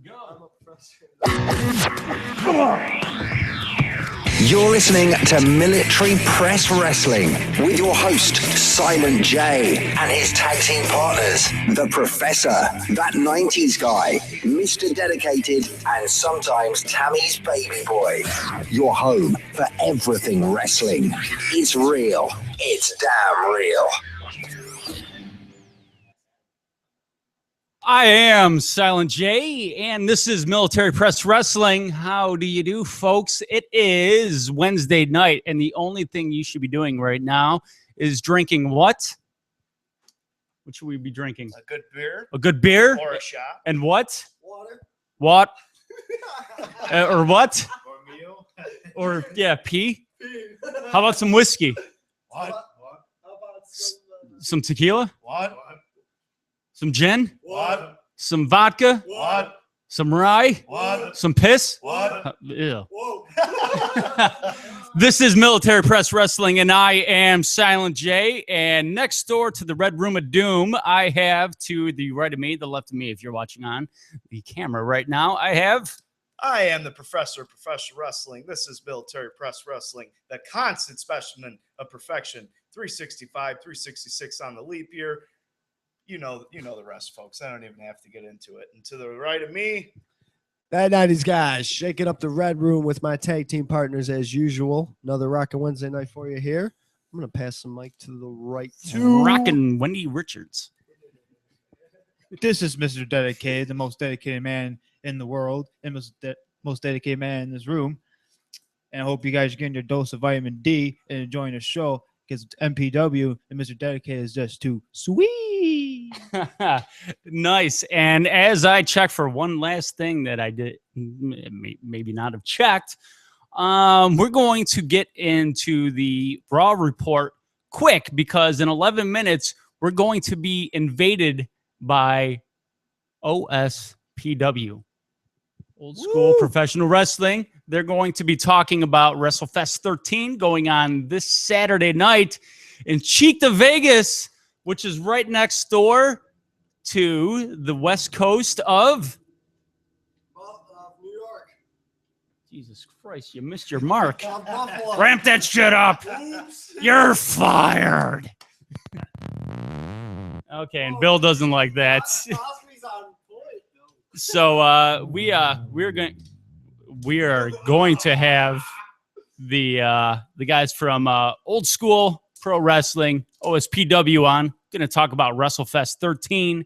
Go. You're listening to Military Press Wrestling with your host, Silent J, and his tag team partners, The Professor, That 90s Guy, Mr. Dedicated, and sometimes Tammy's Baby Boy. Your home for everything wrestling. It's real. It's damn real. I am Silent J, and this is Military Press Wrestling. How do you do, folks? It is Wednesday night, and the only thing you should be doing right now is drinking what? What should we be drinking? A good beer. A good beer? Or a shot. And what? Water. What? Or what? Or meal. Or, yeah, pee? How about some whiskey? What? How about Some tequila? What? Some gin? What? Some vodka? What? Some rye? What? Some piss? What? Ew. Whoa. This is Military Press Wrestling, and I am Silent J. And next door to the Red Room of Doom, I have to the right of me, the left of me, if you're watching on the camera right now, I am the Professor of Professional Wrestling. This is Military Press Wrestling, the constant specimen of perfection. 365, 366 on the leap year. You know the rest, folks. I don't even have to get into it. And to the right of me, That 90s guys, shaking up the Red Room with my tag team partners as usual. Another rockin' Wednesday night for you here. I'm going to pass the mic to the right to Rockin' Wendy Richards. This is Mr. Dedicated, the most dedicated man in the world, and most dedicated man in this room. And I hope you guys are getting your dose of vitamin D and enjoying the show, because MPW and Mr. Dedicated is just too sweet. Nice. And as I check for one last thing that I did maybe not have checked, we're going to get into the Raw report quick, because in 11 minutes, we're going to be invaded by OSPW. Old School Professional Wrestling. They're going to be talking about WrestleFest 13 going on this Saturday night in Chica, Vegas, which is right next door to the west coast of New York. Jesus Christ, you missed your mark. Buffalo. Ramp that shit up. Oops. You're fired. Okay, and Bill doesn't like that. Osprey's on point, Bill. So we are going to have the guys from Old School Pro Wrestling, OSPW, on. Going to talk about WrestleFest 13,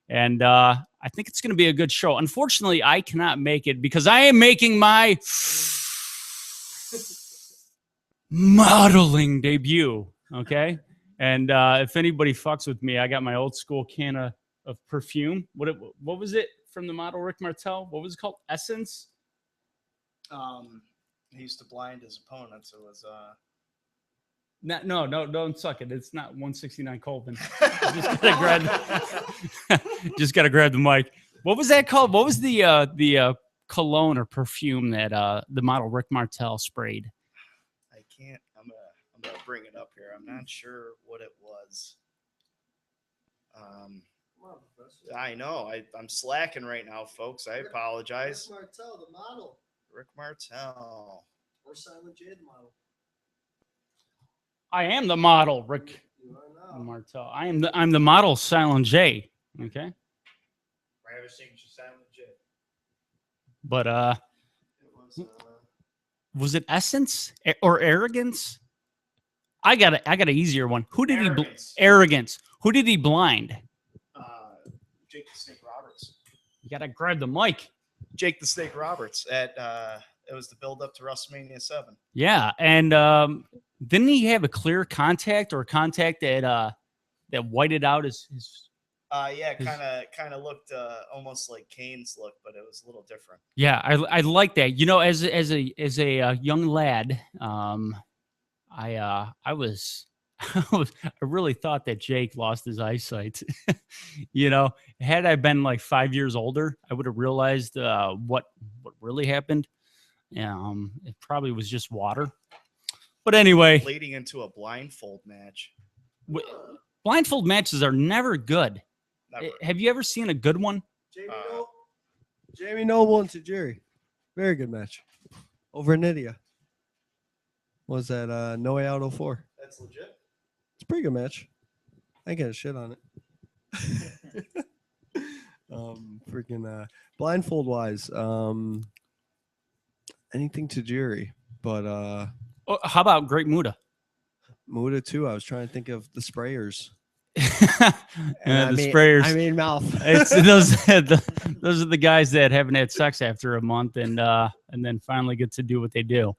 and I think it's going to be a good show. Unfortunately, I cannot make it because I am making my modeling debut. Okay, and if anybody fucks with me, I got my Old School can of perfume. What was it from the model Rick Martel? What was it called? Essence. he used to blind his opponents. It was No, don't suck it. It's not 169 Colvin. Just gotta grab the mic. What was that called? What was the cologne or perfume that the model Rick Martel sprayed? I can't. I'm gonna bring it up here. I'm not sure what it was. I know. I'm slacking right now, folks. I apologize. Rick Martel, the model. Rick Martel. Or Silent J, the model. I am the model, Rick You are now. Martel. I'm the model, Silent J. Okay, Ravish signature Silent J. but It was. was it Essence or Arrogance? I got an easier one. Who did Arrogance. Arrogance. Who did he blind? Jake the Snake Roberts. You gotta grab the mic. Jake the Snake Roberts at it was the build up to WrestleMania 7. Yeah, and didn't he have a clear contact or a contact that whited out his? Yeah, kind of looked almost like Kane's look, but it was a little different. Yeah, I like that. You know, as a young lad, I really thought that Jake lost his eyesight. You know, had I been like 5 years older, I would have realized what really happened. It probably was just water. But anyway, Leading into a blindfold match. blindfold matches are never good. Never. Have you ever seen a good one? Jamie Noble? Jamie Noble and Tajiri. Very good match. Over in India. What was that No Way Out 04? That's legit. It's a pretty good match. I ain't got a shit on it. Freaking blindfold wise, anything Tajiri, but Oh, how about Great Muda? Muda too. I was trying to think of the sprayers. Yeah, the sprayers. I mean mouth. It's those are the guys that haven't had sex after a month and then finally get to do what they do,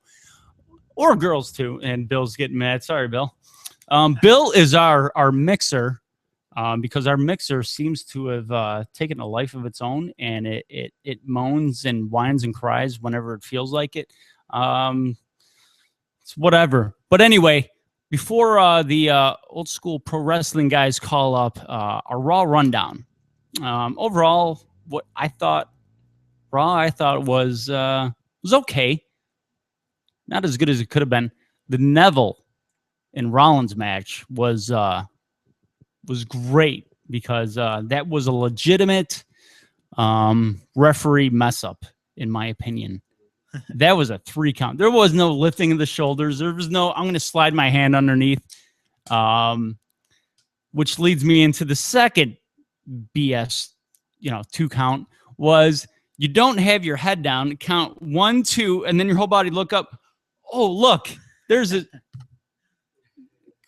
or girls too. And Bill's getting mad. Sorry, Bill. Bill is our mixer, because our mixer seems to have taken a life of its own, and it moans and whines and cries whenever it feels like it. It's whatever. But anyway. Before the old school pro wrestling guys call up a Raw rundown, overall, what I thought was okay, not as good as it could have been. The Neville and Rollins match was great because that was a legitimate referee mess up, in my opinion. That was a 3 count. There was no lifting of the shoulders. There was no, I'm going to slide my hand underneath, which leads me into the second BS, 2 count was you don't have your head down, count 1, 2, and then your whole body look up. Oh, look, there's a,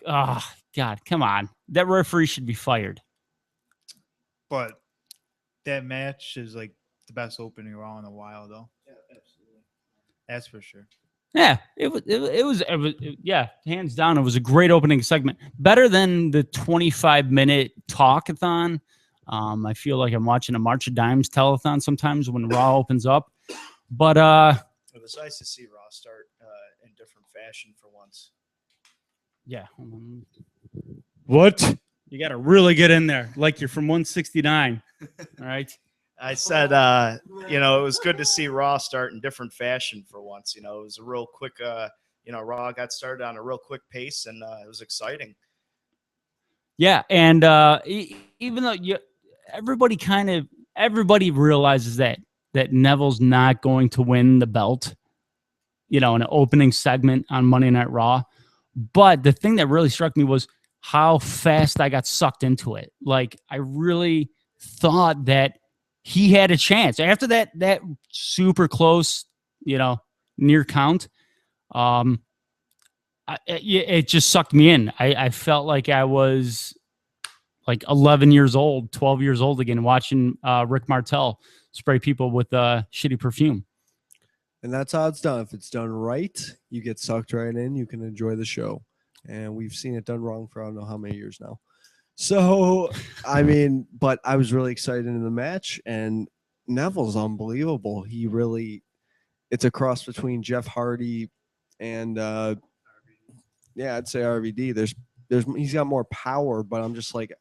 oh, God, come on. That referee should be fired. But that match is like the best opening Raw in a while, though. Yeah, absolutely. That's for sure. Yeah, it was yeah, hands down. It was a great opening segment. Better than the 25-minute talkathon. I feel like I'm watching a March of Dimes telethon sometimes when Raw opens up. But it was nice to see Raw start in different fashion for once. Yeah. What? You got to really get in there like you're from 169. All right. I said, it was good to see Raw start in different fashion for once. It was a real quick, Raw got started on a real quick pace, and it was exciting. Yeah, and even though everybody realizes that Neville's not going to win the belt, in an opening segment on Monday Night Raw. But the thing that really struck me was how fast I got sucked into it. Like, I really thought that he had a chance after that super close, near count. It just sucked me in. I felt like I was like 11 years old, 12 years old again, watching Rick Martel spray people with shitty perfume. And that's how it's done. If it's done right, you get sucked right in. You can enjoy the show. And we've seen it done wrong for I don't know how many years now. So, but I was really excited in the match, and Neville's unbelievable. It's a cross between Jeff Hardy and, I'd say RVD. He's got more power, but I'm just like,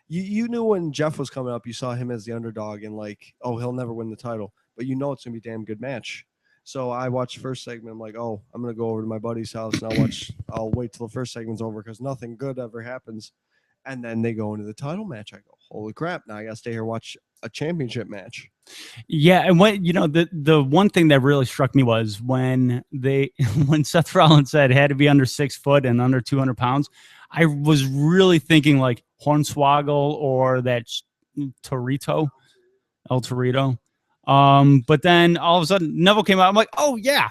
you knew when Jeff was coming up, you saw him as the underdog and like, oh, he'll never win the title, but it's going to be a damn good match. So I watched the first segment. I'm like, oh, I'm going to go over to my buddy's house and I'll wait till the first segment's over because nothing good ever happens. And then they go into the title match. I go, holy crap. Now I got to stay here and watch a championship match. Yeah. And the one thing that really struck me was when Seth Rollins said it had to be under 6 foot and under 200 pounds, I was really thinking like Hornswoggle or that El Torito. But then all of a sudden Neville came out. I'm like, oh yeah,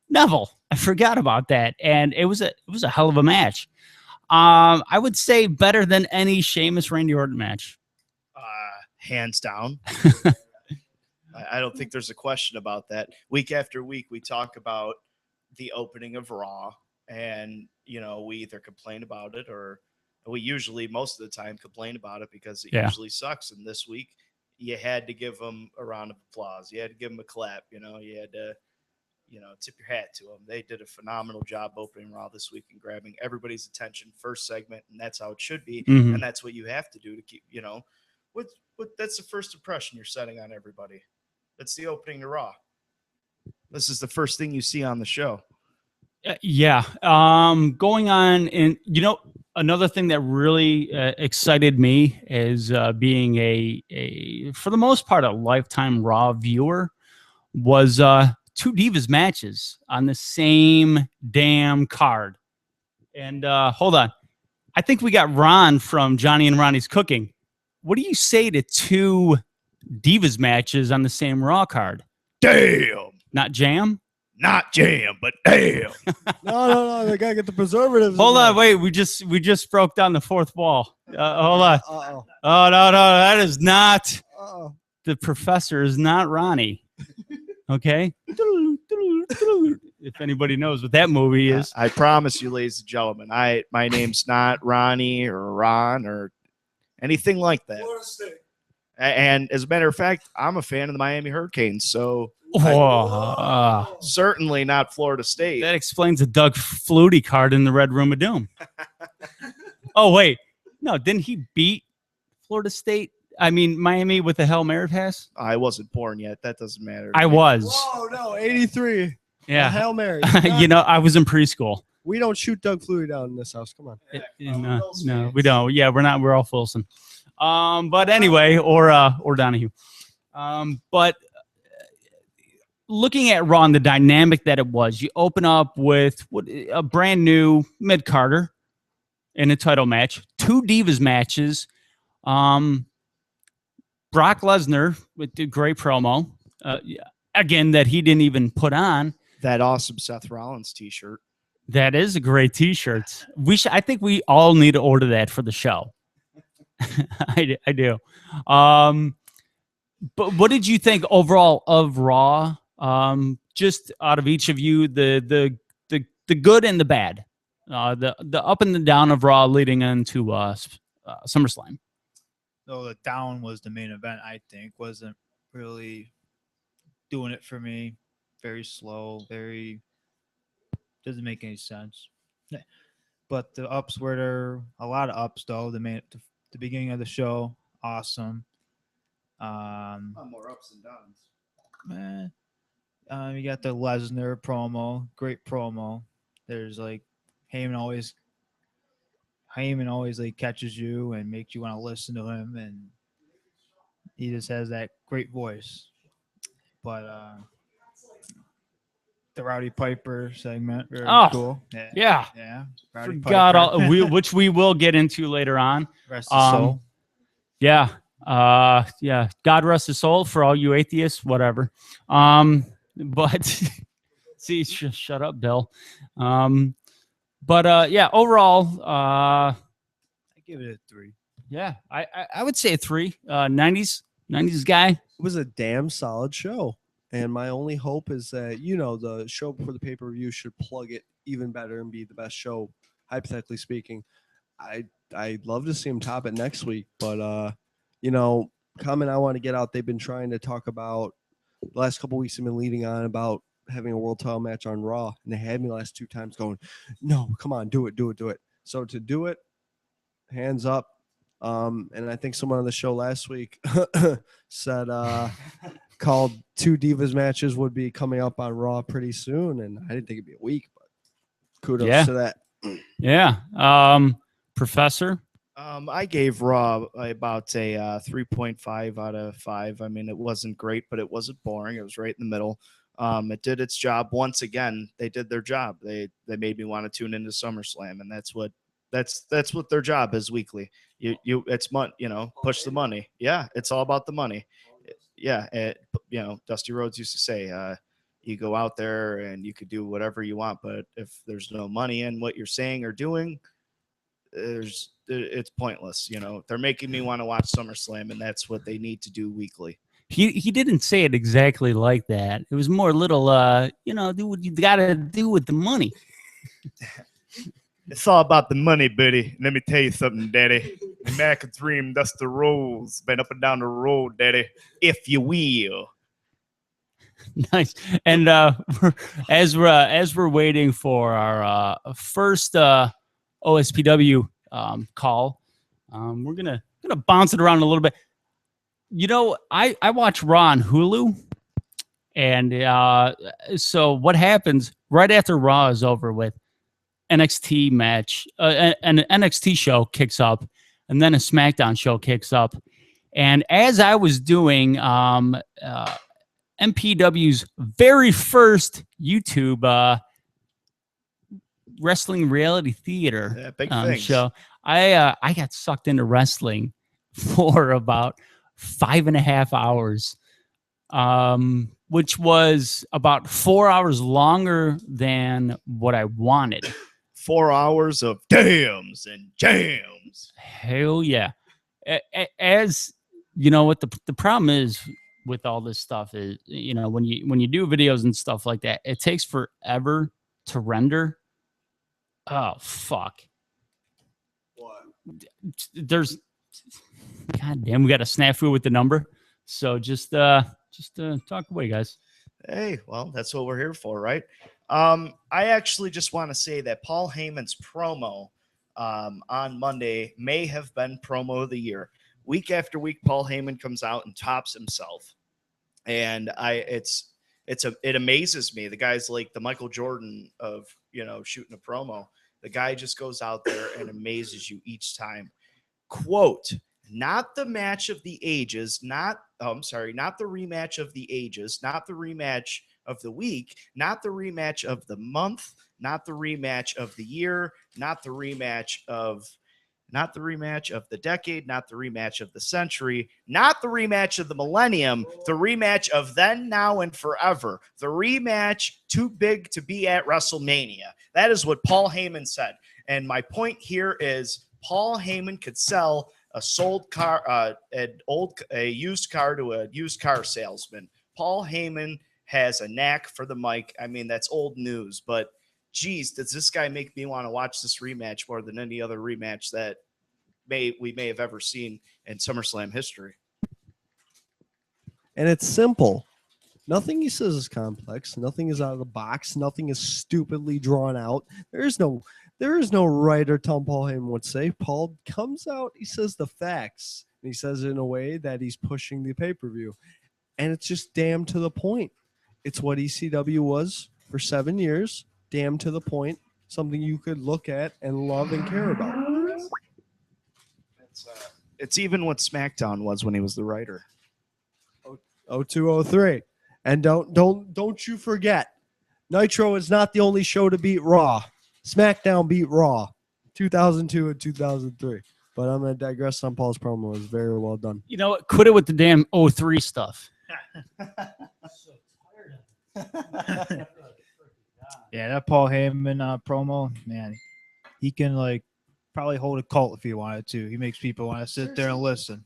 Neville. I forgot about that. And it was a hell of a match. I would say better than any Sheamus Randy Orton match. Hands down. I don't think there's a question about that. Week after week, we talk about the opening of Raw, and we either complain about it or we usually most of the time complain about it because it usually sucks. And this week, you had to give them a round of applause. You had to give them a clap. You had to tip your hat to them. They did a phenomenal job opening Raw this week and grabbing everybody's attention first segment, and that's how it should be. Mm-hmm. And that's what you have to do to keep, that's the first impression you're setting on everybody. That's the opening to Raw. This is the first thing you see on the show. Yeah. Going on, and another thing that really excited me is being a for the most part a lifetime Raw viewer was two Divas matches on the same damn card. And hold on, I think we got Ron from Johnny and Ronnie's Cooking. What do you say to two Divas matches on the same Raw card? Damn. Not jam? Not jam, but damn. No. They gotta get the preservatives. Hold in on, there. wait. We just broke down the fourth wall. Hold on. Uh-oh. Oh no, that is not. Uh-oh. The professor is not Ronnie. Okay. If anybody knows what that movie is. I promise you, ladies and gentlemen, my name's not Ronnie or Ron or anything like that. And as a matter of fact, I'm a fan of the Miami Hurricanes, so certainly not Florida State. That explains the Doug Flutie card in the Red Room of Doom. Oh wait, no, didn't he beat Florida State? I mean Miami with the Hail Mary pass. I wasn't born yet. That doesn't matter. I was. Oh no, 83. Yeah, Hail Mary. you know, I was in preschool. We don't shoot Doug Flutie down in this house. Come on. No, we don't. Yeah, we're not. We're all Folsom. But anyway, or Donahue. But looking at Raw and the dynamic that it was, you open up with a brand new mid Carter in a title match, two Divas matches. Brock Lesnar with the great promo, again that he didn't even put on. That awesome Seth Rollins T-shirt. That is a great T-shirt. I think we all need to order that for the show. I do. But what did you think overall of Raw? Just out of each of you, the good and the bad, the up and the down of Raw leading into SummerSlam. So the down was the main event. I think wasn't really doing it for me. Very slow. Very doesn't make any sense. But the ups were there. A lot of ups though. The beginning of the show, awesome. More ups and downs. You got the Lesnar promo, great promo. There's like Heyman always like catches you and makes you want to listen to him, and he just has that great voice. But the Rowdy Piper segment, very cool. Yeah. Rowdy Forgot which we will get into later on. Rest his soul. Yeah. God rest his soul for all you atheists, whatever. But see, shut up, Bill. But overall, I give it a 3. Yeah, I would say a 3. 90s guy. It was a damn solid show. And my only hope is that, the show before the pay-per-view should plug it even better and be the best show, hypothetically speaking. I'd love to see him top it next week. But, comment I want to get out, they've been trying to talk about, the last couple weeks have been leading on about having a world title match on Raw. And they had me the last 2 times going, no, come on, do it. So to do it, hands up. And I think someone on the show last week said called 2 Divas matches would be coming up on Raw pretty soon, and I didn't think it'd be a week, but kudos to that. Yeah. Professor? I gave Raw about a 3.5 out of 5. I mean, it wasn't great, but it wasn't boring. It was right in the middle. It did its job. Once again, they did their job. They made me want to tune into SummerSlam, and that's what their job is weekly. It's push the money. Yeah, it's all about the money. Yeah, Dusty Rhodes used to say, you go out there and you could do whatever you want, but if there's no money in what you're saying or doing, it's pointless. They're making me want to watch SummerSlam, and that's what they need to do weekly. He didn't say it exactly like that. It was more little, do what you got to do with the money. It's all about the money, buddy. Let me tell you something, Daddy. The American dream, that's the rolls. Been up and down the road, Daddy, if you will. Nice. And as we're waiting for our first OSPW call, we're gonna bounce it around a little bit. I watch Raw on Hulu, and so what happens right after Raw is over with? NXT match, an NXT show kicks up, and then a SmackDown show kicks up. And as I was doing MPW's very first YouTube wrestling reality theater big things. show, I got sucked into wrestling for about 5.5 hours, which was about 4 hours longer than what I wanted. 4 hours of dams and jams. Hell yeah. As you know, what the problem is with all this stuff is, you know, when you do videos and stuff like that, it takes forever to render. Oh fuck. What? There's, god damn, we got a snafu with the number. So just talk away, guys. Hey, well, that's what we're here for, right? I actually just want to say that Paul Heyman's promo on Monday may have been promo of the year. Week after week, Paul Heyman comes out and tops himself, and it amazes me. The guy's like the Michael Jordan of, you know, shooting a promo. The guy just goes out there and amazes you each time. Quote, not the match of the ages, not the rematch of the ages, not the rematch of the week, not the rematch of the month, not the rematch of the year, not the rematch of the decade, not the rematch of the century, not the rematch of the millennium, the rematch of then, now, and forever, the rematch too big to be at WrestleMania. That is what Paul Heyman said. And my point here is Paul Heyman could sell a sold car, a used car to a used car salesman. Paul Heyman has a knack for the mic. I mean, that's old news, but geez, does this guy make me want to watch this rematch more than any other rematch that we may have ever seen in SummerSlam history. And it's simple. Nothing he says is complex. Nothing is out of the box. Nothing is stupidly drawn out. There is no writer telling Paul Heyman what to say. Paul comes out, he says the facts, and he says it in a way that he's pushing the pay-per-view. And it's just damn to the point. It's what ECW was for 7 years. Damn to the point. Something you could look at and love and care about. It's even what SmackDown was when he was the writer. 0203. And don't you forget, Nitro is not the only show to beat Raw. SmackDown beat Raw 2002 and 2003. But I'm going to digress on Paul's promo. It was very well done. You know what? Quit it with the damn 03 stuff. Yeah, that Paul Heyman promo, man, he can like probably hold a cult if he wanted to. He makes people want to sit there and listen.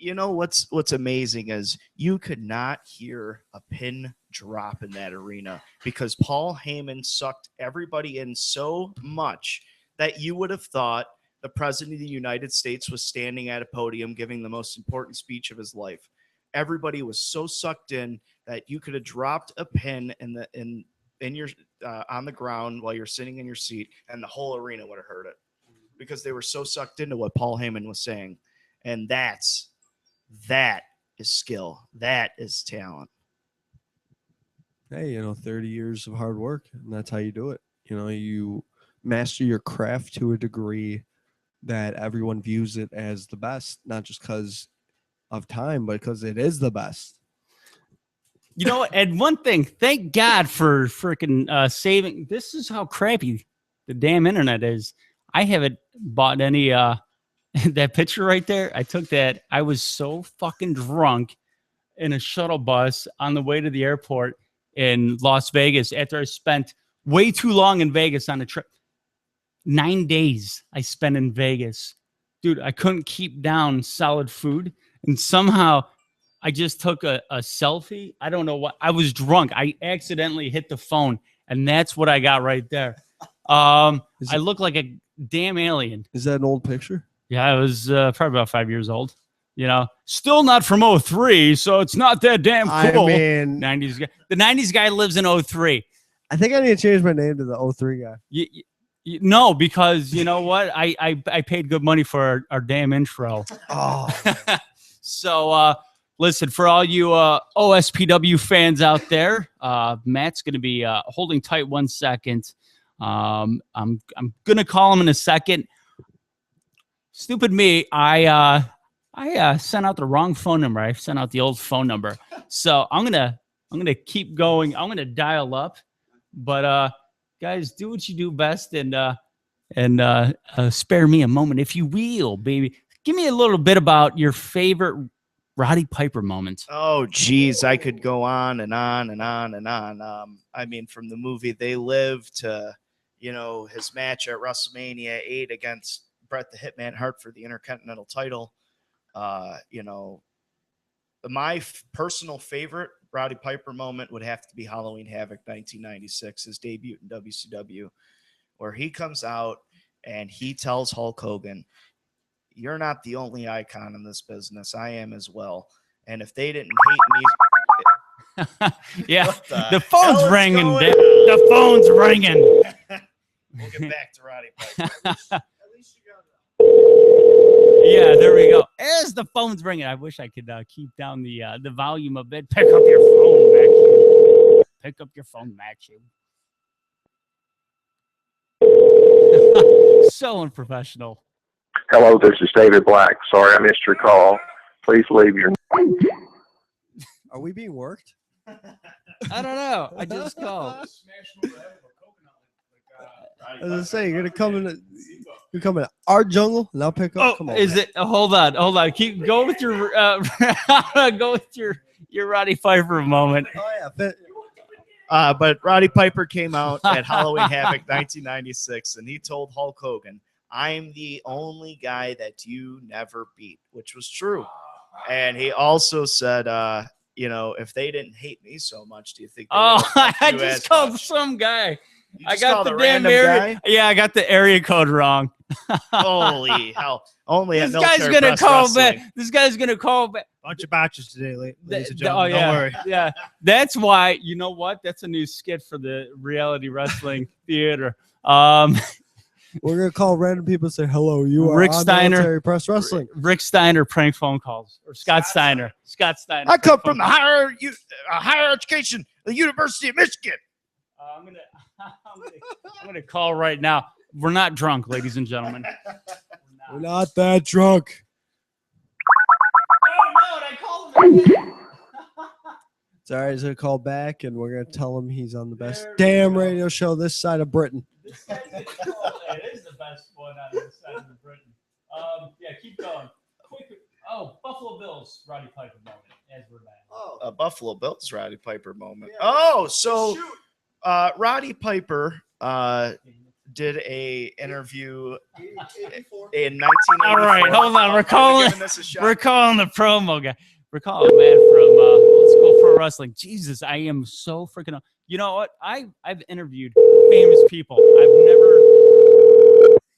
You know what's amazing is you could not hear a pin drop in that arena because Paul Heyman sucked everybody in so much that you would have thought the president of the United States was standing at a podium giving the most important speech of his life. Everybody was so sucked in that you could have dropped a pin in your on the ground while you're sitting in your seat, and the whole arena would have heard it because they were so sucked into what Paul Heyman was saying. And that is skill. That is talent. Hey, 30 years of hard work, and that's how you do it. You master your craft to a degree that everyone views it as the best, not just because of time, but because it is the best. You know, and one thing, thank God for freaking saving. This is how crappy the damn internet is. I haven't bought any that picture right there. I took that. I was so fucking drunk in a shuttle bus on the way to the airport in Las Vegas after I spent way too long in Vegas on a trip. 9 days I spent in Vegas. Dude, I couldn't keep down solid food. And somehow I just took a selfie. I don't know what. I was drunk. I accidentally hit the phone. And that's what I got right there. I look like a damn alien. Is that an old picture? Yeah, I was probably about 5 years old. Still not from 03, so it's not that damn cool. I mean, 90s guy. The 90s guy lives in 03. I think I need to change my name to the 03 guy. No, because you know what? I paid good money for our damn intro. Oh. So, listen, for all you OSPW fans out there, Matt's going to be holding tight 1 second. I'm gonna call him in a second. Stupid me, I sent out the wrong phone number. I sent out the old phone number. So I'm gonna keep going. I'm gonna dial up. But guys, do what you do best and spare me a moment, if you will, baby. Give me a little bit about your favorite Roddy Piper moment. Oh, geez, I could go on and on and on and on. I mean, from the movie They Live to, his match at WrestleMania 8 against Bret the Hitman Hart for the Intercontinental title. My personal favorite Roddy Piper moment would have to be Halloween Havoc 1996, his debut in WCW, where he comes out and he tells Hulk Hogan, "You're not the only icon in this business. I am as well. And if they didn't hate me..." Yeah, the the phone's hell is ringing. going Dick. on? The phone's ringing. We'll get back to Roddy Piper. At least you got Yeah, there we go. As the phone's ringing, I wish I could keep down the volume a bit. Pick up your phone, Matthew. Pick up your phone, Matthew. So unprofessional. Hello, this is David Black. Sorry I missed your call. Please leave your... Are we being worked? I don't know. I just called. As I say, you're gonna come in our jungle and I'll pick up. Oh, Come on, is man. it? Hold on. Keep go with your go with your Roddy Piper moment. Oh yeah, But Roddy Piper came out at Halloween Havoc 1996, and he told Hulk Hogan, "I'm the only guy that you never beat," which was true. And he also said, if they didn't hate me so much, do you think? Oh, I I just called some guy. You I just got called the a damn random area. guy? Yeah, I got the area code wrong. Holy hell! Only This at guy's Military gonna Press call Wrestling. back. This guy's gonna call back. Bunch of batches today, ladies and Oh gentlemen. yeah, Don't worry. yeah. That's why. You know what? That's a new skit for the reality wrestling theater. we're gonna call random people and say hello. You are Rick on Steiner. Military Press Wrestling. Rick Steiner prank phone calls, or Scott Steiner. Scott Steiner. I come prank from the phone higher education, the University of Michigan. calls. I'm gonna call right now. We're not drunk, ladies and gentlemen. We're not that drunk. Oh no! I called him. It's all right. He's gonna call back, and we're gonna tell him he's on the best There we damn go. radio show this side of Britain. This guy's gonna call. It is the best one on this side of the Britain. Yeah, keep going. Quick. Oh, Buffalo Bills, Roddy Piper moment. As we're back. Oh, a Buffalo Bills Roddy Piper moment. Yeah. Oh, so Roddy Piper did a interview in 1984. All right, hold on. We're calling. Giving this a shot. We're calling the promo guy. We're calling man from Let's Go Pro Wrestling. Jesus, I am so freaking. You know what? I've interviewed famous people. I've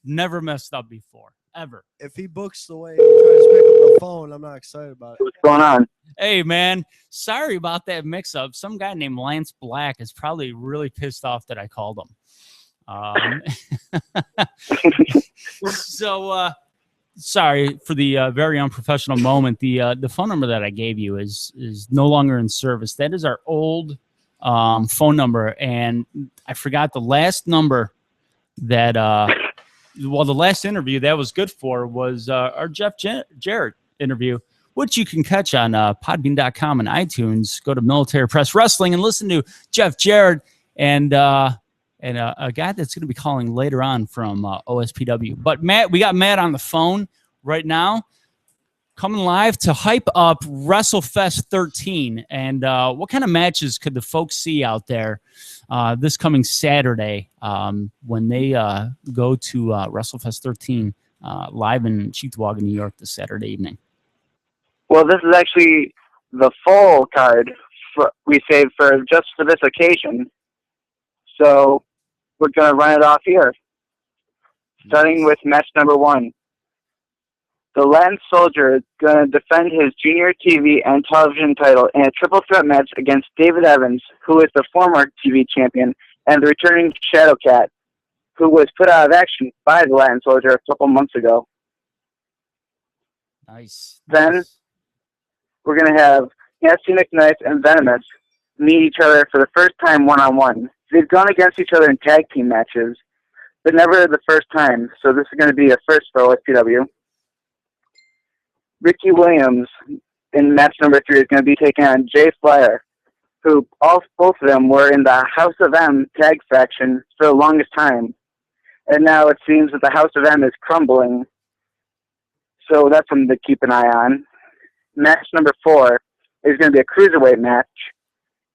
never messed up before, ever. If he books the way he tries to pick up the phone, I'm not excited about it. What's going on? Hey, man, sorry about that mix-up. Some guy named Lance Black is probably really pissed off that I called him. So, sorry for the very unprofessional moment. The phone number that I gave you is no longer in service. That is our old phone number, and I forgot the last number that. Well, the last interview that was good for was our Jeff Jarrett interview, which you can catch on podbean.com and iTunes. Go to Military Press Wrestling and listen to Jeff Jarrett and a guy that's going to be calling later on from OSPW. But Matt, we got Matt on the phone right now, coming live to hype up WrestleFest 13. And what kind of matches could the folks see out there this coming Saturday when they go to WrestleFest 13 live in Cheektowaga, New York this Saturday evening? Well, this is actually the full card we saved just for this occasion. So we're going to run it off here, starting with match number 1. The Latin Soldier is going to defend his junior TV and television title in a triple threat match against David Evans, who is the former TV champion, and the returning Shadow Cat, who was put out of action by the Latin Soldier a couple months ago. Nice. Then we're going to have Nasty McKnife and Venomous meet each other for the first time one-on-one. they've gone against each other in tag team matches, but never the first time. So this is going to be a first for OSPW. Ricky Williams in match number 3 is going to be taking on Jay Flyer, who both of them were in the House of M tag faction for the longest time. And now it seems that the House of M is crumbling. So that's something to keep an eye on. Match number 4 is going to be a cruiserweight match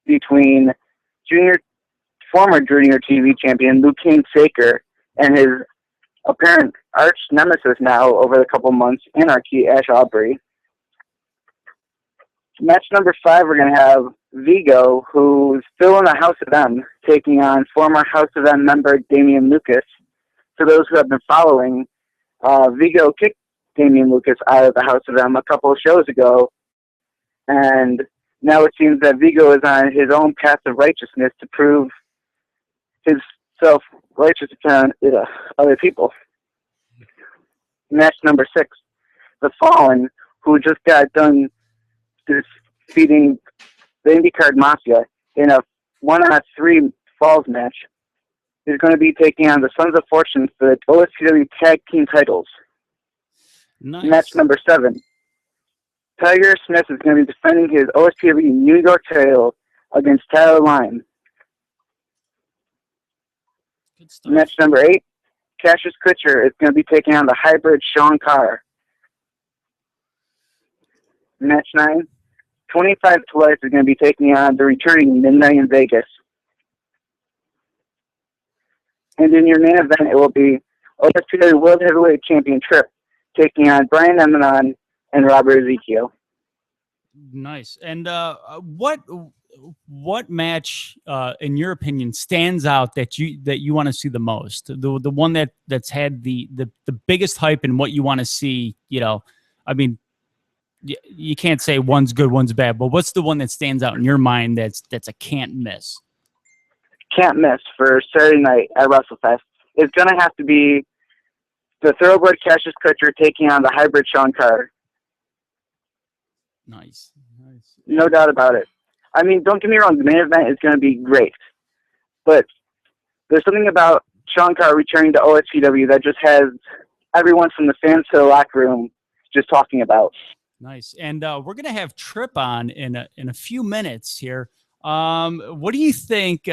between former junior TV champion Luke Kane Saker and his apparent arch nemesis now over the couple months, Anarchy Ash Aubrey. Match number 5, we're going to have Vigo, who's still in the House of M, taking on former House of M member Damian Lucas. For those who have been following, Vigo kicked Damian Lucas out of the House of M a couple of shows ago, and now it seems that Vigo is on his own path of righteousness to prove his self-righteous upon other people. Match number 6, The Fallen, who just got done defeating the IndyCar Mafia in a 1-on-3 falls match, is going to be taking on the Sons of Fortune for the OSPW Tag Team titles. Nice. Match number 7, Tiger Smith is going to be defending his OSPW New York title against Tyler Lime. Good stuff. Match number 8, Cassius Kutcher is going to be taking on the hybrid Sean Carr. Match 9, 25 to Life is going to be taking on the returning Midnight in Vegas. And in your main event, it will be OSPW World Heavyweight Champion Tripp taking on Brian Emanon and Robert Ezekiel. Nice. And what match, in your opinion, stands out that you want to see the most? The one that's had the biggest hype and what you want to see. I mean, you can't say one's good, one's bad, but what's the one that stands out in your mind that's a can't miss? Can't miss for Saturday night at WrestleFest. It's going to have to be the thoroughbred Cassius Kutcher taking on the hybrid Sean Carr. Nice. No doubt about it. I mean, don't get me wrong, the main event is going to be great. But there's something about Sean Carr returning to OSPW that just has everyone from the fans to the locker room just talking about. Nice. And we're going to have Tripp on in a few minutes here. What do you think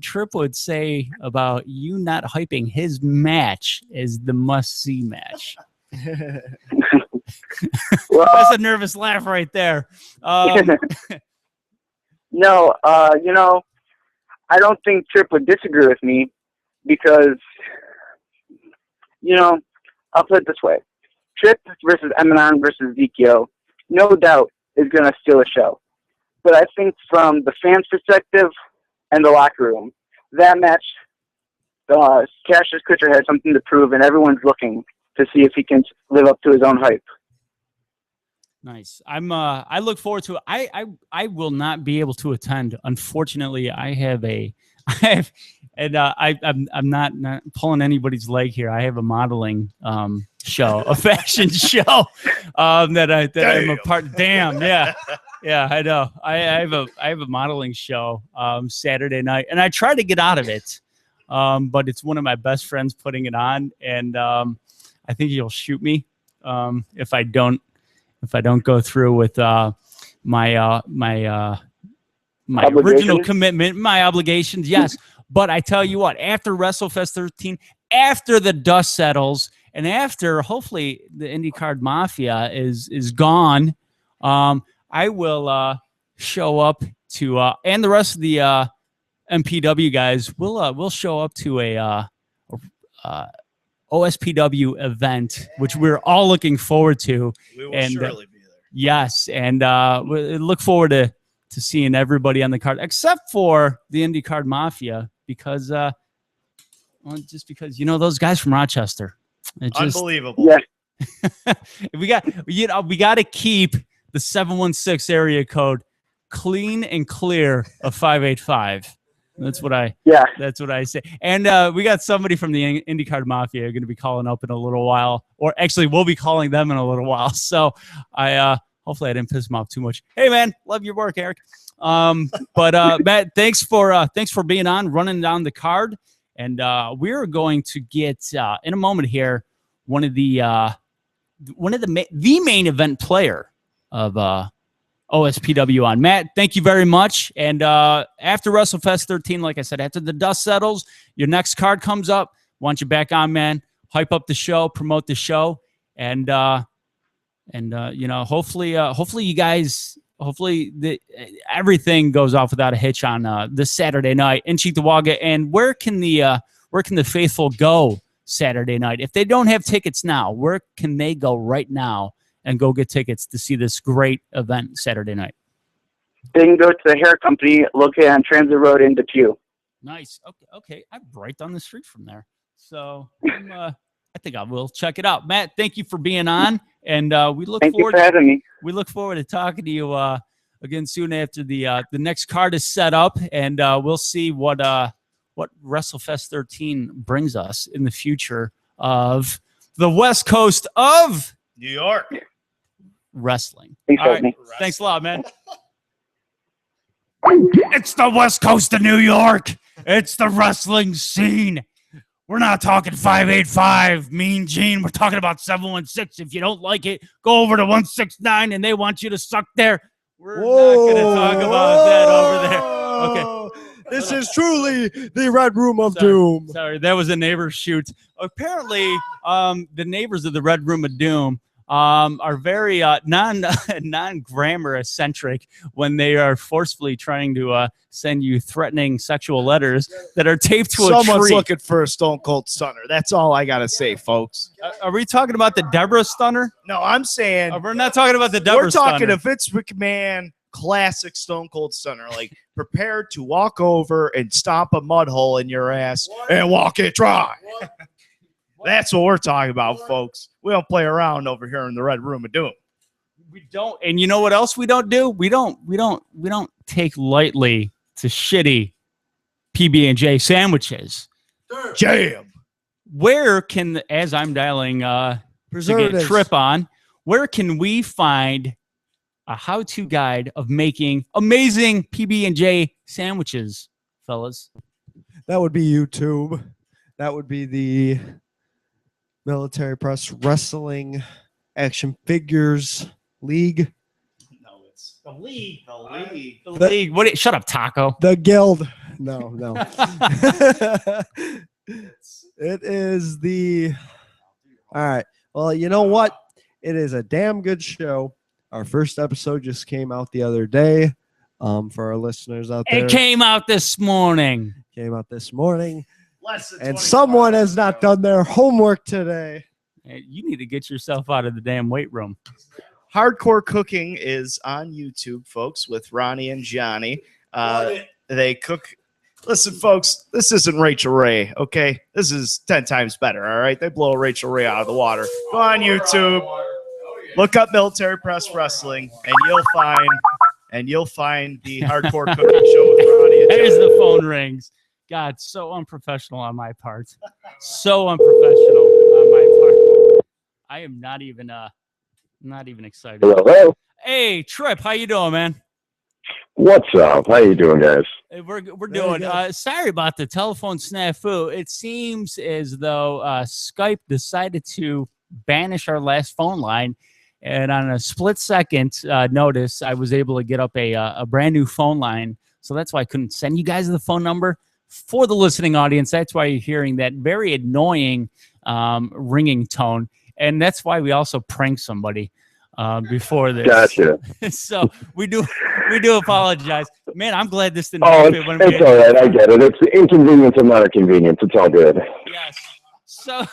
Tripp would say about you not hyping his match as the must-see match? Well, that's a nervous laugh right there. No, I don't think Tripp would disagree with me because, I'll put it this way. Tripp versus Emanon versus Ezekiel, no doubt, is going to steal a show. But I think from the fans' perspective and the locker room, that match, Cassius Kutcher has something to prove, and everyone's looking to see if he can live up to his own hype. Nice. I look forward to it. I will not be able to attend. Unfortunately, I'm not pulling anybody's leg here. I have a modeling show, a fashion show that I'm a part. Damn, yeah. Yeah, I know. I have a modeling show Saturday night, and I try to get out of it, but it's one of my best friends putting it on, and I think he'll shoot me if I don't go through with my original commitment, my obligations. Yes, but I tell you what, after WrestleFest 13, after the dust settles, and after hopefully the IndyCar Mafia is gone, I will show up to and the rest of the MPW guys will show up to a OSPW event, which we're all looking forward to. We will surely be there. Yes, and we look forward to seeing everybody on the card, except for the IndyCar Mafia, because just because those guys from Rochester, Unbelievable. Yeah. we got to keep the 716 area code clean and clear of 585. That's what I say. And we got somebody from the IndyCar Mafia going to be calling up in a little while, or actually we'll be calling them in a little while. So I Hopefully I didn't piss him off too much. Hey man, love your work, Eric. But Matt, thanks for being on, running down the card, and we're going to get in a moment here the main event player of OSPW on. Matt, thank you very much. And after WrestleFest 13, like I said, after the dust settles, your next card comes up. Want you back on, man? Hype up the show, promote the show, and hopefully you guys. Hopefully, everything goes off without a hitch on this Saturday night in Cheektowaga. And where can the faithful go Saturday night if they don't have tickets now? Where can they go right now and go get tickets to see this great event Saturday night? They can go to the hair company located on Transit Road in Depew. Nice. Okay. I'm right down the street from there, so I think I will check it out. Matt, thank you for being on, and we look forward. Thank you for having me. We look forward to talking to you again soon after the next card is set up, and we'll see what WrestleFest 13 brings us in the future of the West Coast of New York wrestling. Thanks, All right. Thanks a lot, man. It's the West Coast of New York. It's the wrestling scene. We're not talking 585, Mean Gene. We're talking about 716. If you don't like it, go over to 169 and they want you to suck there. We're not going to talk about that over there. Okay. This is truly the Red Room of Doom. Sorry, that was a neighbor shoot. Apparently, the neighbors of the Red Room of Doom are very non-grammar eccentric when they are forcefully trying to send you threatening sexual letters that are taped to a tree. Someone's looking for a Stone Cold Stunner. That's all I gotta say, folks. Are we talking about the Deborah Stunner? No, I'm saying We're not talking about the Deborah we're talking Stunner. a Vince McMahon classic Stone Cold Stunner, like prepared to walk over and stomp a mud hole in your ass and walk it dry. That's what we're talking about, folks. We don't play around over here in the Red Room of Doom. We don't, and you know what else we don't do? We don't take lightly to shitty PB&J sandwiches. Jam. Where can, as I'm dialing to get Trip on, where can we find a how-to guide of making amazing PB&J sandwiches, fellas? That would be YouTube. That would be the Military Press Wrestling Action Figures League. No, it's the league. The league. The league. What? Shut up, Taco. The Guild. No. It is the. All right. Well, you know what? It is a damn good show. Our first episode just came out the other day. For our listeners out there, It came out this morning. And someone has not done their homework today. Hey, you need to get yourself out of the damn weight room. Hardcore Cooking is on YouTube, folks, with Ronnie and Johnny. They cook. Listen, folks, this isn't Rachel Ray, okay? This is 10 times better, all right? They blow Rachel Ray out of the water. Go on YouTube, look up Military Press Wrestling, and you'll find the Hardcore Cooking Show with Ronnie and Johnny. As the phone rings. God, so unprofessional on my part. So unprofessional on my part. I am not even excited. Hello. Hey, Trip, how you doing, man? What's up? How you doing, guys? Hey, we're doing. Sorry about the telephone snafu. It seems as though Skype decided to banish our last phone line, and on a split second notice, I was able to get up a brand new phone line. So that's why I couldn't send you guys the phone number. For the listening audience, that's why you're hearing that very annoying ringing tone, and that's why we also pranked somebody before this. Gotcha. So we do apologize, man. I'm glad this didn't. Oh, it's all right. I get it. It's inconvenience and not a convenience. It's all good. Yes. So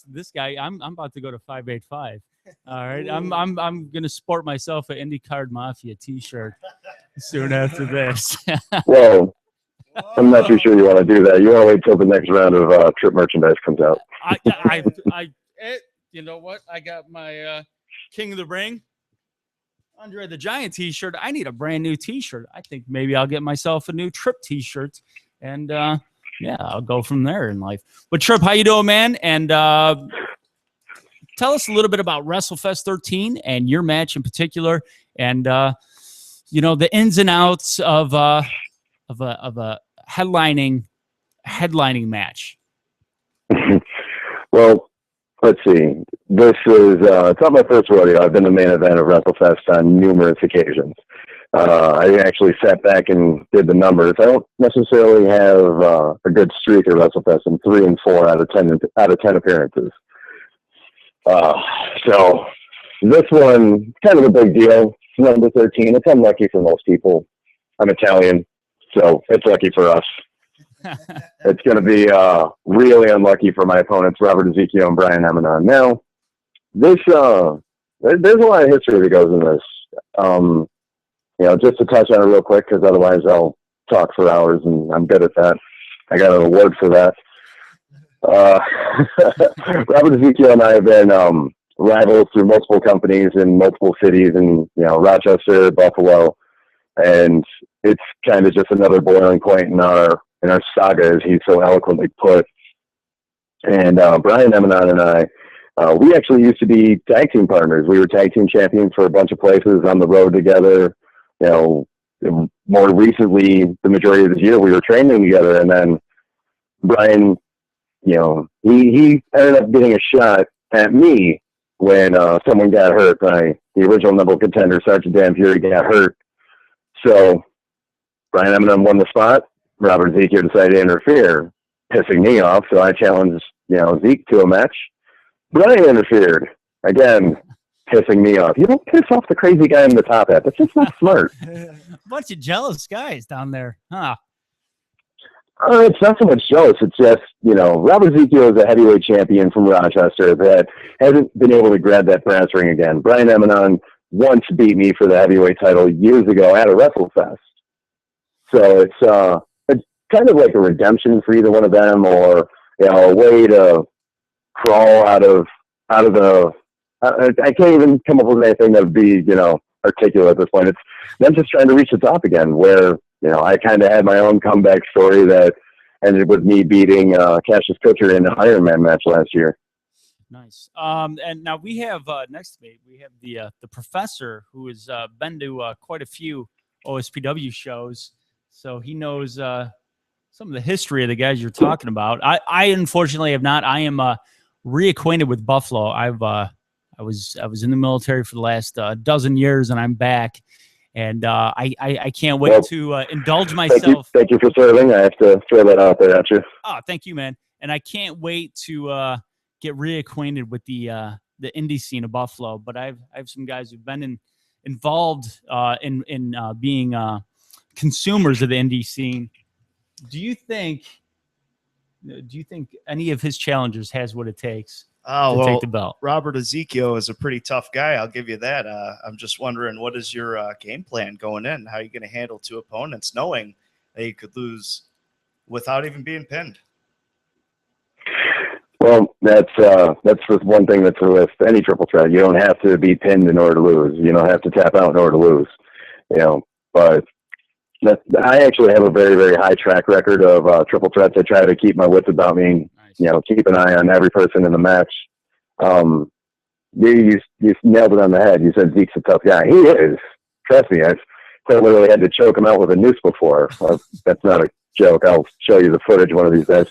this guy, I'm about to go to 585. All right, I'm gonna sport myself an IndyCar Mafia T-shirt soon after this. Whoa. I'm not too sure you want to do that. You want to wait till the next round of Trip merchandise comes out. You know what? I got my King of the Ring, Andre the Giant T-shirt. I need a brand new T-shirt. I think maybe I'll get myself a new Trip T-shirt, and yeah, I'll go from there in life. But Trip, how you doing, man? And tell us a little bit about WrestleFest 13 and your match in particular, and the ins and outs of a headlining match. Well, let's see. This is it's not my first rodeo. I've been the main event of WrestleFest on numerous occasions. I actually sat back and did the numbers. I don't necessarily have a good streak at WrestleFest. I'm 3 and 4 out of 10 appearances. So this one, kind of a big deal. It's number 13. It's unlucky for most people. I'm Italian, so it's lucky for us. It's going to be really unlucky for my opponents, Robert Ezekiel and Brian Eminon. Now, there's a lot of history that goes in this. Just to touch on it real quick, because otherwise I'll talk for hours, and I'm good at that. I got an award for that. Robert Ezekiel and I have been rivals through multiple companies in multiple cities, in Rochester, Buffalo, and it's kind of just another boiling point in our saga, as he so eloquently put. And Brian Eminon and I, we actually used to be tag team partners. We were tag team champions for a bunch of places on the road together. More recently, the majority of this year, we were training together, and then Brian, he ended up getting a shot at me when someone got hurt. The original number one contender, Sergeant Dan Fury, got hurt. So Brian Eminon won the spot. Robert Ezekiel decided to interfere, pissing me off. So I challenged, Zeke to a match. Brian interfered again, pissing me off. You don't piss off the crazy guy in the top hat. That's just not smart. A bunch of jealous guys down there, huh? It's not so much jealous. It's just, Robert Ezekiel is a heavyweight champion from Rochester that hasn't been able to grab that brass ring again. Brian Eminon once beat me for the heavyweight title years ago at a WrestleFest. So it's kind of like a redemption for either one of them, or a way to crawl out of the. I can't even come up with anything that would be articulate at this point. It's them just trying to reach the top again, where I kind of had my own comeback story that ended with me beating Cassius Kutcher in the Iron Man match last year. Nice. And now we have next to me, we have the professor, who has been to quite a few OSPW shows, so he knows some of the history of the guys you're talking about. I unfortunately have not. I am reacquainted with Buffalo. I was in the military for the last dozen years, and I'm back. And I can't wait to indulge myself. Thank you for serving. I have to throw that out there at you. Oh, thank you, man. And I can't wait to get reacquainted with the indie scene of Buffalo. But I have some guys who've been involved in being consumers of the indie scene. Do you think any of his challengers has what it takes to take the belt? Robert Ezekiel is a pretty tough guy. I'll give you that. I'm just wondering, what is your game plan going in? How are you going to handle two opponents, knowing that you could lose without even being pinned? Well, that's the one thing that's with any triple threat. You don't have to be pinned in order to lose. You don't have to tap out in order to lose. But I actually have a very, very high track record of triple threats. I try to keep my wits about me. Nice. Keep an eye on every person in the match. You nailed it on the head. You said Zeke's a tough guy. He is. Trust me. I've quite literally had to choke him out with a noose before. That's not a joke. I'll show you the footage one of these days.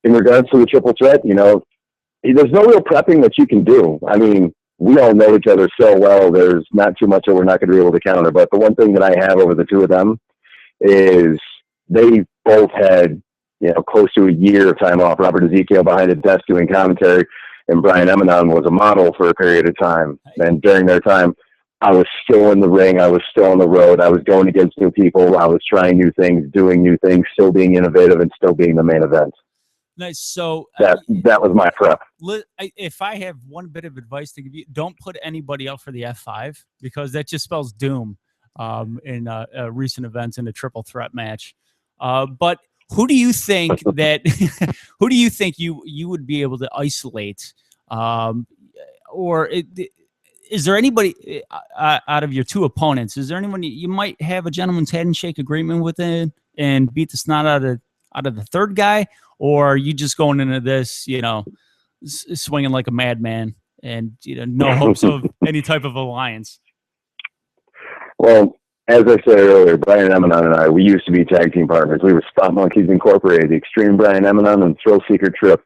In regards to the triple threat, there's no real prepping that you can do. I mean, we all know each other so well. There's not too much that we're not going to be able to counter. But the one thing that I have over the two of them is they both had, close to a year of time off. Robert Ezekiel behind a desk doing commentary, and Brian Eminon was a model for a period of time. And during their time, I was still in the ring. I was still on the road. I was going against new people. I was trying new things, doing new things, still being innovative, and still being the main event. Nice. So that was my prep. If I have one bit of advice to give you, don't put anybody out for the F5, because that just spells doom in recent events in a triple threat match. But who do you think you would be able to isolate? Is there anybody out of your two opponents? Is there anyone you might have a gentleman's handshake agreement with and beat the snot out of the third guy? or are you just going into this, swinging like a madman and no hopes of any type of alliance? Well, as I said earlier, Brian Eminon and I, we used to be tag team partners. We were Spot Monkeys Incorporated, the Extreme Brian Eminon and Thrill Seeker Trip.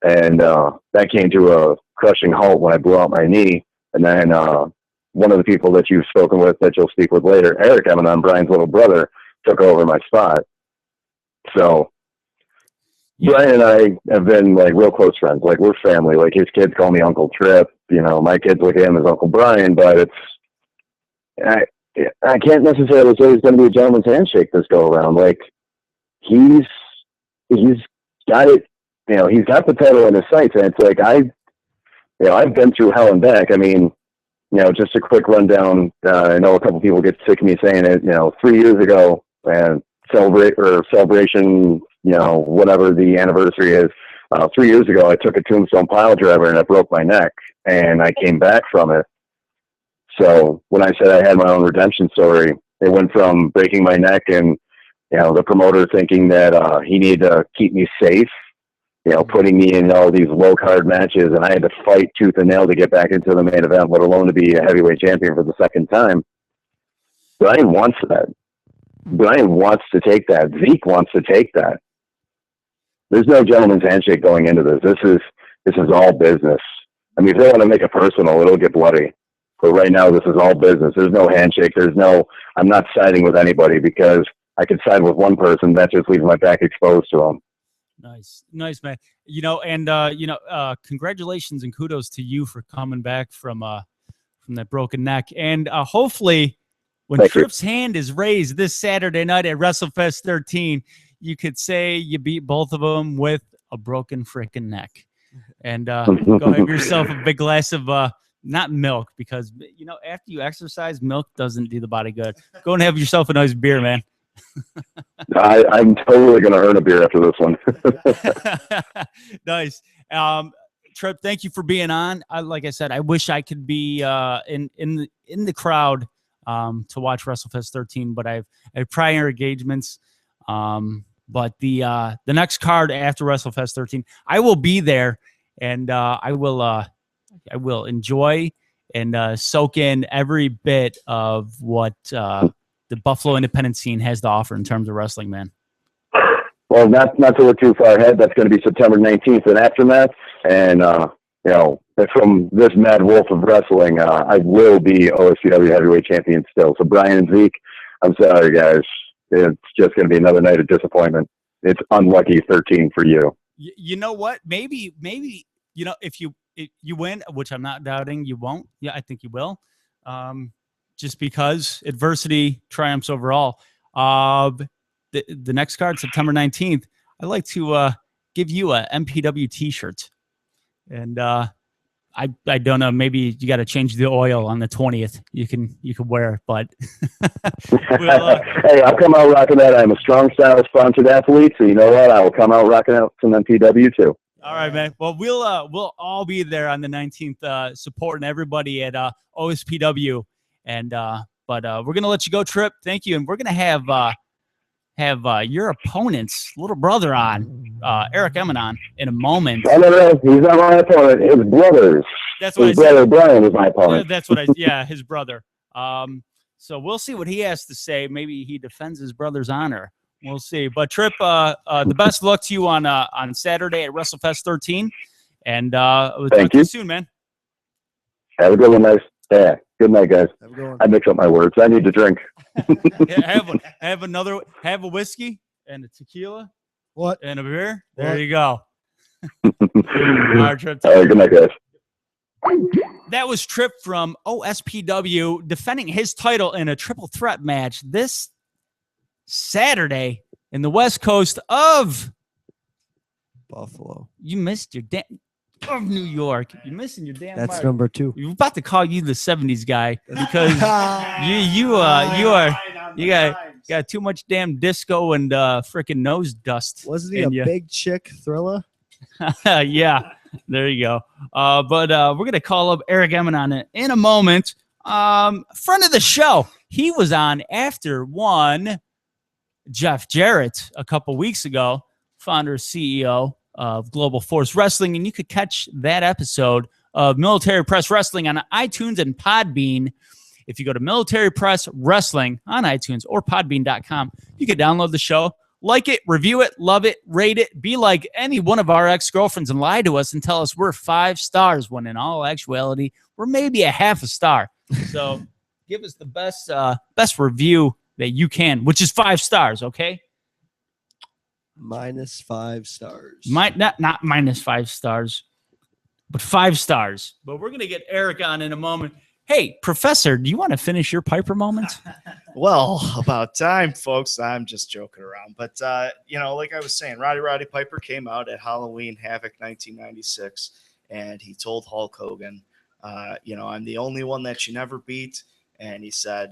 And that came to a crushing halt when I blew out my knee. And then one of the people that you've spoken with, that you'll speak with later, Eric Eminon, Brian's little brother, took over my spot. So Brian and I have been like real close friends. Like, we're family. Like, his kids call me Uncle Trip. My kids look at him as Uncle Brian, but I can't necessarily say it's going to be a gentleman's handshake this go around. Like, he's got it. He's got the title in his sights, and it's like I've been through hell and back. I mean, just a quick rundown. I know a couple people get sick of me saying it. 3 years ago, and celebration. Whatever the anniversary is. 3 years ago, I took a tombstone pile driver and I broke my neck, and I came back from it. So when I said I had my own redemption story, it went from breaking my neck and, the promoter thinking that he needed to keep me safe, putting me in all these low card matches, and I had to fight tooth and nail to get back into the main event, let alone to be a heavyweight champion for the second time. Brian wants that. Brian wants to take that. Zeke wants to take that. There's no gentleman's handshake going into this. This is all business. I mean, if they want to make it personal, it'll get bloody. But right now, this is all business. There's no handshake. I'm not siding with anybody, because I could side with one person. That just leaves my back exposed to them. Nice, man. Congratulations and kudos to you for coming back from that broken neck. And hopefully, when Tripp's hand is raised this Saturday night at WrestleFest 13, you could say you beat both of them with a broken freaking neck. And go have yourself a big glass of not milk, because after you exercise, milk doesn't do the body good. Go and have yourself a nice beer, man. I'm totally going to earn a beer after this one. Nice. Tripp, thank you for being on. Like I said, I wish I could be in the crowd to watch WrestleFest 13, but I have prior engagements. But the next card after WrestleFest 13, I will be there, and I will enjoy and soak in every bit of what the Buffalo independent scene has to offer in terms of wrestling, man. Well, not to look too far ahead, that's going to be September 19th in Aftermath. And, from this mad wolf of wrestling, I will be OSPW heavyweight champion still. So Brian and Zeke, I'm sorry, guys. It's just going to be another night of disappointment. It's unlucky 13 for you. You know what? Maybe, if you win, which I'm not doubting you won't. Yeah, I think you will. Just because adversity triumphs over all. The next card, September 19th, I'd like to give you a MPW t-shirt. And I don't know, maybe you got to change the oil on the 20th. You can wear it, but hey, I'll come out rocking that. I'm a Strong Style sponsored athlete, so you know what? I will come out rocking out some MPW too. All right, man. Well, we'll all be there on the 19th, supporting everybody at OSPW. And but we're gonna let you go, Tripp. Thank you, and we're gonna have your opponent's little brother on, Eric Eminon, in a moment. No, he's not my opponent. His brother's. That's what his brother Brian is my opponent. That's what his brother. So we'll see what he has to say. Maybe he defends his brother's honor. We'll see. But Tripp, the best of luck to you on Saturday at WrestleFest 13. And we'll talk to you soon, man. Have a good one, guys. Yeah. Good night, guys. Have a good one. I mix up my words. I need to drink. Yeah, have a whiskey and a tequila. What? And a beer. What? There you go. All right, Tripp. All right, good night, guys. That was Tripp from OSPW defending his title in a triple threat match this Saturday in the west coast of Buffalo. You missed your damn of New York. You're missing your damn That's mark. number 2. We're about to call you the 70s guy because you got too much damn disco and freaking nose dust. Wasn't he a big chick Thriller? Yeah, there you go. But we're gonna call up Eric Eminon in a moment. Friend of the show. He was on after one Jeff Jarrett a couple weeks ago. founder, CEO of Global Force Wrestling, and you could catch that episode of Military Press Wrestling on iTunes and Podbean. If you go to Military Press Wrestling on iTunes or podbean.com, you can download the show, like it, review it, love it, rate it, be like any one of our ex-girlfriends and lie to us and tell us we're 5 stars when in all actuality, we're maybe a half a star. So give us the best review that you can, which is 5 stars, okay? -5 stars. Not -5 stars, but 5 stars. But we're going to get Eric on in a moment. Hey, Professor, do you want to finish your Piper moment? Well, about time, folks. I'm just joking around. But, like I was saying, Roddy Piper came out at Halloween Havoc 1996, and he told Hulk Hogan, I'm the only one that you never beat. And he said,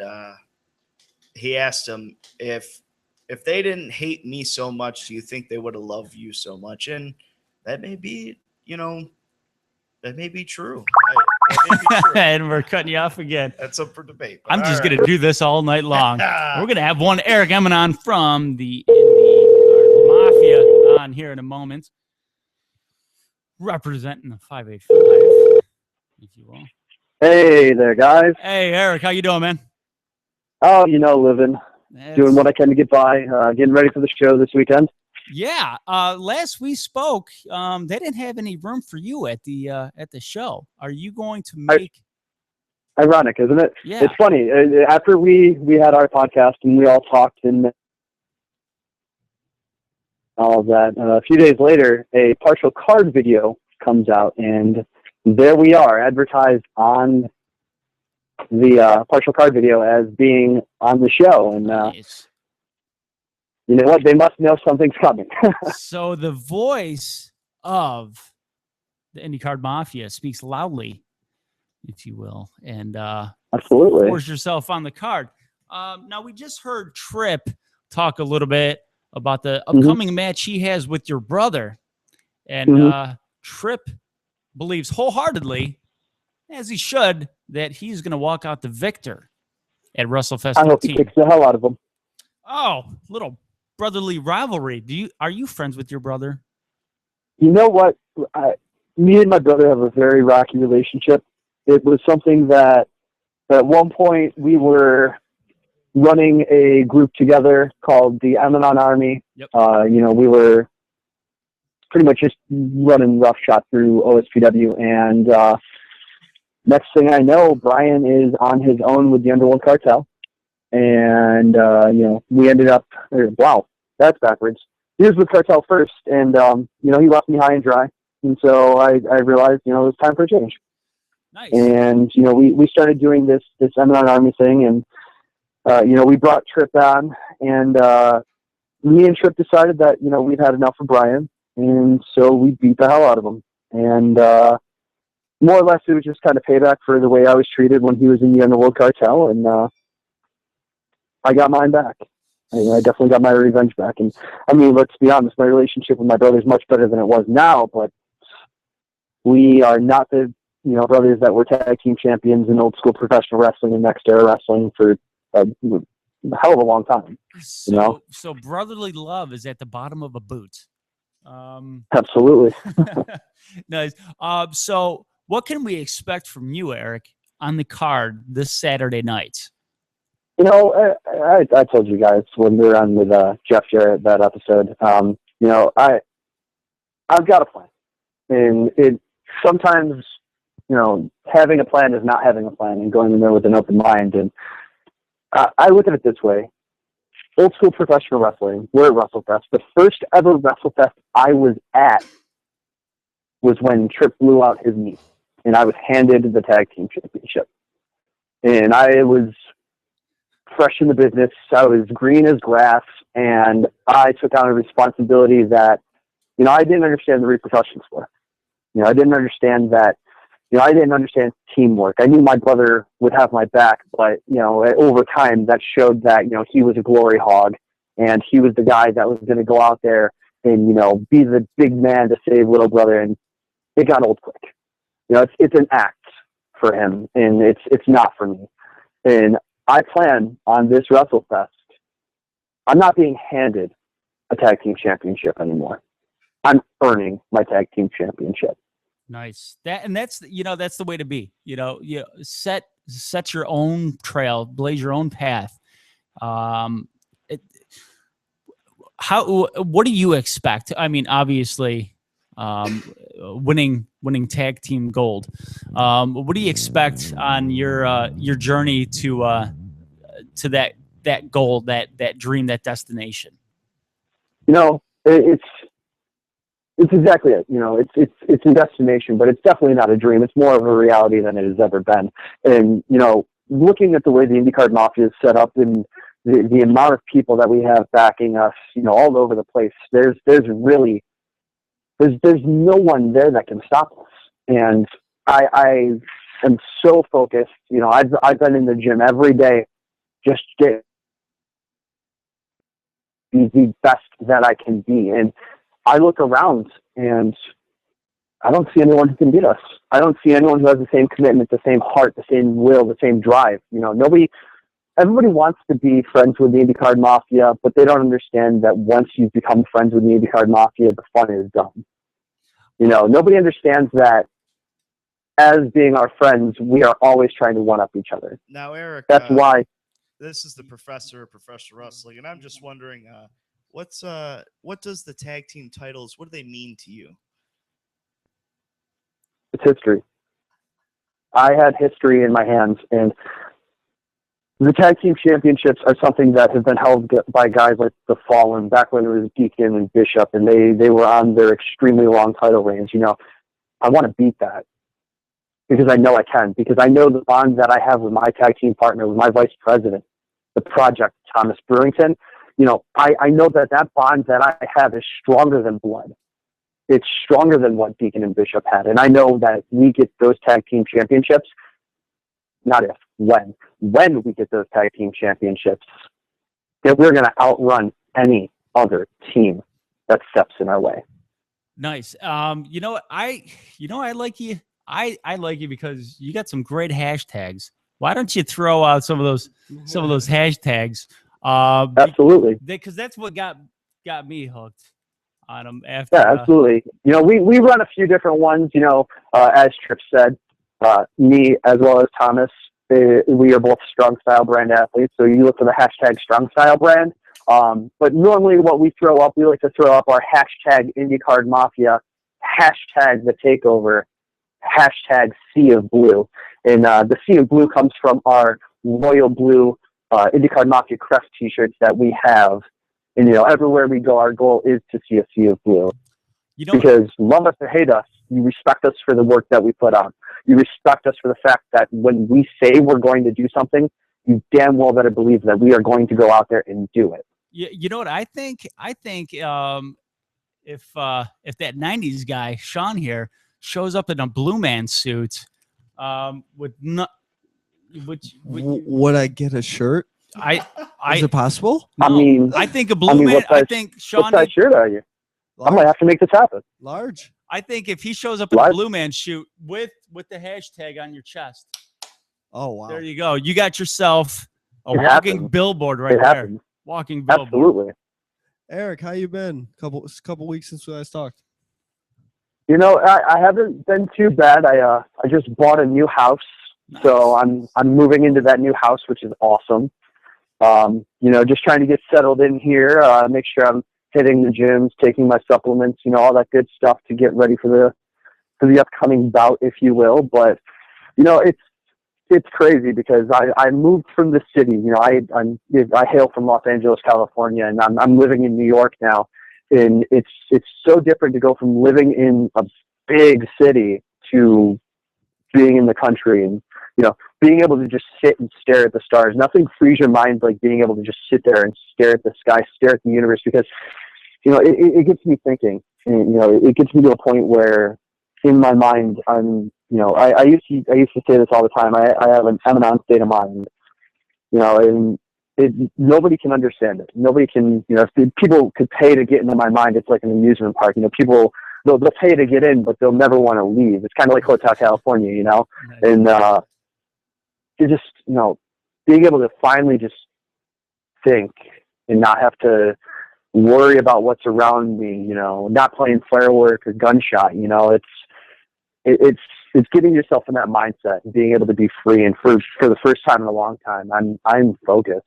he asked him, if they didn't hate me so much, do you think they would have loved you so much? And that may be, that may be true. And we're cutting you off again. That's up for debate. I'm just going to do this all night long. We're going to have one Eric Emanon from the Mafia on here in a moment, representing the 585, if you will. Hey there, guys. Hey, Eric, how you doing, man? Oh, living. Doing what I can to get by. Getting ready for the show this weekend. Yeah. Last we spoke, they didn't have any room for you at the show. Are you going to make? Ironic, isn't it? Yeah. It's funny. After we had our podcast and we all talked and all of that, a few days later, a partial card video comes out, and there we are, advertised on the partial card video as being on the show. And Nice. you know what? They must know something's coming. So the voice of the IndyCard Mafia speaks loudly, if you will, and Absolutely. force yourself on the card. Now, we just heard Tripp talk a little bit about the upcoming match he has with your brother, and Tripp believes wholeheartedly, as he should, that he's going to walk out the victor at WrestleFest 15. I hope he kicks the hell out of them. Oh, little brotherly rivalry. Are you friends with your brother? You know what? Me and my brother have a very rocky relationship. It was something that at one point we were running a group together called the Emanon Army. Yep. We were pretty much just running roughshod through OSPW, and next thing I know, Brian is on his own with the Underworld Cartel. And, we ended up, wow, that's backwards. He was with Cartel first, and, he left me high and dry. And so I realized, it was time for a change. Nice. And, we started doing this Emanon Army thing, and, we brought Tripp on, and me and Tripp decided that, we'd had enough of Brian, and so we beat the hell out of him. And more or less, it was just kind of payback for the way I was treated when he was in the Underworld Cartel, and I got mine back. I definitely got my revenge back. And I mean, let's be honest, my relationship with my brother is much better than it was now, but we are not the brothers that were tag team champions in old school professional wrestling and next era wrestling for a hell of a long time. So brotherly love is at the bottom of a boot. Absolutely. Nice. So what can we expect from you, Eric, on the card this Saturday night? I told you guys when we were on with Jeff Jarrett that episode. I've got a plan, and it sometimes having a plan is not having a plan and going in there with an open mind. And I look at it this way: old school professional wrestling. We're at WrestleFest. The first ever WrestleFest I was at was when Tripp blew out his knee, and I was handed the tag team championship, and I was fresh in the business. I was green as grass, and I took on a responsibility that, I didn't understand the repercussions for. I didn't understand that, I didn't understand teamwork. I knew my brother would have my back, but, over time that showed that, he was a glory hog, and he was the guy that was going to go out there and, be the big man to save little brother. And it got old quick. It's an act for him, and it's not for me. And I plan on this WrestleFest. I'm not being handed a tag team championship anymore. I'm earning my tag team championship. Nice. That's the way to be. Set your own trail, blaze your own path. What do you expect? I mean, obviously, winning tag team gold. What do you expect on your journey to that goal, that dream, that destination? It's exactly it. It's a destination, but it's definitely not a dream. It's more of a reality than it has ever been. And looking at the way the IndyCar Mafia is set up and the amount of people that we have backing us, all over the place, there's no one there that can stop us. And I am so focused. I've been in the gym every day, just get the best that I can be. And I look around and I don't see anyone who can beat us. I don't see anyone who has the same commitment, the same heart, the same will, the same drive. Everybody wants to be friends with the IndyCar Mafia, but they don't understand that once you become friends with the IndyCar Mafia, the fun is done. Nobody understands that as being our friends, we are always trying to one-up each other. Now, Eric, that's why this is the professor of professional wrestling, and I'm just wondering, what does the tag team titles, what do they mean to you? It's history. I had history in my hands, and the tag team championships are something that have been held by guys like the Fallen back when it was Deacon and Bishop, and they were on their extremely long title reigns. I want to beat that because I know I can, because I know the bond that I have with my tag team partner, with my vice president, the project, Thomas Brewington. I know that bond that I have is stronger than blood. It's stronger than what Deacon and Bishop had. And I know that we get those tag team championships, not if, when we get those tag team championships, that we're going to outrun any other team that steps in our way. Nice. I like you. I like you because you got some great hashtags. Why don't you throw out some of those hashtags? Absolutely. Because that's what got me hooked on them. Absolutely. We run a few different ones. As Tripp said, me as well as Thomas, we are both strong style brand athletes. So you look for the hashtag strong style brand. But normally what we throw up, we like to throw up our hashtag IndyCar Mafia, hashtag the takeover, hashtag Sea of Blue. And the Sea of Blue comes from our royal blue IndyCar Mafia crest t-shirts that we have. And, everywhere we go, our goal is to see a Sea of Blue. Because love us or hate us, you respect us for the work that we put out. You respect us for the fact that when we say we're going to do something, you damn well better believe that we are going to go out there and do it. You know what I think? I think if that '90s guy Sean here shows up in a Blue Man suit, would I get a shirt? Is it possible? No, I think a Blue Man. I think Sean. What size shirt are you? Large? I might have to make this happen. Large. I think if he shows up in a Blue Man suit with the hashtag on your chest. Oh wow! There you go. You got yourself a walking billboard right there. Walking billboard. Absolutely. Eric, how you been? Couple weeks since we last talked. I haven't been too bad. I just bought a new house, nice. So I'm moving into that new house, which is awesome. Just trying to get settled in here, make sure I'm hitting the gyms, taking my supplements, all that good stuff to get ready for the upcoming bout, if you will. But it's crazy because I moved from the city. I hail from Los Angeles, California, and I'm living in New York now. And it's so different to go from living in a big city to being in the country and, being able to just sit and stare at the stars. Nothing frees your mind like being able to just sit there and stare at the sky, stare at the universe, because, it gets me thinking. And, it gets me to a point where in my mind, I'm, I used to say this all the time. I have an eminent state of mind, and nobody can understand it. Nobody can, if people could pay to get into my mind, it's like an amusement park. People, they'll pay to get in, but they'll never want to leave. It's kind of like Hotel California, Nice. And to just, being able to finally just think and not have to worry about what's around me, not playing firework or gunshot. It's getting yourself in that mindset and being able to be free. And for the first time in a long time, I'm focused.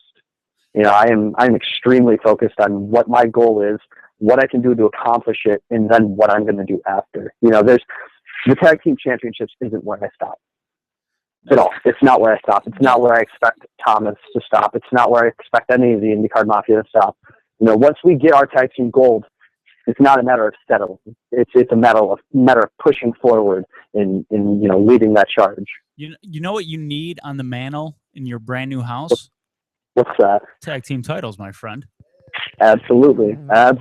I'm extremely focused on what my goal is, what I can do to accomplish it, and then what I'm going to do after. There's the tag team championships isn't where I stop at all. It's not where I stop. It's not where I expect Thomas to stop. It's not where I expect any of the IndyCar Mafia to stop. Once we get our tag team gold, it's not a matter of settling. It's a matter of pushing forward and leading that charge. You know what you need on the mantle in your brand new house? What's that? Tag team titles, my friend. Absolutely. I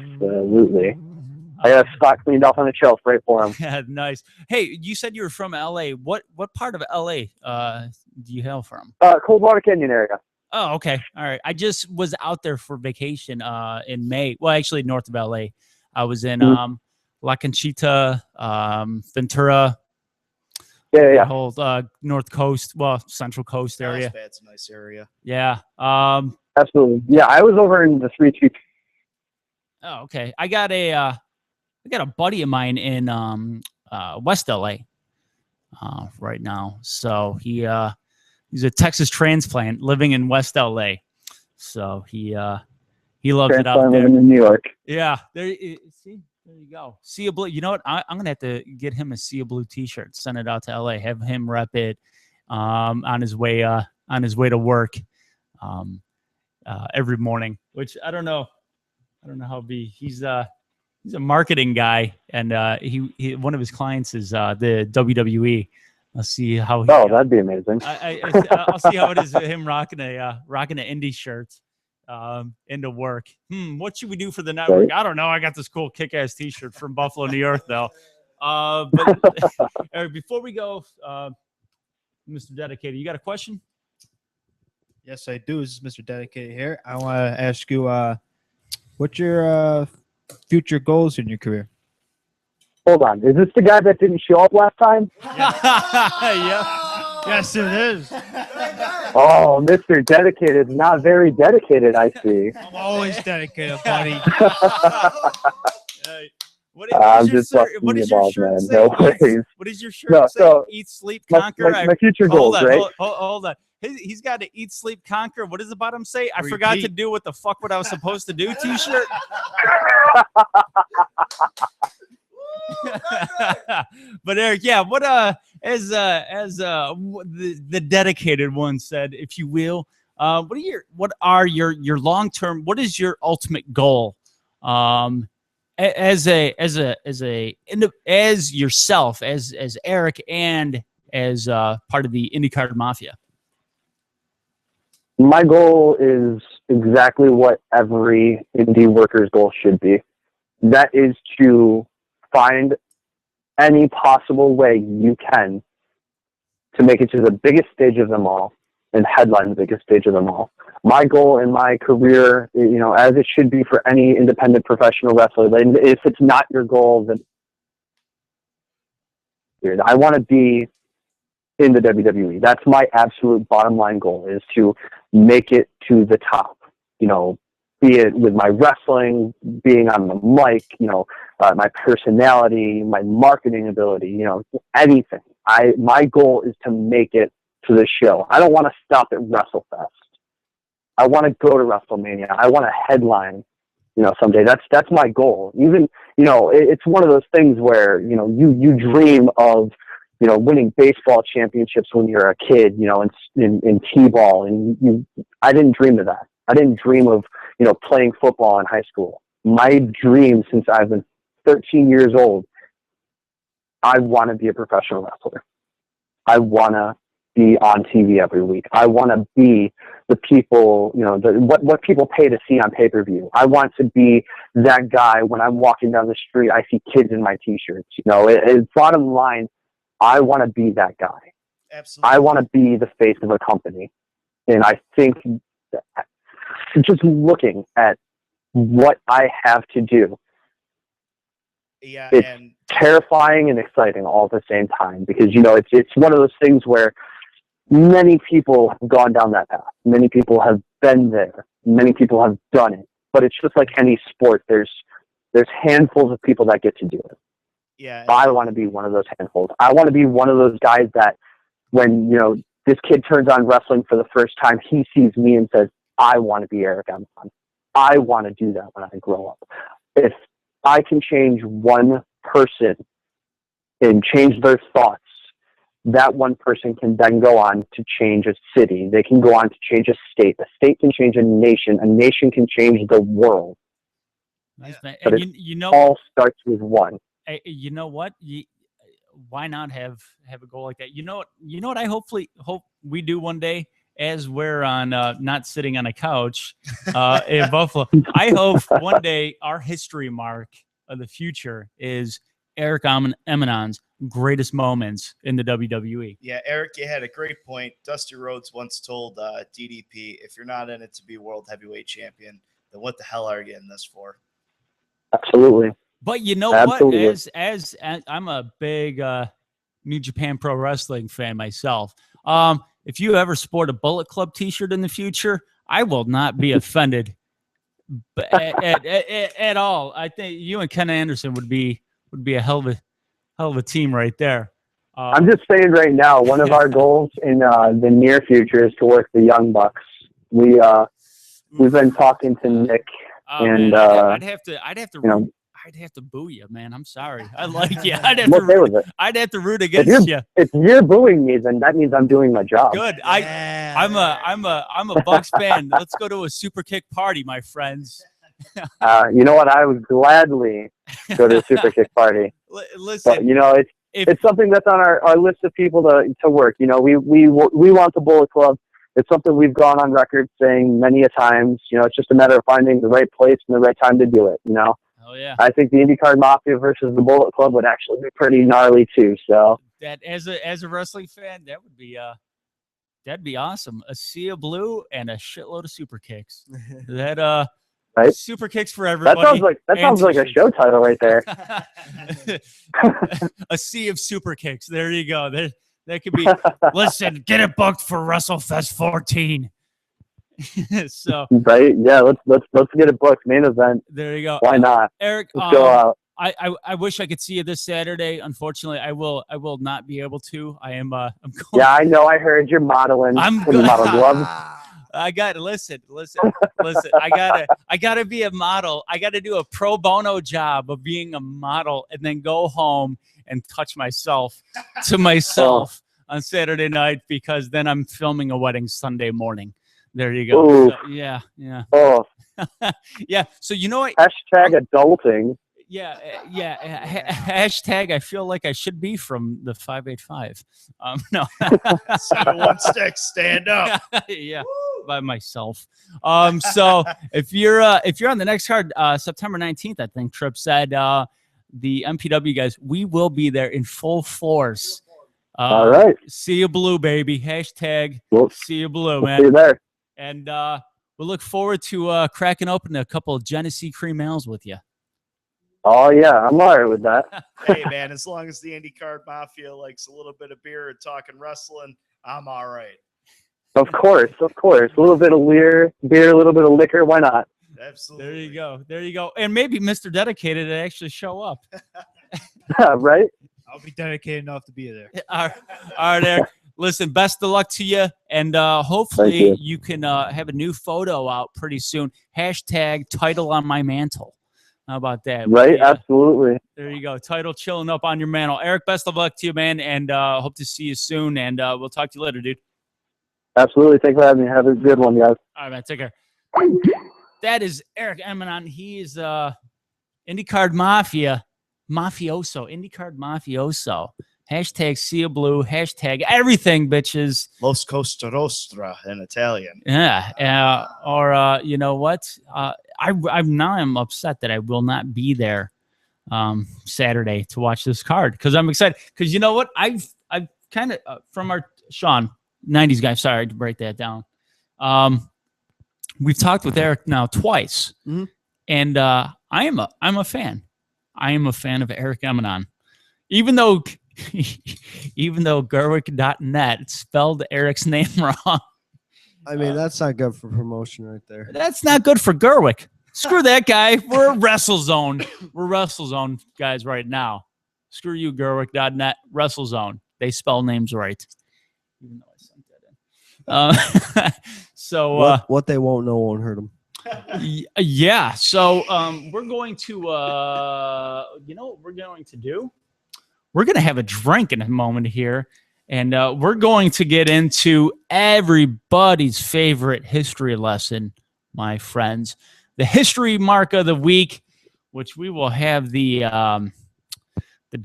got a spot cleaned off on the shelf right for him. Yeah, nice. Hey, you said you were from LA. What part of LA do you hail from? Coldwater Canyon area. Oh, okay. All right. I just was out there for vacation in May. Well, actually north of LA. I was in La Conchita, Ventura. Yeah. Whole north coast, central coast area. That's a nice area. Yeah. Absolutely. Yeah, I was over in the 3-2. Oh, okay. I got a buddy of mine in West LA right now. So he's a Texas transplant living in West LA. So he loves it out there. Living in New York. Yeah. There you go. Sea of Blue. You know what? I'm gonna have to get him a Sea of Blue T-shirt. Send it out to LA. Have him rep it on his way to work every morning. Which I don't know how he's a marketing guy, and he one of his clients is the WWE. I'll see how. That'd be amazing. I'll see how it is with him rocking a indie shirt into work. What should we do for the network? Right. I don't know. I got this cool kick-ass T-shirt from Buffalo, New York, though. But before we go, Mr. Dedicated, you got a question? Yes, I do. This is Mr. Dedicated here. I want to ask you, what's your future goals in your career? Hold on. Is this the guy that didn't show up last time? Yeah. Yes, it is. Oh, Mr. Dedicated is not very dedicated, I see. I'm always dedicated, buddy. I'm just what is your shirt say? What is your shirt say? Eat, sleep, conquer. My future goals, right? Hold on. He's got to eat, sleep, conquer. What does the bottom say? I forgot to do what the fuck what I was supposed to do. T-shirt. But Eric, yeah, what as the dedicated one said, if you will, what are your long-term, what is your ultimate goal as yourself, as Eric, and as part of the IndyCar Mafia? My goal is exactly what every indie worker's goal should be. That is to find any possible way you can to make it to the biggest stage of them all and headline the biggest stage of them all. My goal in my career, as it should be for any independent professional wrestler, and if it's not your goal, then I want to be in the WWE. That's my absolute bottom line goal, is to make it to the top, be it with my wrestling, being on the mic, my personality, my marketing ability, anything. My goal is to make it to the show. I don't want to stop at WrestleFest. I want to go to WrestleMania. I want to headline, someday. That's my goal. Even, it's one of those things where, you dream of, winning baseball championships when you're a kid, in T-ball. And I didn't dream of that. I didn't dream of, playing football in high school. My dream since I've been 13 years old, I want to be a professional wrestler. I want to be on TV every week. I want to be the people, what people pay to see on pay-per-view. I want to be that guy when I'm walking down the street, I see kids in my T-shirts. Bottom line, I want to be that guy. Absolutely. I want to be the face of a company. And I think just looking at what I have to do, it's terrifying and exciting all at the same time, because, it's one of those things where many people have gone down that path. Many people have been there. Many people have done it. but it's just like any sport. There's handfuls of people that get to do it. Yeah. I want to be one of those handfuls. I want to be one of those guys that when, this kid turns on wrestling for the first time, he sees me and says, I want to be Eric Amazon. I want to do that when I grow up. If I can change one person and change their thoughts, that one person can then go on to change a city. They can go on to change a state. A state can change a nation can change the world. Nice, man. But And it all starts with one. you know what? Why not have a goal like that? You know what? I hope we do one day, as we're on not sitting on a couch in Buffalo. I hope one day our history mark of the future is Eric Eminon's greatest moments in the WWE. Yeah, Eric, you had a great point. Dusty Rhodes once told DDP, if you're not in it to be world heavyweight champion, then what the hell are you in this for? Absolutely. But you know Absolutely. what? As I'm a big New Japan Pro Wrestling fan myself. If you ever sport a Bullet Club T-shirt in the future, I will not be offended at all. I think you and Ken Anderson would be a hell of a team right there. I'm just saying right now, one of our goals in the near future is to work the Young Bucks. We've been talking to Nick, and I'd have to. I'd have to boo you, man. I'm sorry. I like you. I'd have to root against you. If you're booing me, then that means I'm doing my job. Good. I'm a Bucks fan. Let's go to a super kick party, my friends. You know what? I would gladly go to a super kick party. Listen, but, it's something that's on our list of people to work. We want the Bullet Club. It's something we've gone on record saying many a times. It's just a matter of finding the right place and the right time to do it. Oh yeah. I think the IndyCar Mafia versus the Bullet Club would actually be pretty gnarly too. So that as a wrestling fan, that'd be awesome. A sea of blue and a shitload of super kicks. That right? Super kicks for everybody. That sounds like a show title right there. A sea of super kicks. There you go. That could be. Listen, get it booked for WrestleFest 14. So right, yeah, let's get it booked. Main event. There you go. Why not, Eric? Let's go out. I wish I could see you this Saturday. Unfortunately, I will not be able to. I'm going. Yeah, I know. I heard you're modeling. I'm good. Model gloves. I got to listen. I gotta be a model. I gotta do a pro bono job of being a model, and then go home and touch myself to myself on Saturday night, because then I'm filming a wedding Sunday morning. There you go. So, yeah. Oh. Yeah. So you know what? Hashtag adulting. Yeah. Hashtag I feel like I should be from the 585. No. 716, stand up. Yeah. By myself. So if you're on the next card, September 19th, I think Tripp said, the MPW guys, we will be there in full force. All right. See you blue, baby. Hashtag see you blue, man. See you there. And we'll look forward to cracking open a couple of Genesee cream ales with you. Oh yeah, I'm all right with that. Hey man, as long as the IndyCar Mafia likes a little bit of beer and talking wrestling, I'm all right. Of course. A little bit of beer, a little bit of liquor. Why not? Absolutely. There you go. And maybe Mr. Dedicated to actually show up. Right? I'll be dedicated enough to be there. All right, Eric. Listen, best of luck to you. And hopefully you can have a new photo out pretty soon. Hashtag title on my mantle. How about that? Right? Yeah. Absolutely. There you go. Title chilling up on your mantle. Eric, best of luck to you, man. And hope to see you soon. And we'll talk to you later, dude. Absolutely. Thanks for having me. Have a good one, guys. All right, man. Take care. That is Eric Eminon. He is IndyCar Mafia. Mafioso. IndyCar Mafioso. Hashtag see you blue. Hashtag everything, bitches. Los Costa Nostra in Italian. Yeah. Or you know what? I'm upset that I will not be there Saturday to watch this card, because I'm excited. Because you know what? I've kind of from our Sean 90s guy. Sorry to break that down. We've talked with Eric now twice, and I'm a fan. I am a fan of Eric Eminon, even though Gerwick.net spelled Eric's name wrong. I mean, that's not good for promotion right there. That's not good for Gerwick. Screw that guy. We're WrestleZone. We're WrestleZone guys right now. Screw you, Gerwick.net. WrestleZone. They spell names right. Even though I sent that in. So what they won't know won't hurt them. Yeah. So we're going to, you know what we're going to do? We're going to have a drink in a moment here. And we're going to get into everybody's favorite history lesson, my friends. The history mark of the week, which we will have the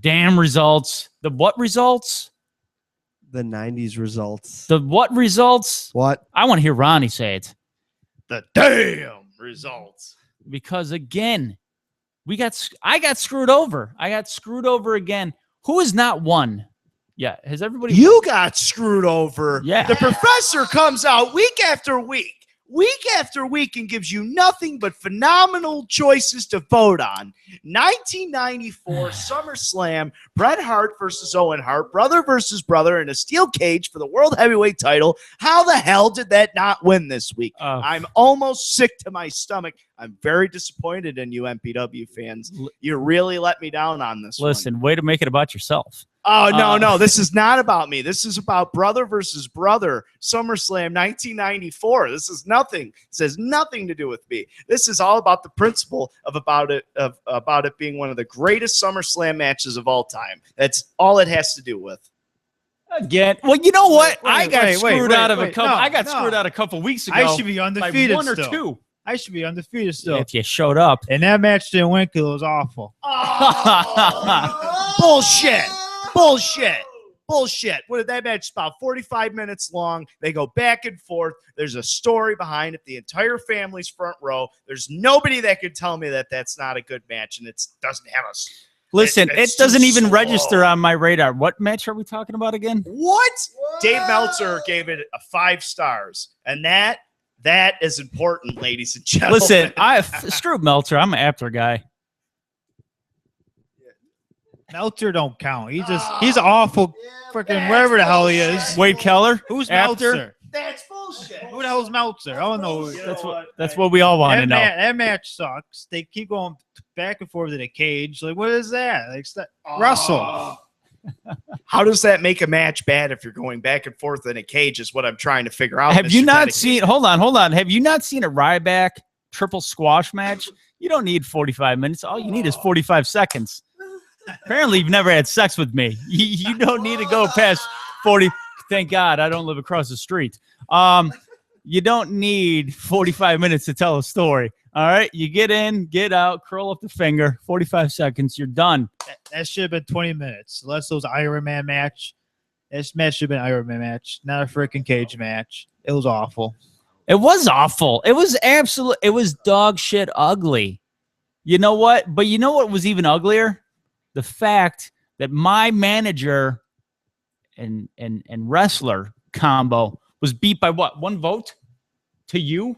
damn results. The what results? The 90s results. The what results? What? I want to hear Ronnie say it. The damn results. Because again, I got screwed over. I got screwed over again. Who has not won? Yeah, has everybody? You got screwed over. Yeah. The professor comes out week after week, and gives you nothing but phenomenal choices to vote on. 1994 SummerSlam, Bret Hart versus Owen Hart, brother versus brother in a steel cage for the World Heavyweight title. How the hell did that not win this week? I'm almost sick to my stomach. I'm very disappointed in you MPW fans. You really let me down on this one. Listen, way to make it about yourself. Oh, no. This is not about me. This is about brother versus brother. SummerSlam 1994. This is nothing. This has nothing to do with me. This is all about the principle about it being one of the greatest SummerSlam matches of all time. That's all it has to do with. Again, well, you know what? I got wait, screwed out of a wait. couple. No, I got no. screwed out a couple weeks ago. I should be undefeated by one or still. two. I should be undefeated still. If you showed up. And that match didn't win because it was awful. Bullshit. What that match is about 45 minutes long. They go back and forth. There's a story behind it. The entire family's front row. There's nobody that could tell me that that's not a good match, and it doesn't have us. Listen, it it's doesn't too even slow. register on my radar. What match are we talking about again? What? Dave Meltzer gave it a 5 stars, and that is important, ladies and gentlemen. Listen, screw Meltzer. I'm an after guy. Meltzer don't count. He's awful freaking wherever the hell he is. Wade Keller. Who's after? Meltzer? That's bullshit. Who the hell's Meltzer? I don't know. That's what we all want to know. That match sucks. They keep going back and forth in a cage. Like, what is that? Like, Russell. How does that make a match bad if you're going back and forth in a cage is what I'm trying to figure out. Have Mr. you not Dedicated. seen, hold on. Have you not seen a Ryback triple squash match? You don't need 45 minutes. All you need is 45 seconds. Apparently, you've never had sex with me. You don't need to go past 40. Thank God I don't live across the street. You don't need 45 minutes to tell a story. All right, you get in, get out, curl up the finger, 45 seconds, you're done. That should have been 20 minutes. Unless it was Iron Man match. This match should have been Iron Man match, not a freaking cage match. It was awful. It was awful. It was it was dog shit ugly. You know what? But you know what was even uglier? The fact that my manager and wrestler combo was beat by what? 1 vote? To you?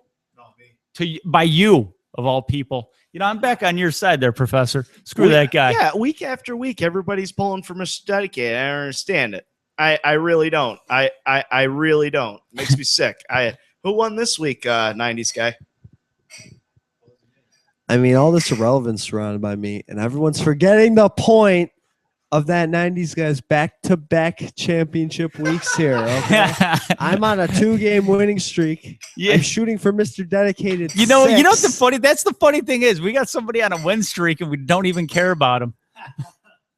By you, of all people. You know, I'm back on your side there, Professor. Screw that guy. Yeah, week after week, everybody's pulling for Mr. Dedicated. I don't understand it. I really don't. I really don't. It makes me sick. Who won this week, 90s guy? I mean, all this irrelevance surrounded by me, and everyone's forgetting the point of that 90s guy's back-to-back championship weeks here. Okay? I'm on a 2-game winning streak. Yeah. I'm shooting for Mr. Dedicated. You know what the 6. funny? That's the funny thing is we got somebody on a win streak and we don't even care about him.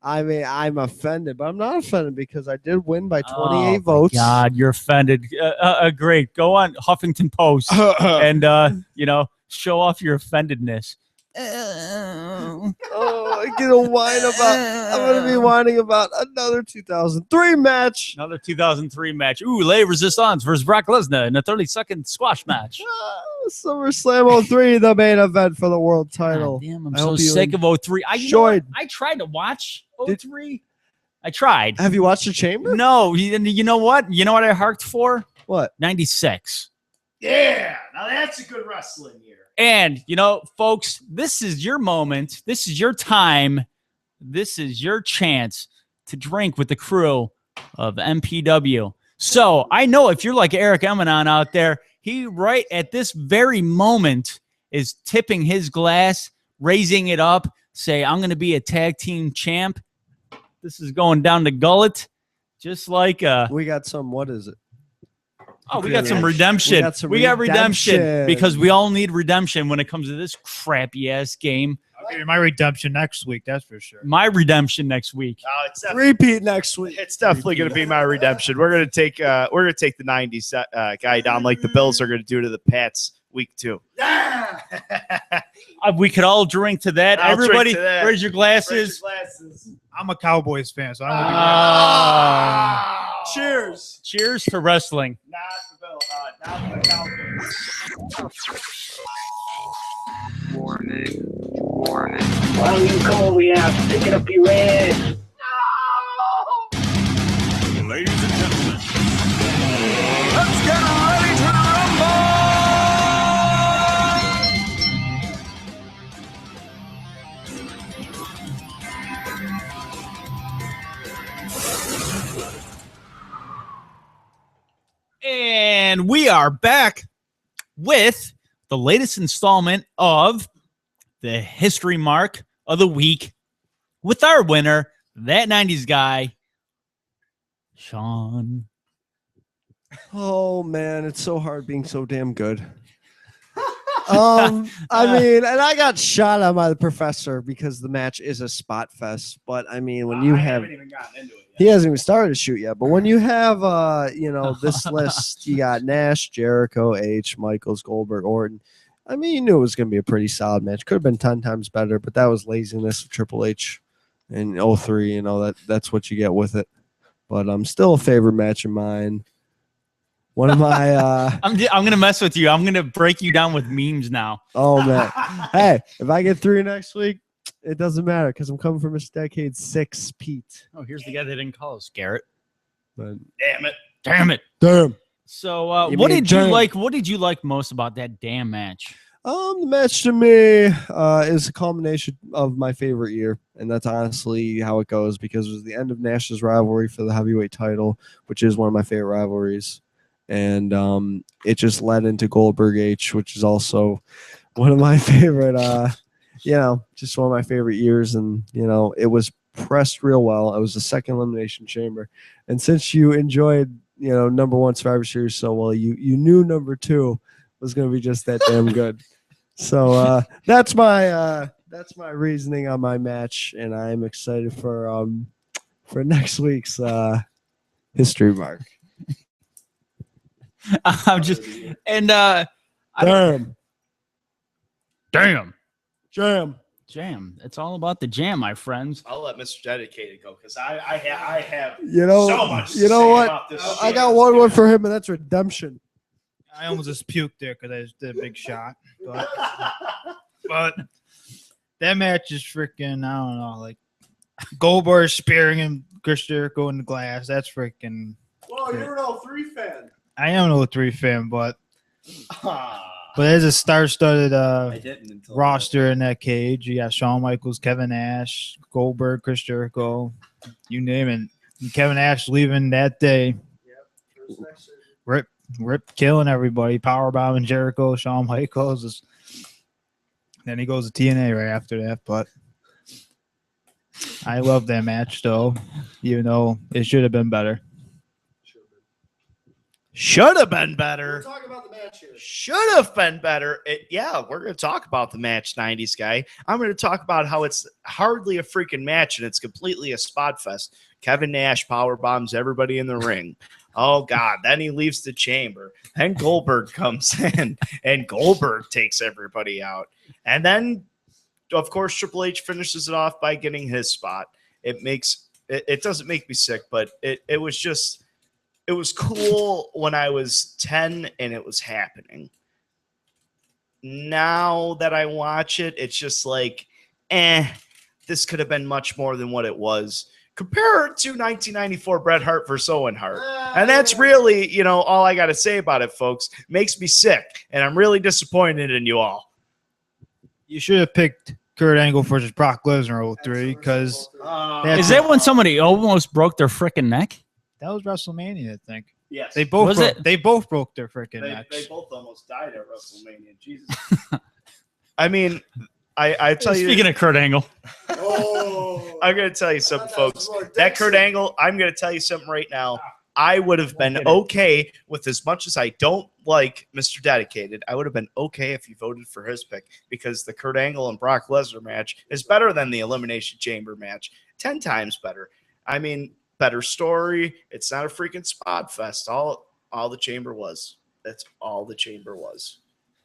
I mean, I'm offended, but I'm not offended because I did win by 28 votes. God, you're offended. Great. Go on Huffington Post and show off your offendedness. I'm gonna be whining about another 2003 match. Another 2003 match. Ooh, Le Resistance versus Brock Lesnar in a 30-second squash match. SummerSlam 03, the main event for the world title. God damn, I'm I so hope you sick of 03. I tried to watch 03. I tried. Have you watched The Chamber? No. You know what? You know what I harked for? What? 96. Yeah, now that's a good wrestling year. And, folks, this is your moment. This is your time. This is your chance to drink with the crew of MPW. So I know if you're like Eric Emanon out there, he right at this very moment is tipping his glass, raising it up, say, I'm going to be a tag team champ. This is going down the gullet, just like we got some. What is it? Oh, we got some redemption. We got redemption because we all need redemption when it comes to this crappy ass game. I'll give you my redemption next week. That's for sure. My redemption next week. It's Repeat next week. It's definitely going to be my redemption. We're going to take the '90s guy down like the Bills are going to do to the Pats week 2. Yeah. We could all drink to that. I'll Everybody, drink to that. raise your glasses. I'm a Cowboys fan, so I don't Cheers. Cheers to wrestling. Not the Cowboys. Warning. Why don't you come over here? Stick it up your ass. Ladies and gentlemen, let's get ready to rumble! And we are back with the latest installment of the history mark of the week with our winner, that 90s guy, Sean. Oh man, it's so hard being so damn good. I mean, and I got shot on by the professor because the match is a spot fest. But I mean, when you have, haven't even gotten into it yet. he hasn't even started to shoot yet. But when you have, this list, you got Nash, Jericho, H, Michaels, Goldberg, Orton. I mean, you knew it was going to be a pretty solid match. Could have been 10 times better, but that was laziness of Triple H in 03. You know, that's what you get with it. But I'm still a favorite match of mine. One of my I'm gonna mess with you. I'm gonna break you down with memes now. Oh man. Hey, if I get 3 next week, it doesn't matter because I'm coming from this decade 6, Pete. Oh, here's the guy that didn't call us, Garrett. But Damn it. damn. So You what mean did you damn. like? What did you like most about that damn match? The match to me is a culmination of my favorite year, and that's honestly how it goes because it was the end of Nash's rivalry for the heavyweight title, which is one of my favorite rivalries. And it just led into Goldberg H, which is also one of my favorite, just one of my favorite years. And, it was pressed real well. It was the second Elimination Chamber. And since you enjoyed, number 1 Survivor Series so well, you knew number 2 was going to be just that damn good. So that's my reasoning on my match. And I'm excited for next week's history mark. I'm just Damn. Jam. It's all about the jam, my friends. I'll let Mr. Dedicated go because I have So much to you know say what? about this I shit. got one for him, and that's redemption. I almost just puked there because I just did a big shot. But that match is freaking, I don't know, like Goldberg spearing him, Chris Jericho in the glass. That's freaking. Well, you're an 03 fan. I am an 03 fan, but there's a star-studded roster in that cage. You got Shawn Michaels, Kevin Nash, Goldberg, Chris Jericho, you name it. And Kevin Nash leaving that day. Rip killing everybody. Powerbombing Jericho, Shawn Michaels. Then he goes to TNA right after that. But I love that match, though, even though it should have been better. Should have been better. Talk about the match here. Should have been better. We're going to talk about the match, 90s guy. I'm going to talk about how it's hardly a freaking match and it's completely a spot fest. Kevin Nash power bombs everybody in the ring. Oh, God. Then he leaves the chamber. Then Goldberg comes in and Goldberg takes everybody out. And then, of course, Triple H finishes it off by getting his spot. It doesn't make me sick, but it was just... It was cool when I was 10 and it was happening. Now that I watch it, it's just like, this could have been much more than what it was. Compare it to 1994 Bret Hart versus Owen Hart. And that's really, all I got to say about it, folks. Makes me sick. And I'm really disappointed in you all. You should have picked Kurt Angle versus Brock Lesnar 03 because Is that when somebody almost broke their freaking neck? that was WrestleMania, I think. Yes. They both broke their freaking necks. They both almost died at WrestleMania. Jesus. I mean, I tell you. Speaking of Kurt Angle. I'm going to tell you something, folks. That Kurt Angle, I'm going to tell you something right now. I would have been okay with, as much as I don't like Mr. Dedicated, I would have been okay if you voted for his pick, because the Kurt Angle and Brock Lesnar match is better than the Elimination Chamber match. 10 times better. I mean, better story. It's not a freaking spot fest. All the Chamber was. That's all the Chamber was.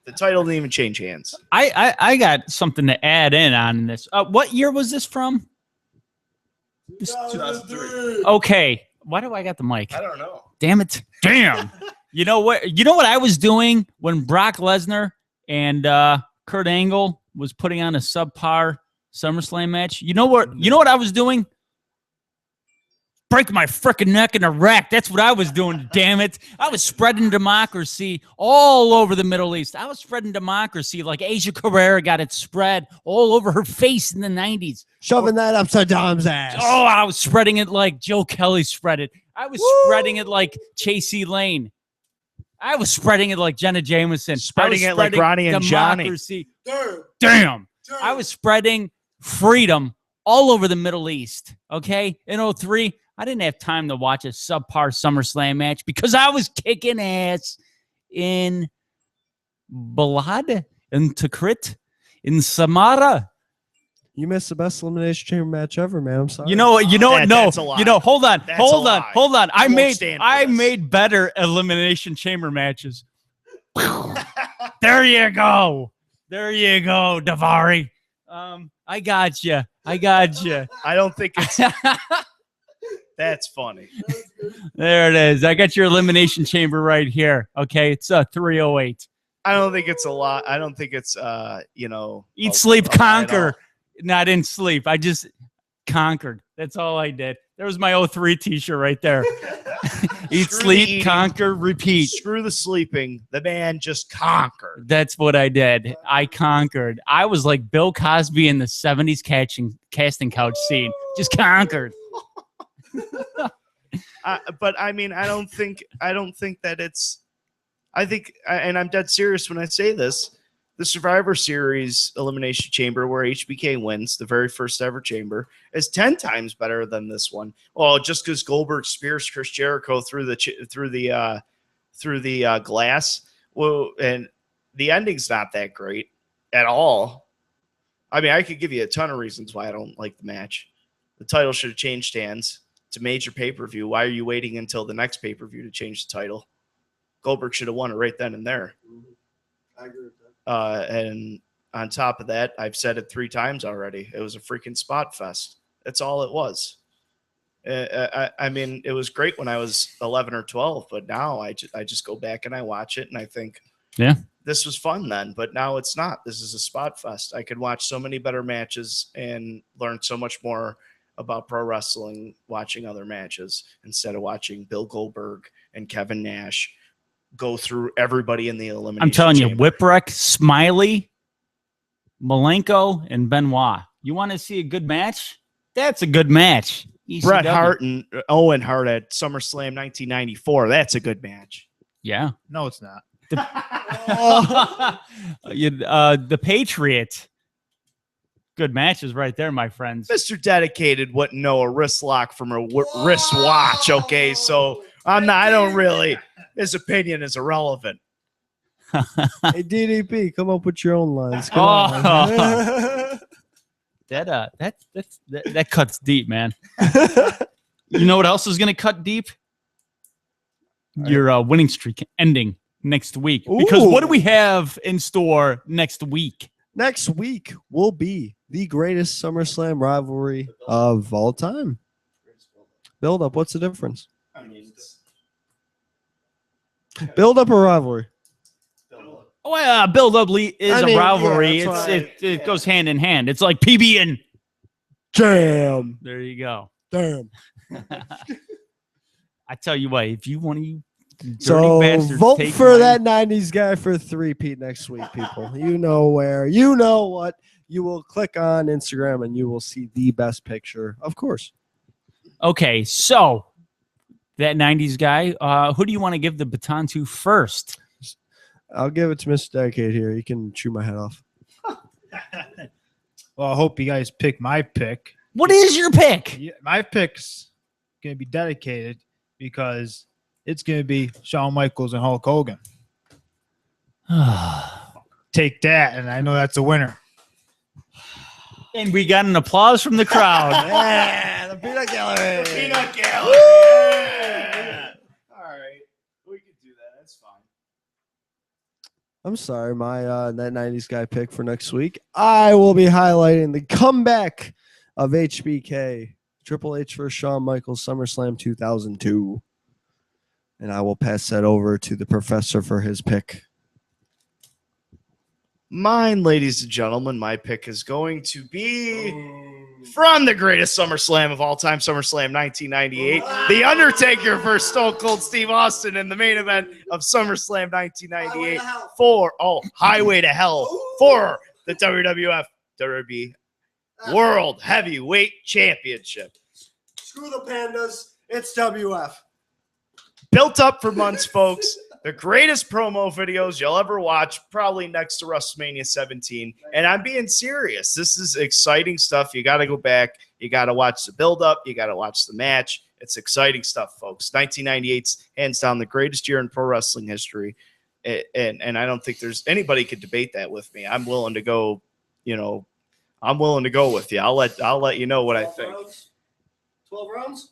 The title didn't even change hands. I got something to add in on this. What year was this from? 2003. Okay. Why do I got the mic? I don't know. Damn it. Damn. You know what I was doing when Brock Lesnar and Kurt Angle was putting on a subpar SummerSlam match? You know what I was doing? Break my freaking neck in a rack. That's what I was doing, damn it. I was spreading democracy all over the Middle East. I was spreading democracy like Asia Carrera got it spread all over her face in the 90s. Shoving that up Saddam's ass. Oh, I was spreading it like Joe Kelly spread it. I was spreading it like Chasey Lane. I was spreading it like Jenna Jameson. Spreading it like Ronnie and Johnny. Damn. I was spreading freedom all over the Middle East. Okay? In 03, I didn't have time to watch a subpar SummerSlam match because I was kicking ass in Balad, in Tikrit, in Samara. You missed the best Elimination Chamber match ever, man. I'm sorry. You know what? No. That's a lie. Hold on. Hold on. I won't made better Elimination Chamber matches. There you go, Davari. I got you. I don't think it's. That's funny. There it is. I got your Elimination Chamber right here. Okay, it's 308. I don't think it's a lot. I don't think it's Eat, sleep, conquer. No, I didn't sleep. I just conquered. That's all I did. There was my 03 t-shirt right there. Eat, sleep, conquer, repeat. Screw the sleeping. The man just conquered. That's what I did. I conquered. I was like Bill Cosby in the 70s casting couch scene. Just conquered. But I mean, I don't think that it's. I think, and I'm dead serious when I say this. The Survivor Series Elimination Chamber, where HBK wins, the very first ever chamber, is 10 times better than this one. Well, just because Goldberg spears Chris Jericho through the glass. Well, and the ending's not that great at all. I mean, I could give you a ton of reasons why I don't like the match. The title should have changed hands. It's a major pay-per-view. Why are you waiting until the next pay-per-view to change the title? Goldberg should have won it right then and there. I agree with that. And on top of that, I've said it 3 times already. It was a freaking spot fest. That's all it was. I mean, it was great when I was 11 or 12, but now I just go back and I watch it and I think, yeah, this was fun then, but now it's not. This is a spot fest. I could watch so many better matches and learn so much more about pro wrestling watching other matches instead of watching Bill Goldberg and Kevin Nash go through everybody in the elimination. I'm telling you, chamber. Whipwreck, Smiley, Malenko, and Benoit. You want to see a good match? That's a good match. ECW. Bret Hart and Owen Hart at SummerSlam 1994. That's a good match. Yeah. No, it's not. The Patriot. Good matches right there, my friends. Mr. Dedicated wouldn't know a wrist lock from a wrist watch. Okay, so I don't really. His opinion is irrelevant. Hey, DDP, come up with your own lines. Come on. That cuts deep, man. You know what else is going to cut deep? Your winning streak ending next week. Because what do we have in store next week? Next week will be the greatest SummerSlam rivalry of all time. Build up. What's the difference? Build up a rivalry. Oh, yeah, build up is a rivalry. Yeah, it goes hand in hand. It's like PB and Jam. there you go. Damn. I tell you what, if you want to, dirty So bastards, vote take for my- that 90s guy for 3-peat next week, people. You know where. You know what. You will click on Instagram and you will see the best picture, of course. Okay, so that 90s guy, who do you want to give the baton to first? I'll give it to Mr. Dedicated here. You can chew my head off. Well, I hope you guys pick my pick. What is your pick? Yeah, my pick's going to be dedicated because it's going to be Shawn Michaels and Hulk Hogan. Take that, and I know that's a winner. And we got an applause from the crowd. Yeah, the peanut gallery. Peanut gallery. Yeah. All right. We can do that. That's fine. I'm sorry, my that 90s guy pick for next week. I will be highlighting the comeback of HBK, Triple H versus Shawn Michaels, SummerSlam 2002. And I will pass that over to the professor for his pick. Mine, ladies and gentlemen, my pick is going to be from the greatest SummerSlam of all time, SummerSlam 1998. The Undertaker versus Stone Cold Steve Austin in the main event of SummerSlam 1998 Highway to Hell for the WWF WWE World Heavyweight Championship. Screw the pandas. It's WF. Built up for months, folks. The greatest promo videos you'll ever watch, probably next to WrestleMania 17. And I'm being serious. This is exciting stuff. You got to go back. You got to watch the build-up. You got to watch the match. It's exciting stuff, folks. 1998's hands down the greatest year in pro wrestling history. And I don't think there's anybody could debate that with me. I'm willing to go, I'm willing to go with you. I'll let you know what I think. 12 rounds?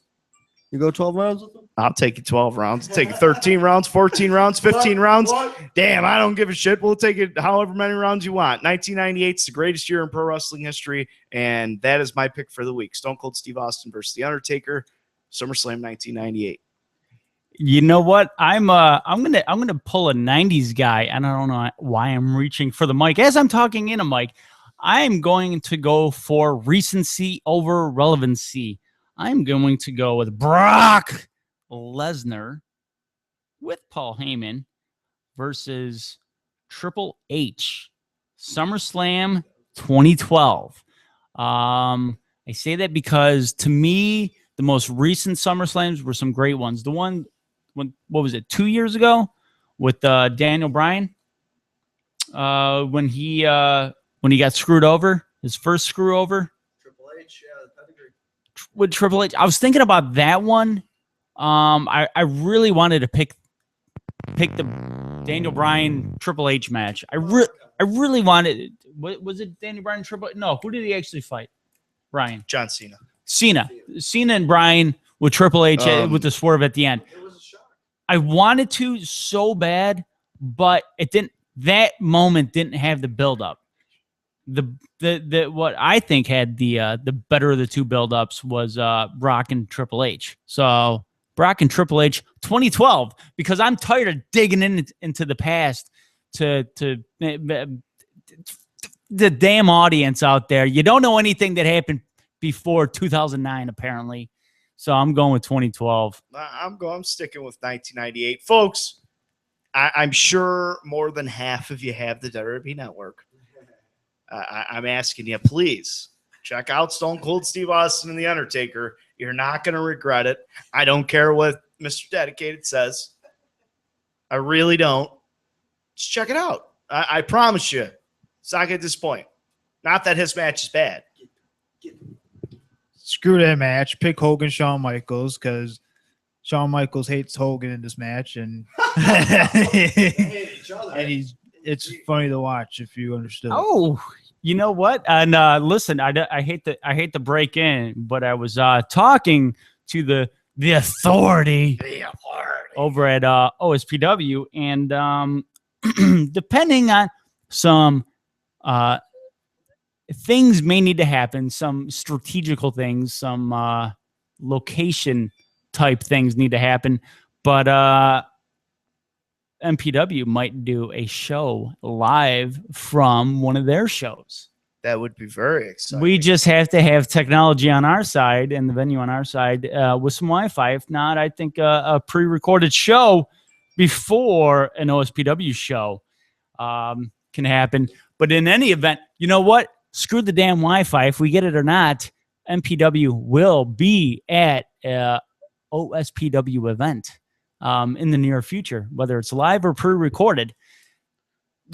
You go 12 rounds with them? I'll take it 12 rounds. I'll take it 13 rounds, 14 rounds, 15 rounds. Damn, I don't give a shit. We'll take it however many rounds you want. 1998 is the greatest year in pro wrestling history, and that is my pick for the week. Stone Cold Steve Austin versus The Undertaker, SummerSlam 1998. You know what? I'm gonna pull a 90s guy, and I don't know why I'm reaching for the mic. As I'm talking in a mic, I'm going to go for recency over relevancy. I'm going to go with Brock Lesnar with Paul Heyman versus Triple H, SummerSlam 2012. I say that because to me, the most recent SummerSlams were some great ones. The one, what was it, 2 years ago with Daniel Bryan, when he got screwed over, his first screw over. With Triple H, I was thinking about that one. I really wanted to pick the Daniel Bryan Triple H match. I really wanted. What was it? Daniel Bryan Triple H? No, who did he actually fight? Bryan. John Cena. Cena and Bryan with Triple H with the swerve at the end. It was a shock. I wanted to so bad, but it didn't. That moment didn't have the build up. The what I think had the better of the two build-ups was Brock and Triple H. So Brock and Triple H 2012, because I'm tired of digging into the past to the damn audience out there. You don't know anything that happened before 2009, apparently. So I'm going with 2012. I'm sticking with 1998. Folks, I'm sure more than half of you have the WWE Network. I'm asking you, please check out Stone Cold Steve Austin and The Undertaker. You're not going to regret it. I don't care what Mr. Dedicated says. I really don't. Just check it out. I promise you, it's not going to disappoint. Not that his match is bad. Screw that match. Pick Hogan, Shawn Michaels, because Shawn Michaels hates Hogan in this match, and it's funny to watch if you understood. Oh, you know what? And listen, I hate to break in, but I was talking to the authority over at OSPW, and depending on some things may need to happen, some strategical things, some location type things need to happen, but MPW might do a show live from one of their shows. That would be very exciting. We just have to have technology on our side and the venue on our side with some Wi-Fi. If not, I think a pre-recorded show before an OSPW show can happen. But in any event, you know what? Screw the damn Wi-Fi. If we get it or not, MPW will be at OSPW event in the near future, whether it's live or pre-recorded.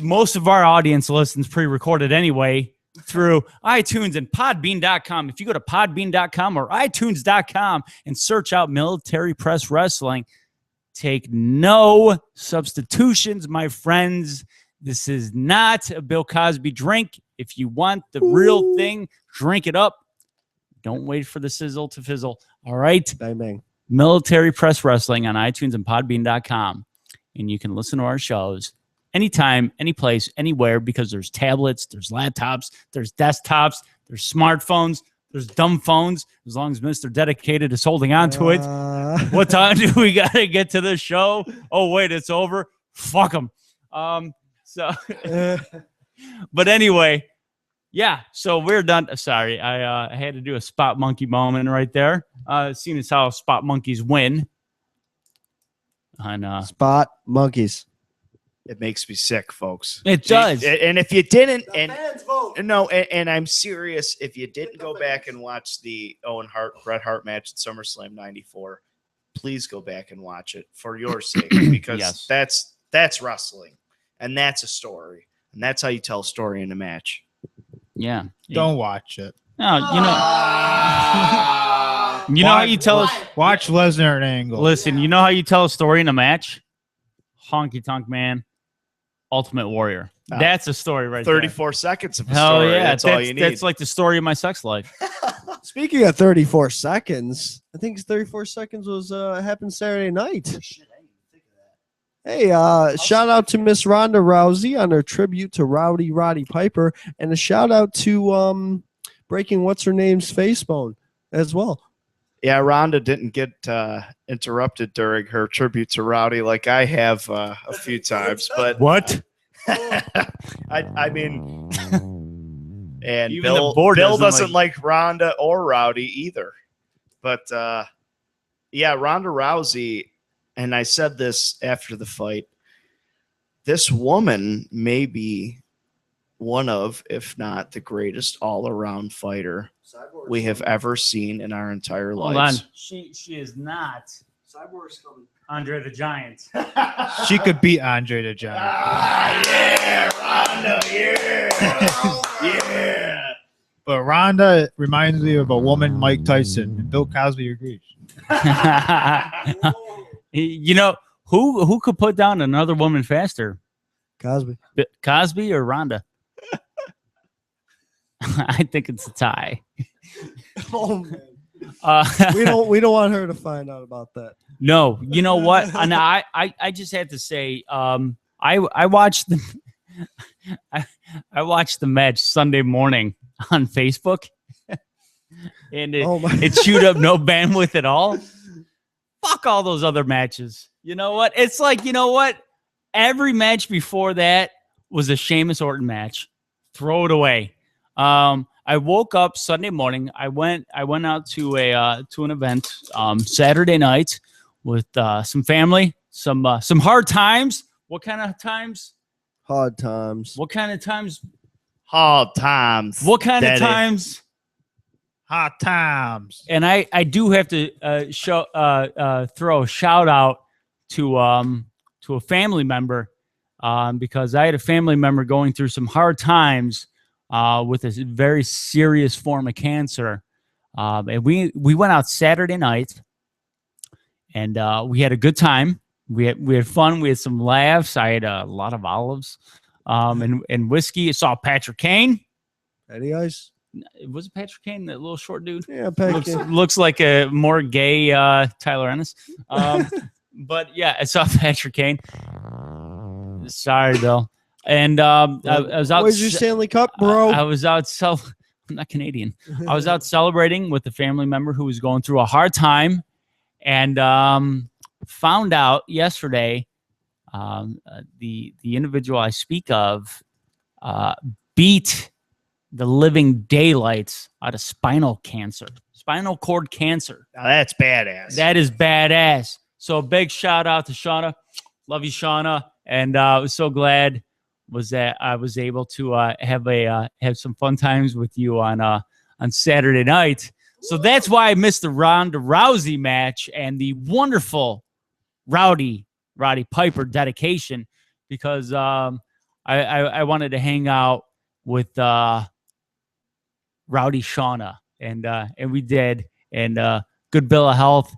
Most of our audience listens pre-recorded anyway, through iTunes and podbean.com. If you go to podbean.com or itunes.com and search out Military Press Wrestling, take no substitutions, my friends. This is not a Bill Cosby drink. If you want the real thing, drink it up. Don't wait for the sizzle to fizzle. All right? Bang, bang. Military Press Wrestling on iTunes and podbean.com. And you can listen to our shows anytime, any place, anywhere, because there's tablets, there's laptops, there's desktops, there's smartphones, there's dumb phones, as long as Mr. Dedicated is holding on to it. What time do we got to get to the show? Oh, wait, it's over. Fuck them. But anyway, yeah, so we're done. Sorry, I had to do a spot monkey moment right there. Seeing as how spot monkeys win. And Spot monkeys. It makes me sick, folks. It does. And if you didn't, and I'm serious, if you didn't go back and watch the Owen Hart Bret Hart match at SummerSlam '94, please go back and watch it for your sake, because that's wrestling, and that's a story, and that's how you tell a story in a match. Yeah. Don't watch it. No, you know how you tell us. Watch Lesnar and Angle. Listen, you know how you tell a story in a match? Honky Tonk Man, Ultimate Warrior. That's a story right 34 seconds of a Hell story. Yeah, that's all you need. That's like the story of my sex life. Speaking of 34 seconds, I think 34 seconds was happened Saturday night. Hey, shout out to Miss Ronda Rousey on her tribute to Roddy Piper, and a shout out to breaking what's her name's face bone as well. Yeah, Ronda didn't get interrupted during her tribute to Rowdy like I have a few times. But what? I mean, and Even the Bill board doesn't like Ronda or Rowdy either. But yeah, Ronda Rousey, and I said this after the fight, this woman may be one of, if not the greatest all-around fighter we have ever seen in our entire lives. Hold on. She is not Cyborg's coming. Andre the Giant. She could beat Andre the Giant. Yeah, Ronda, yeah. Yeah. But Ronda reminds me of a woman, Mike Tyson, and Bill Cosby agrees. You know, who could put down another woman faster? Cosby. Cosby or Ronda? I think it's a tie. Oh man. We don't want her to find out about that. No, you know what? And I just had to say, I watched the I watched the match Sunday morning on Facebook, and it chewed up no bandwidth at all. Fuck all those other matches. You know what? It's like, you know what? Every match before that was a Sheamus Orton match. Throw it away. I woke up Sunday morning. I went out to an event Saturday night with some family, some hard times. What kind of times? Hard times. What kind of times? Hard times. What kind Daddy. of times? Hot times. And I do have to throw a shout out to a family member because I had a family member going through some hard times with a very serious form of cancer. And we went out Saturday night, and we had a good time. We had fun. We had some laughs. I had a lot of olives and whiskey. I saw Patrick Kane. Eddie Ice. Was it Patrick Kane, that little short dude? Yeah, Patrick. Looks like a more gay Tyler Ennis. But yeah, I saw Patrick Kane. Sorry, Bill. And I was out. Where's your Stanley Cup, bro? I was out. I'm not Canadian. I was out celebrating with a family member who was going through a hard time, and found out yesterday the individual I speak of beat the living daylights out of spinal cord cancer. Now that's badass. That is badass. So a big shout out to Shauna. Love you, Shauna. And I was so glad that I was able to have some fun times with you on Saturday night. So that's why I missed the Ronda Rousey match and the wonderful Roddy Piper dedication, because I wanted to hang out with Rowdy Shauna, and we did, and good bill of health,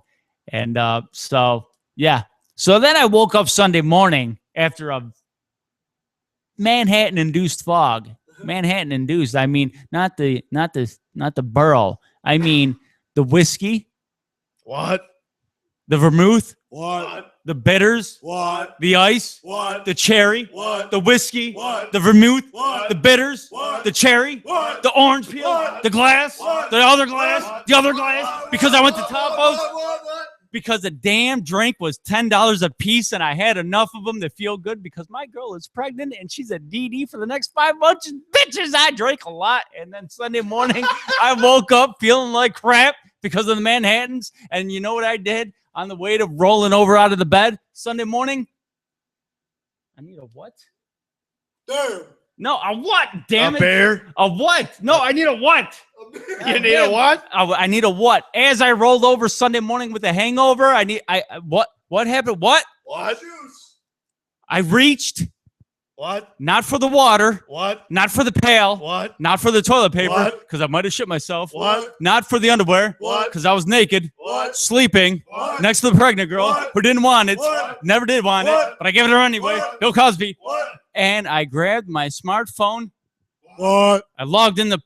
and so yeah. So then I woke up Sunday morning after a Manhattan-induced fog. Manhattan-induced. I mean, not the borough. I mean the whiskey, What? the vermouth, What? the bitters, What? the ice, What? the cherry, What? the whiskey, What? the vermouth, What? the bitters, What? the cherry, What? the orange peel, What? the glass, What? the other glass, What? the other glass, because I went to Topos, What? because the damn drink was $10 a piece, and I had enough of them to feel good because my girl is pregnant and she's a DD for the next 5 months. Bitches, I drank a lot. And then Sunday morning, I woke up feeling like crap because of the Manhattans. And you know what I did on the way to rolling over out of the bed Sunday morning? I need a what? Damn. No, a what? Damn A it. bear? A what? No, I need a what? You need a what? I need a what? As I rolled over Sunday morning with a hangover, what happened? What? What? I reached, What? not for the water, What? not for the pail, What? not for the toilet paper, What? because I might have shit myself, What? not for the underwear, What? because I was naked, What? sleeping What? next to the pregnant girl What? who didn't want it, What? never did want it, What? but I gave it her anyway. What? Bill Cosby. What? And I grabbed my smartphone. What? I logged into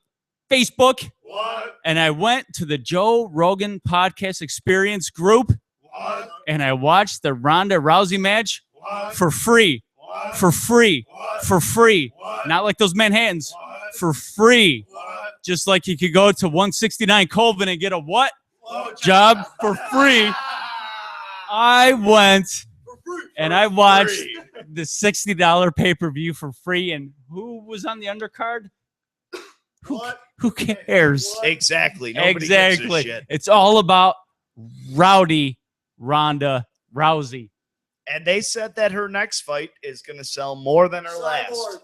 Facebook. What? And I went to the Joe Rogan Podcast Experience group, What? and I watched the Ronda Rousey match What? for free. What? For free. What? For free. What? Not like those Manhattans. What? For free. What? Just like you could go to 169 Colvin and get a what? What? Job for free. I went and I watched the $60 pay-per-view for free. And who was on the undercard? Who cares? Exactly. Nobody gives Exactly. a shit. It's all about Rowdy Ronda Rousey. And they said that her next fight is going to sell more than her last.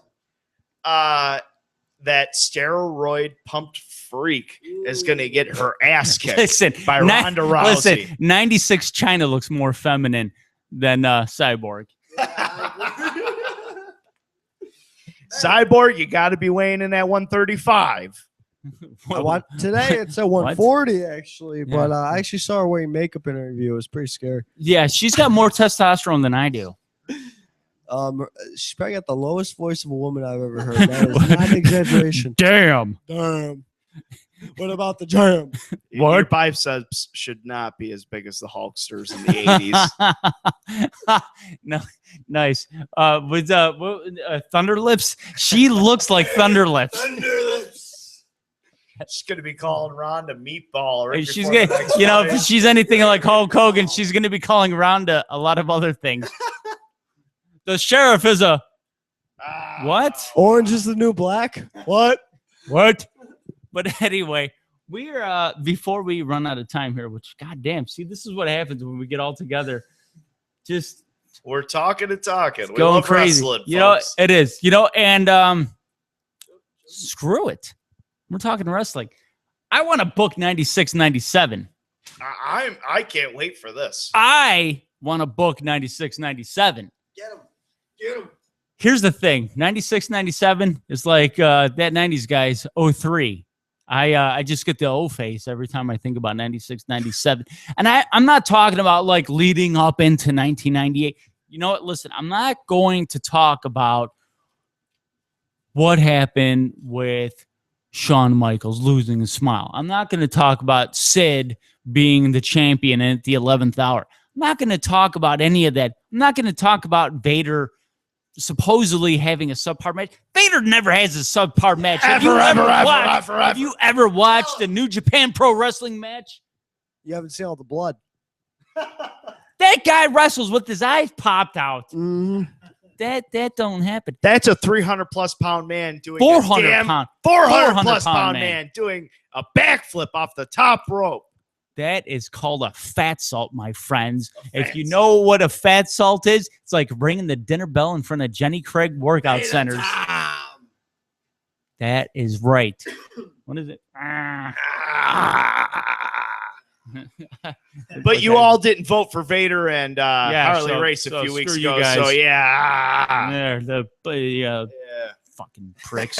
That steroid pumped freak is going to get her ass kicked Listen, by Ronda Rousey. Listen, 96 China looks more feminine than Cyborg. Cyborg, you got to be weighing in at 135. Today it's at 140 actually, Yeah. but I actually saw her wearing makeup in her interview. It was pretty scary. Yeah, she's got more testosterone than I do. She's probably got the lowest voice of a woman I've ever heard. That is not an exaggeration. Damn. Damn. What about the jam? Your biceps should not be as big as the Hulksters in the 80s. No, nice. With Thunderlips, she looks like Thunderlips. She's going to be calling Ronda meatball. Right And she's before the gonna, next you know, fight. if she's anything like Hulk Hogan, she's gonna be calling Ronda a lot of other things. The sheriff is a what? Orange is the new black. What? But anyway, we're before we run out of time here, which goddamn, see, this is what happens when we get all together. Just We're talking and talking. We going love crazy. wrestling, You know, folks. it is. You know, and screw it. We're talking wrestling. I want to book 96, 97. I can't wait for this. I want to book 96, 97. Get him. Here's the thing. 96, 97 is like that 90s guys 03. I just get the old face every time I think about 96, 97. And I'm not talking about like leading up into 1998. You know what? Listen, I'm not going to talk about what happened with Shawn Michaels losing his smile. I'm not going to talk about Sid being the champion at the 11th hour. I'm not going to talk about any of that. I'm not going to talk about Vader supposedly having a subpar match. Vader never has a subpar match. Have you ever watched the New Japan Pro Wrestling match? You haven't seen all the blood. That guy wrestles with his eyes popped out. Mm-hmm. That don't happen. That's a 300+ pound man doing 400 pound. 400+ pound man doing a backflip off the top rope. That is called a fat salt, my friends. If you know what a fat salt is, it's like ringing the dinner bell in front of Jenny Craig workout centers. That is right. What is it? But you all didn't vote for Vader and Yeah, Harley so- Race a so few weeks screw you ago. guys. So yeah. There, the fucking pricks.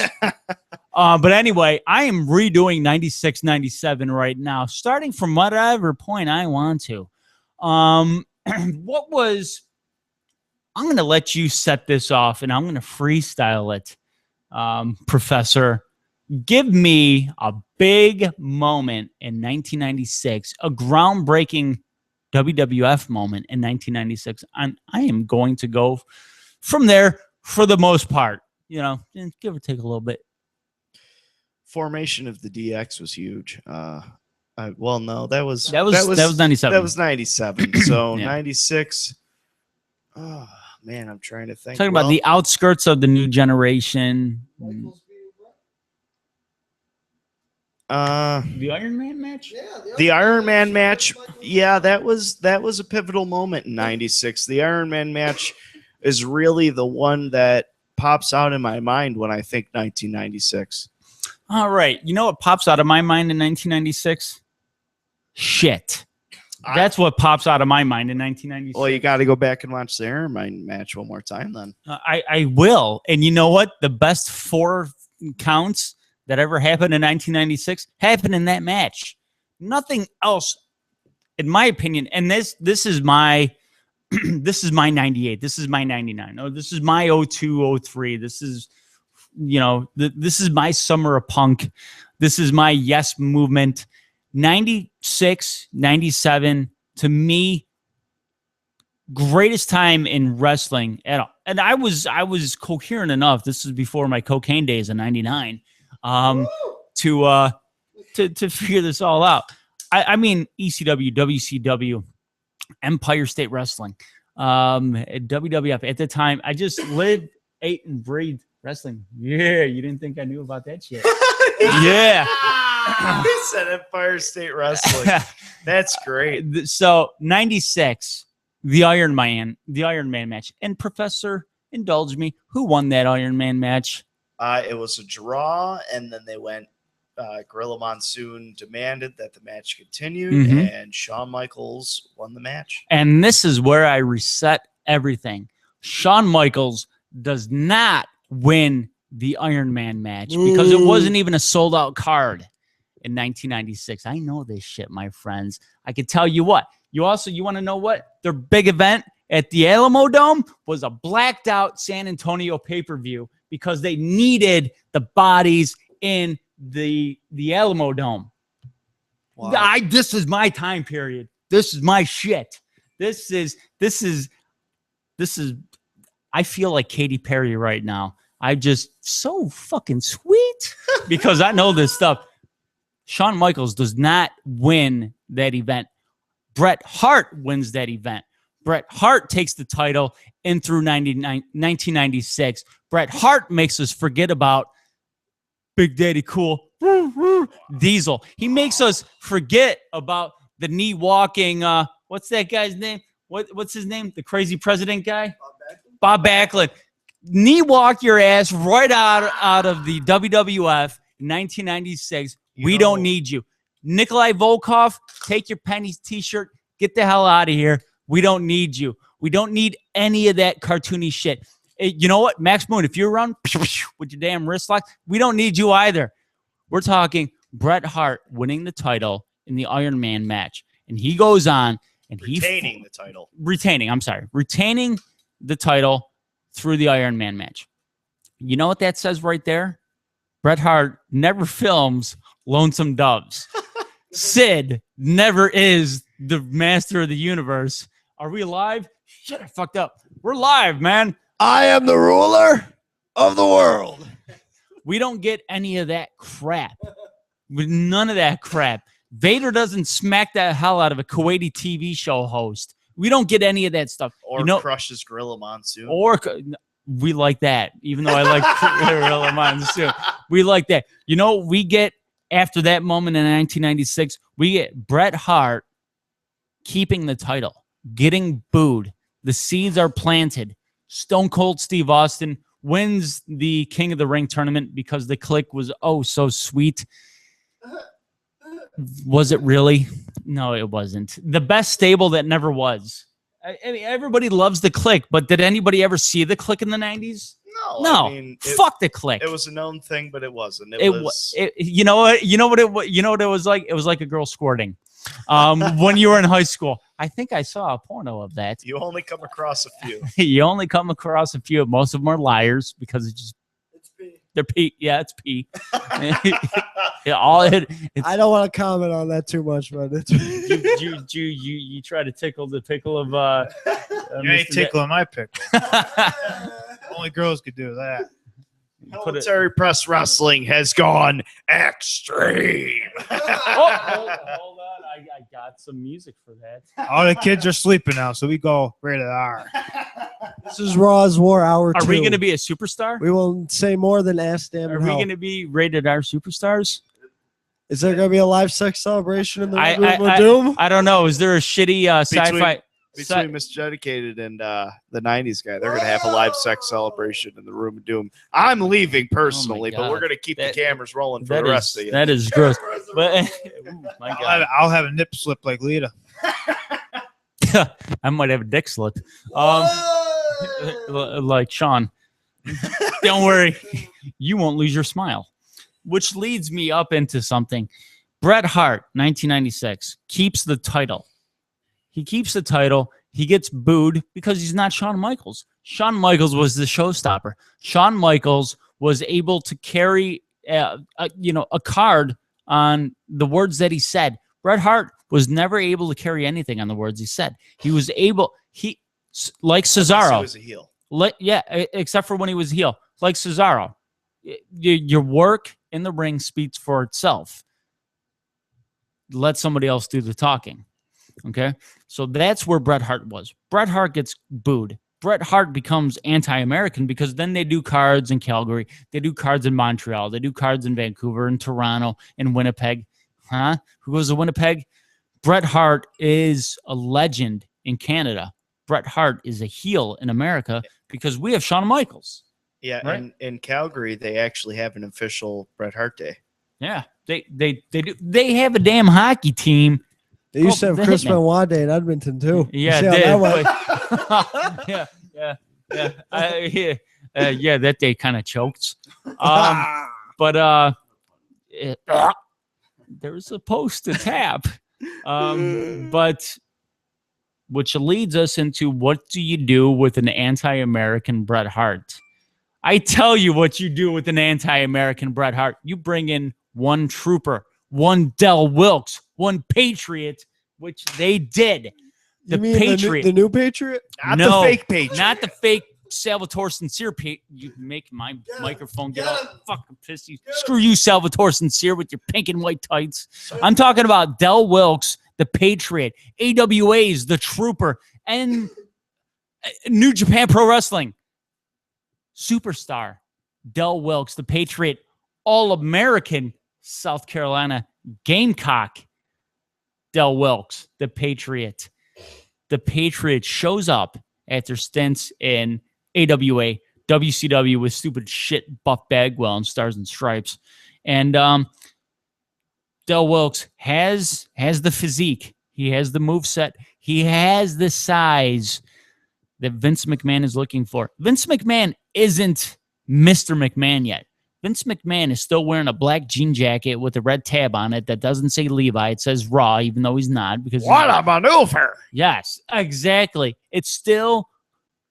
But anyway, I am redoing 96, 97 right now, starting from whatever point I want to. I'm going to let you set this off, and I'm going to freestyle it. Professor, give me a big moment in 1996, a groundbreaking WWF moment in 1996. I am going to go from there for the most part, give or take a little bit. Formation of the DX was huge. Well, no, that was 97. That was 97. So Yeah. 96. Oh man, I'm trying to think. Talking about the outskirts of the new generation. The Iron Man match? The Iron Man match. Yeah, that was a pivotal moment in 96. The Iron Man match is really the one that pops out in my mind when I think 1996. All right. You know what pops out of my mind in 1996? Shit. That's what pops out of my mind in 1996. Well, you got to go back and watch the Iron Man match one more time then. I will. And you know what? The best 4 counts that ever happened in 1996 happened in that match. Nothing else, in my opinion. And this is my this is my 98. This is my 99. Oh, this is my 02, 03. This is this is my summer of punk. This is my yes movement. 96, 97, to me, greatest time in wrestling at all. And I was coherent enough. This is before my cocaine days in 99. To figure this all out. I mean ECW, WCW, Empire State Wrestling, WWF. At the time, I just lived, ate, and breathed wrestling. Yeah, you didn't think I knew about that shit. Yeah. He said Empire State Wrestling. That's great. So 96, the Iron Man match. And Professor, indulge me, who won that Iron Man match? It was a draw, and then they went. Gorilla Monsoon demanded that the match continue, and Shawn Michaels won the match. And this is where I reset everything. Shawn Michaels does not win the Iron Man match because it wasn't even a sold-out card in 1996. I know this shit, my friends. I can tell you what. You want to know what? Their big event at the Alamo Dome was a blacked-out San Antonio pay-per-view because they needed the bodies in the Alamo Dome. Wow. This is my time period. This is my shit. This is I feel like Katy Perry right now. I'm just so fucking sweet because I know this stuff. Shawn Michaels does not win that event. Bret Hart wins that event. Bret Hart takes the title in through 1996. Bret Hart makes us forget about Big Daddy Cool Diesel. He makes us forget about the knee walking. What's that guy's name? What's his name? The crazy president guy? Bob Backlund. Knee walk your ass right out of the WWF in 1996. We don't need you. Nikolai Volkov, take your pennies t-shirt. Get the hell out of here. We don't need you. We don't need any of that cartoony shit. You know what, Max Moon, if you're around with your damn wrist lock, we don't need you either. We're talking Bret Hart winning the title in the Iron Man match. And he goes on and retaining the title through the Iron Man match. You know what that says right there? Bret Hart never films Lonesome Doves. Sid never is the master of the universe. Are we live? Shit, I fucked up. We're live, man. I am the ruler of the world. We don't get any of that crap. None of that crap. Vader doesn't smack that hell out of a Kuwaiti TV show host. We don't get any of that stuff. Or crushes Gorilla Monsoon. We like that, even though I like Gorilla Monsoon. We like that. You know, we get after that moment in 1996, we get Bret Hart keeping the title, getting booed. The seeds are planted. Stone Cold Steve Austin wins the King of the Ring tournament because the click was so sweet. Was it really? No, it wasn't. The best stable that never was. I mean, everybody loves the click, but did anybody ever see the click in the 90s? No, I mean, fuck the click. It was a known thing, but it wasn't. You know what? You know what it was like? It was like a girl squirting. When you were in high school, I think I saw a porno of that. You only come across a few. You only come across a few. Most of them are liars because it's pee. they're pee. Yeah, it's pee. Yeah, I don't want to comment on that too much, but it's you try to tickle the pickle of You ain't tickling my pickle. Only girls could do that. Military Press Wrestling has gone extreme. Hold on. I got some music for that. All the kids are sleeping now, so we go rated R. This is Raw's War Hour 2. Are we going to be a superstar? We will say more than ass, damn, Are and we hell. going to be rated R superstars? Is there going to be a live sex celebration in the room of doom? I don't know. Is there a shitty sci-fi? Between Mr. Dedicated and the 90s guy, they're going to have a live sex celebration in the Room of Doom. I'm leaving personally, but we're going to keep the cameras rolling for the rest of you. That is gross. But my God. I'll have a nip slip like Lita. I might have a dick slit. Like Sean. Don't worry. You won't lose your smile. Which leads me up into something. Bret Hart, 1996, keeps the title. He keeps the title. He gets booed because he's not Shawn Michaels. Shawn Michaels was the showstopper. Shawn Michaels was able to carry a card on the words that he said. Bret Hart was never able to carry anything on the words he said. He was able, like Cesaro. He was a heel. Except for when he was a heel. Like Cesaro. Your work in the ring speaks for itself. Let somebody else do the talking. Okay? So that's where Bret Hart was. Bret Hart gets booed. Bret Hart becomes anti-American because then they do cards in Calgary. They do cards in Montreal. They do cards in Vancouver, in Toronto, in Winnipeg. Huh? Who goes to Winnipeg? Bret Hart is a legend in Canada. Bret Hart is a heel in America because we have Shawn Michaels. Yeah, right? and in Calgary, they actually have an official Bret Hart Day. Yeah, they do. They have a damn hockey team. They used to have Chris Benoit Day in Edmonton too. Yeah, that day kind of choked. But there was supposed to tap. But which leads us into what do you do with an anti-American Bret Hart? I tell you what you do with an anti-American Bret Hart. You bring in one trooper, one Del Wilkes, one Patriot, which they did. The Patriot. The new Patriot? Not the fake Patriot. Not the fake Salvatore Sincere Patriot. You make my microphone get all fucking pissy. Screw you, Salvatore Sincere, with your pink and white tights. I'm talking about Del Wilkes, the Patriot, AWA's the Trooper, and New Japan Pro Wrestling superstar Del Wilkes, the Patriot, All-American South Carolina Gamecock Del Wilkes, the Patriot. The Patriot shows up after stints in AWA, WCW with stupid shit Buff Bagwell and Stars and Stripes. And Del Wilkes has the physique. He has the moveset. He has the size that Vince McMahon is looking for. Vince McMahon isn't Mr. McMahon yet. Vince McMahon is still wearing a black jean jacket with a red tab on it that doesn't say Levi. It says Raw, even though he's not. Because what a maneuver! Yes, exactly. It's still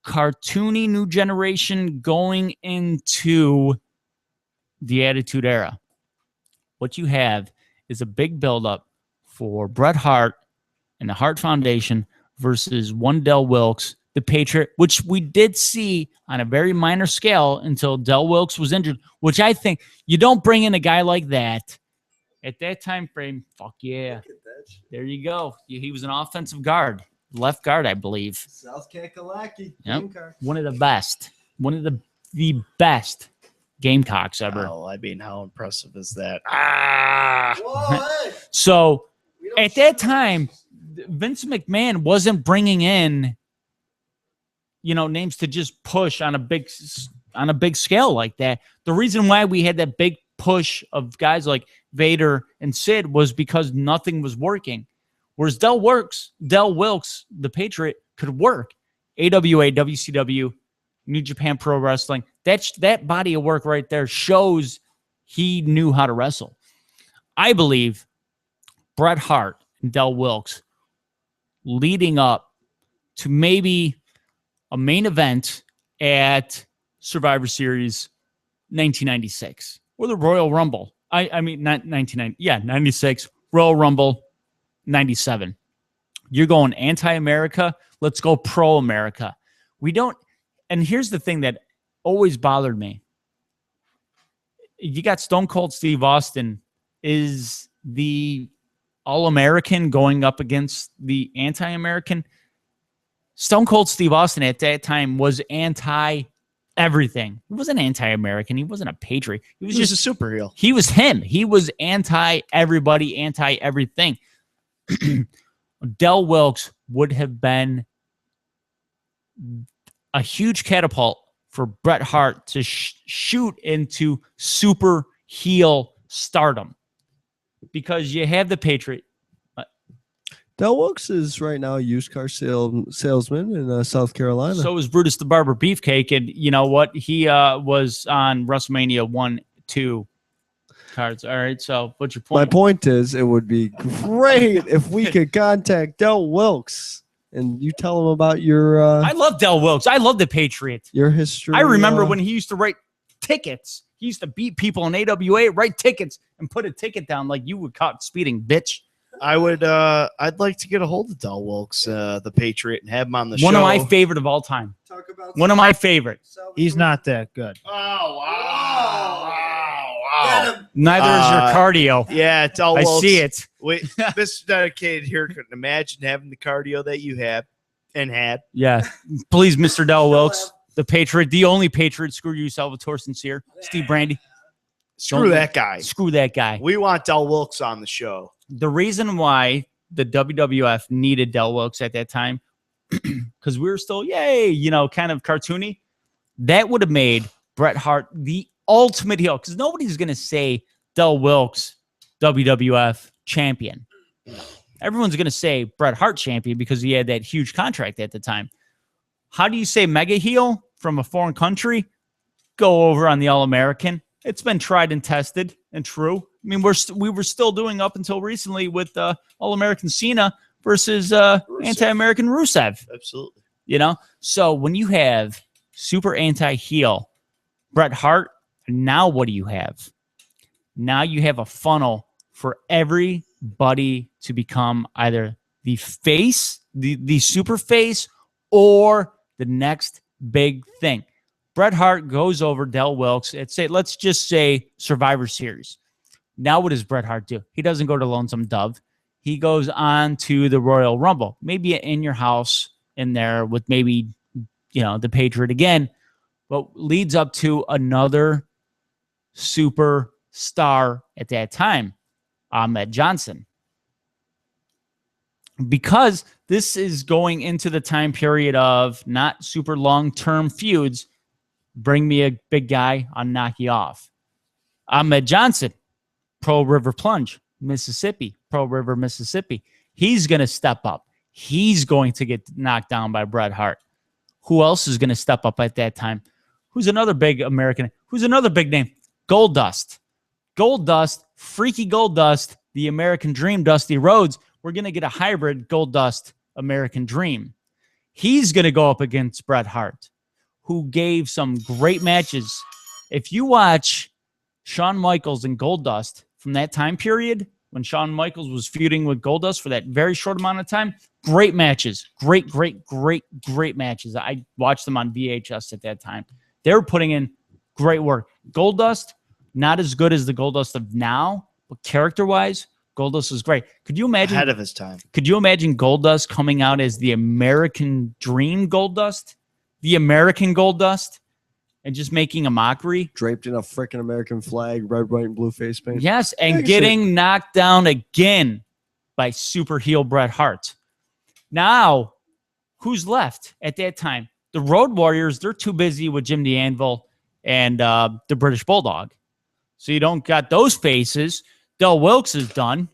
cartoony new generation going into the Attitude Era. What you have is a big buildup for Bret Hart and the Hart Foundation versus one Del Wilkes, the Patriot, which we did see on a very minor scale until Del Wilkes was injured, which I think you don't bring in a guy like that at that time frame. Fuck yeah. There you go. He was an offensive guard, left guard, I believe. South Kakalaki. Yep. One of the best. One of the best Gamecocks ever. Oh, I mean, how impressive is that? So at that time, Vince McMahon wasn't bringing in names to just push on a big scale like that. The reason why we had that big push of guys like Vader and Sid was because nothing was working. Whereas Del Wilkes, the Patriot, could work. AWA, WCW, New Japan Pro Wrestling. That body of work right there shows he knew how to wrestle. I believe Bret Hart and Del Wilkes leading up to maybe a main event at Survivor Series 1996 or the Royal Rumble. I mean, not 1990. Yeah, 96. Royal Rumble 97. You're going anti-America. Let's go pro-America. We don't. And here's the thing that always bothered me. You got Stone Cold Steve Austin is the All-American going up against the anti-American. Stone Cold Steve Austin at that time was anti-everything. He wasn't anti-American. He wasn't a patriot. He was just a superhero. He was him. He was anti-everybody, anti-everything. Del Wilkes would have been a huge catapult for Bret Hart to shoot into super heel stardom, because you have the Patriot. Del Wilkes is right now a used car salesman in South Carolina. So is Brutus the Barber Beefcake, and you know what? He was on WrestleMania 1, 2 cards. All right, so what's your point? My point is, it would be great if we could contact Del Wilkes and you tell him about your. I love Del Wilkes. I love the Patriot. Your history. I remember when he used to write tickets. He used to beat people in AWA, write tickets, and put a ticket down like you were caught speeding, bitch. I'd like to get a hold of Del Wilkes, the Patriot, and have him on the show. One of my favorite of all time. One of my favorite. He's not that good. Oh, wow. Wow. Neither is your cardio. Yeah, Del I Wilkes. see it. Wait, Mr. Dedicated here couldn't imagine having the cardio that you have and had. Yeah. Please, Mr. Del Wilkes, the Patriot, the only Patriot. Screw you, Salvatore Sincere, Steve Brandy. Screw that guy. Screw that guy. We want Del Wilkes on the show. The reason why the WWF needed Del Wilkes at that time, because we were still, kind of cartoony, that would have made Bret Hart the ultimate heel, because nobody's going to say Del Wilkes, WWF champion. Everyone's going to say Bret Hart champion because he had that huge contract at the time. How do you say mega heel from a foreign country? Go over on the All-American. It's been tried and tested and true. I mean, we were still doing up until recently with All-American Cena versus anti-American Rusev. Absolutely. So when you have super anti-heel Bret Hart, now what do you have? Now you have a funnel for everybody to become either the face, the super face, or the next big thing. Bret Hart goes over Del Wilkes. Let's just say Survivor Series. Now what does Bret Hart do? He doesn't go to Lonesome Dove. He goes on to the Royal Rumble. Maybe in your house in there with maybe, the Patriot again, but leads up to another superstar at that time, Ahmed Johnson. Because this is going into the time period of not super long-term feuds. Bring me a big guy, I'll knock you off. Ahmed Johnson, Pro River Plunge, Mississippi, Pro River, Mississippi. He's going to step up. He's going to get knocked down by Bret Hart. Who else is going to step up at that time? Who's another big American? Who's another big name? Goldust. Goldust, freaky Goldust, the American Dream, Dusty Rhodes. We're going to get a hybrid Goldust American Dream. He's going to go up against Bret Hart, who gave some great matches. If you watch Shawn Michaels and Goldust from that time period, when Shawn Michaels was feuding with Goldust for that very short amount of time, great matches. Great matches. I watched them on VHS at that time. They were putting in great work. Goldust, not as good as the Goldust of now, but character-wise, Goldust was great. Could you imagine ahead of his time? Could you imagine Goldust coming out as the American Dream Goldust? The American Goldust? And just making a mockery? Draped in a freaking American flag, red, white, and blue face paint. Yes, and getting knocked down again by super heel Bret Hart. Now, who's left at that time? The Road Warriors, they're too busy with Jim the Anvil and the British Bulldog. So you don't got those faces. Del Wilkes is done.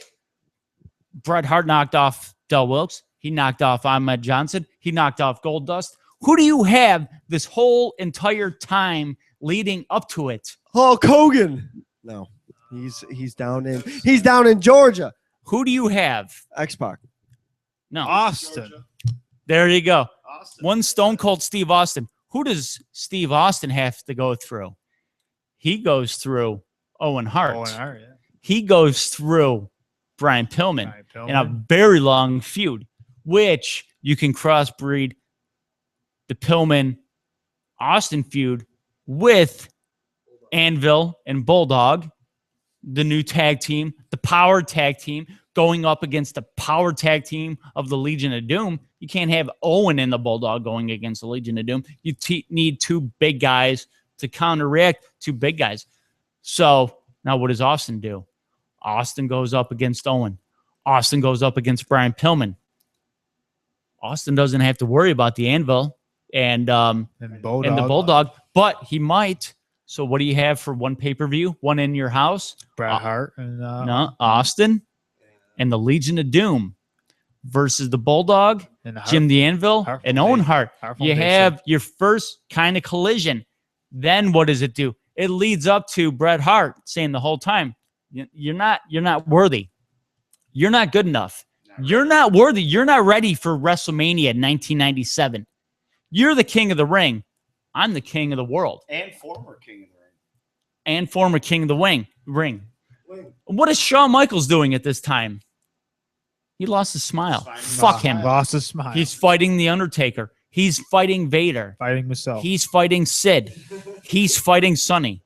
Bret Hart knocked off Del Wilkes. He knocked off Ahmed Johnson. He knocked off Goldust. Who do you have this whole entire time leading up to it? Hulk Hogan. No, he's down in Georgia. Who do you have? X-Pac. No. Austin. There you go. Austin. One Stone Cold Steve Austin. Who does Steve Austin have to go through? He goes through Owen Hart. Owen Hart, yeah. He goes through Brian Pillman in a very long feud, which you can crossbreed the Pillman Austin feud with Anvil and Bulldog, the new tag team, the power tag team, going up against the power tag team of the Legion of Doom. You can't have Owen and the Bulldog going against the Legion of Doom. You need two big guys to counteract two big guys. So now what does Austin do? Austin goes up against Owen. Austin goes up against Brian Pillman. Austin doesn't have to worry about the Anvil and the Bulldog, but he might. So what do you have for one pay-per-view? One in your house? Bret Hart and Austin and the Legion of Doom versus the Bulldog, and Jim the Anvil, and Owen Hart. You Foundation. have your first kind of collision. Then what does it do? It leads up to Bret Hart saying the whole time, you're not worthy. You're not good enough. You're not worthy. You're not ready for WrestleMania 1997. You're the king of the ring. I'm the king of the world. And former king of the ring. And former king of the ring. What is Shawn Michaels doing at this time? He lost his smile. Fuck him. Lost his smile. He's fighting The Undertaker. He's fighting Vader. Fighting himself. He's fighting Sid. He's fighting Sonny.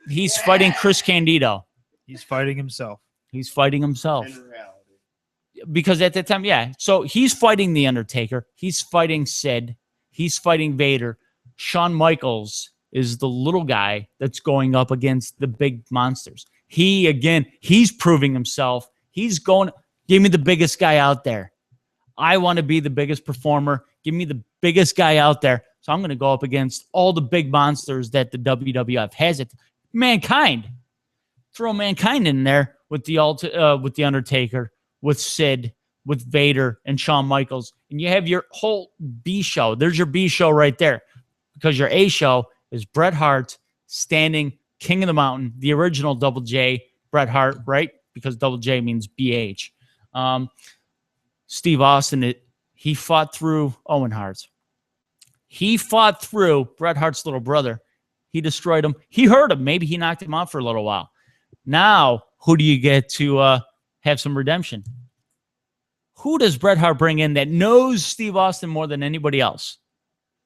He's fighting Chris Candido. He's fighting himself. He's fighting himself. In reality. Because at that time, yeah. So he's fighting The Undertaker. He's fighting Sid. He's fighting Vader. Shawn Michaels is the little guy that's going up against the big monsters. He's proving himself. He's going, give me the biggest guy out there. I want to be the biggest performer. Give me the biggest guy out there. So I'm going to go up against all the big monsters that the WWF has. Mankind. Throw Mankind in there with the Undertaker, with Sid, with Vader, and Shawn Michaels. And you have your whole B show. There's your B show right there. Because your A show is Bret Hart standing King of the Mountain, the original Double J, Bret Hart, right? Because Double J means BH. Steve Austin, he fought through Owen Hart. He fought through Bret Hart's little brother. He destroyed him. He hurt him. Maybe he knocked him out for a little while. Now, who do you get to have some redemption? Who does Bret Hart bring in that knows Steve Austin more than anybody else?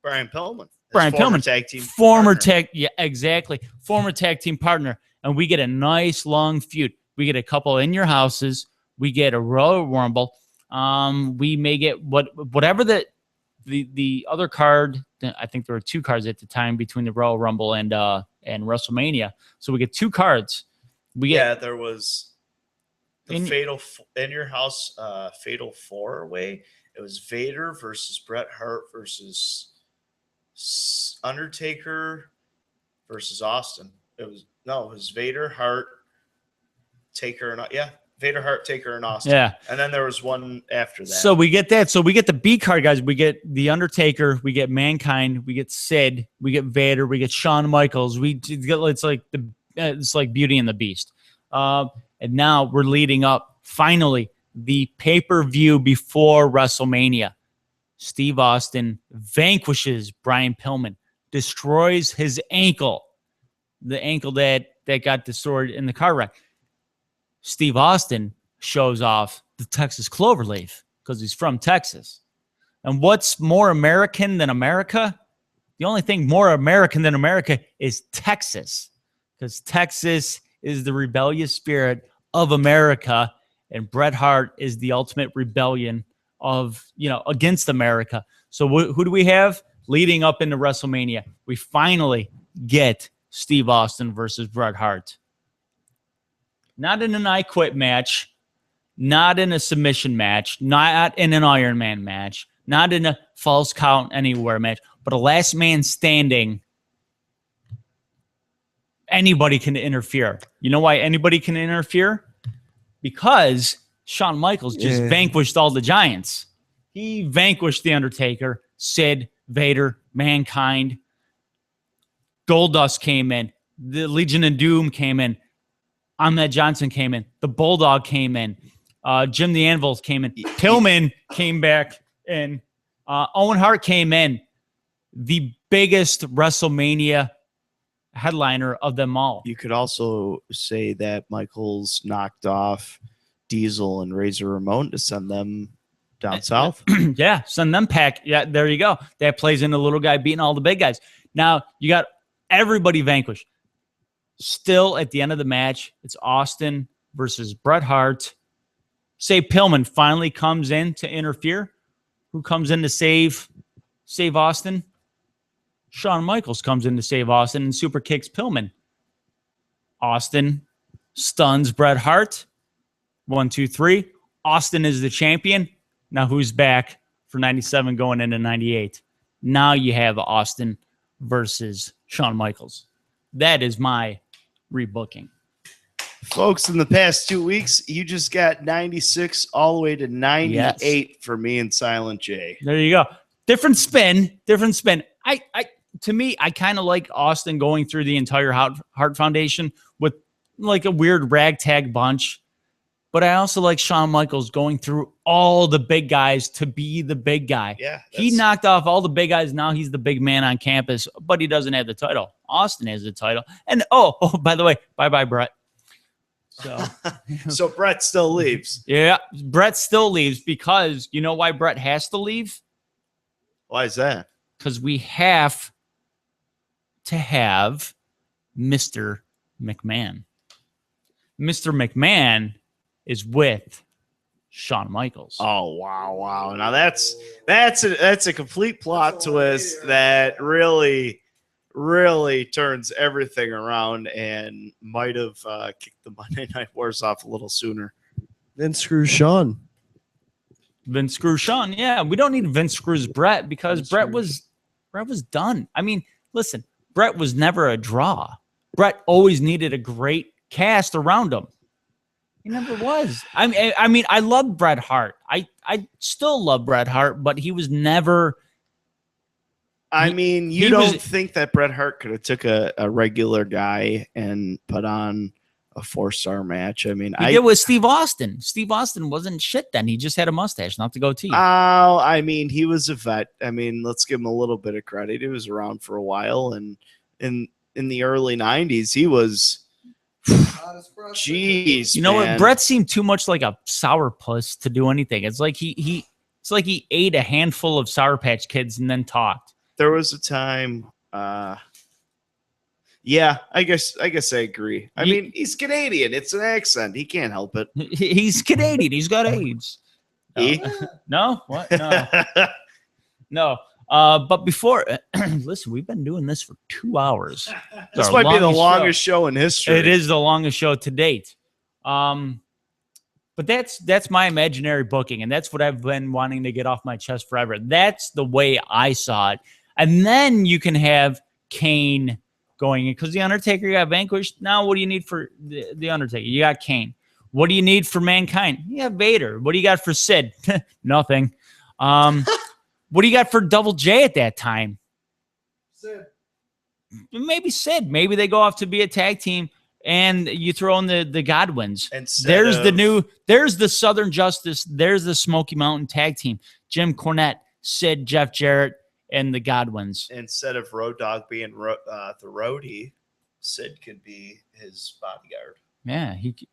Brian Pillman. Brian Pillman, tag team former partner. former tag team partner, and we get a nice long feud. We get a couple in your houses. We get a Royal Rumble. We may get whatever the other card. I think there were two cards at the time between the Royal Rumble and WrestleMania. So we get two cards. There was the fatal in your house fatal 4-way. It was Vader versus Bret Hart versus Undertaker versus Austin. It was Vader, Hart, Taker, and Vader, Hart, Taker, and Austin. Yeah. And then there was one after that. So we get that. So we get the B card, guys. We get The Undertaker. We get Mankind. We get Sid. We get Vader. We get Shawn Michaels. It's like Beauty and the Beast. And now we're leading up, finally, the pay-per-view before WrestleMania. Steve Austin vanquishes Brian Pillman, destroys his ankle, the ankle that got destroyed in the car wreck. Steve Austin shows off the Texas Cloverleaf because he's from Texas. And what's more American than America? The only thing more American than America is Texas, because Texas is the rebellious spirit of America, and Bret Hart is the ultimate rebellion against America. So who do we have leading up into WrestleMania? We finally get Steve Austin versus Bret Hart. Not in an I Quit match, not in a submission match, not in an Iron Man match, not in a false count anywhere match, but a last man standing. Anybody can interfere. You know why anybody can interfere? Because Shawn Michaels just vanquished all the giants. He vanquished The Undertaker, Sid, Vader, Mankind, Goldust came in, the Legion of Doom came in, Ahmed Johnson came in, the Bulldog came in, Jim the Anvil came in, Pillman came back, and Owen Hart came in. The biggest WrestleMania headliner of them all. You could also say that Michaels knocked off Diesel and Razor Ramon to send them down south. Yeah, send them pack. Yeah, there you go. That plays in the little guy beating all the big guys. Now, you got everybody vanquished. Still, at the end of the match, it's Austin versus Bret Hart. Say Pillman finally comes in to interfere. Who comes in to save Austin? Shawn Michaels comes in to save Austin and super kicks Pillman. Austin stuns Bret Hart. 1, 2, 3. Austin is the champion. Now who's back for 97 going into 98? Now you have Austin versus Shawn Michaels. That is my rebooking. Folks, in the past 2 weeks, you just got 96 all the way to 98 for me and Silent J. There you go. Different spin. To me, I kind of like Austin going through the entire Hart Foundation with like a weird ragtag bunch. But I also like Shawn Michaels going through all the big guys to be the big guy. Yeah, he knocked off all the big guys. Now he's the big man on campus, but he doesn't have the title. Austin has the title. And by the way, bye-bye, Bret. So, so Bret still leaves. Yeah, Bret still leaves because you know why Bret has to leave? Why is that? Because we have to have Mr. McMahon. Mr. McMahon is with Shawn Michaels. Oh, wow. Now that's a complete plot twist that really turns everything around and might have kicked the Monday Night Wars off a little sooner. Then screw Shawn. Vince screw Shawn. Yeah, we don't need Vince screws Bret because Bret was done. I mean, listen, Bret was never a draw. Bret always needed a great cast around him. He never was. I mean, I love Bret Hart. I still love Bret Hart, but he was never. You don't think that Bret Hart could have took a regular guy and put on a 4-star match? I mean, he did with Steve Austin. Steve Austin wasn't shit then. He just had a mustache, not the goatee. Oh, I mean, he was a vet. I mean, let's give him a little bit of credit. He was around for a while, and in the early 90s, he was. Jeez, you know what? Bret seemed too much like a sourpuss to do anything. It's like he ate a handful of Sour Patch Kids and then talked. There was a time. Yeah, I guess I agree. I mean, he's Canadian. It's an accent. He can't help it. He's Canadian. He's got AIDS. No? What? No. No. But before, listen, we've been doing this for 2 hours. This might be the longest show in history. It is the longest show to date. But that's my imaginary booking, and that's what I've been wanting to get off my chest forever. That's the way I saw it. And then you can have Kane going in because the Undertaker got vanquished. Now, what do you need for the Undertaker? You got Kane. What do you need for Mankind? You have Vader. What do you got for Sid? Nothing. What do you got for Double J at that time? Sid. Maybe Sid. Maybe they go off to be a tag team and you throw in the Godwins. There's the Southern Justice. There's the Smoky Mountain tag team. Jim Cornette, Sid, Jeff Jarrett, and the Godwins. Instead of Road Dogg being the roadie, Sid could be his bodyguard.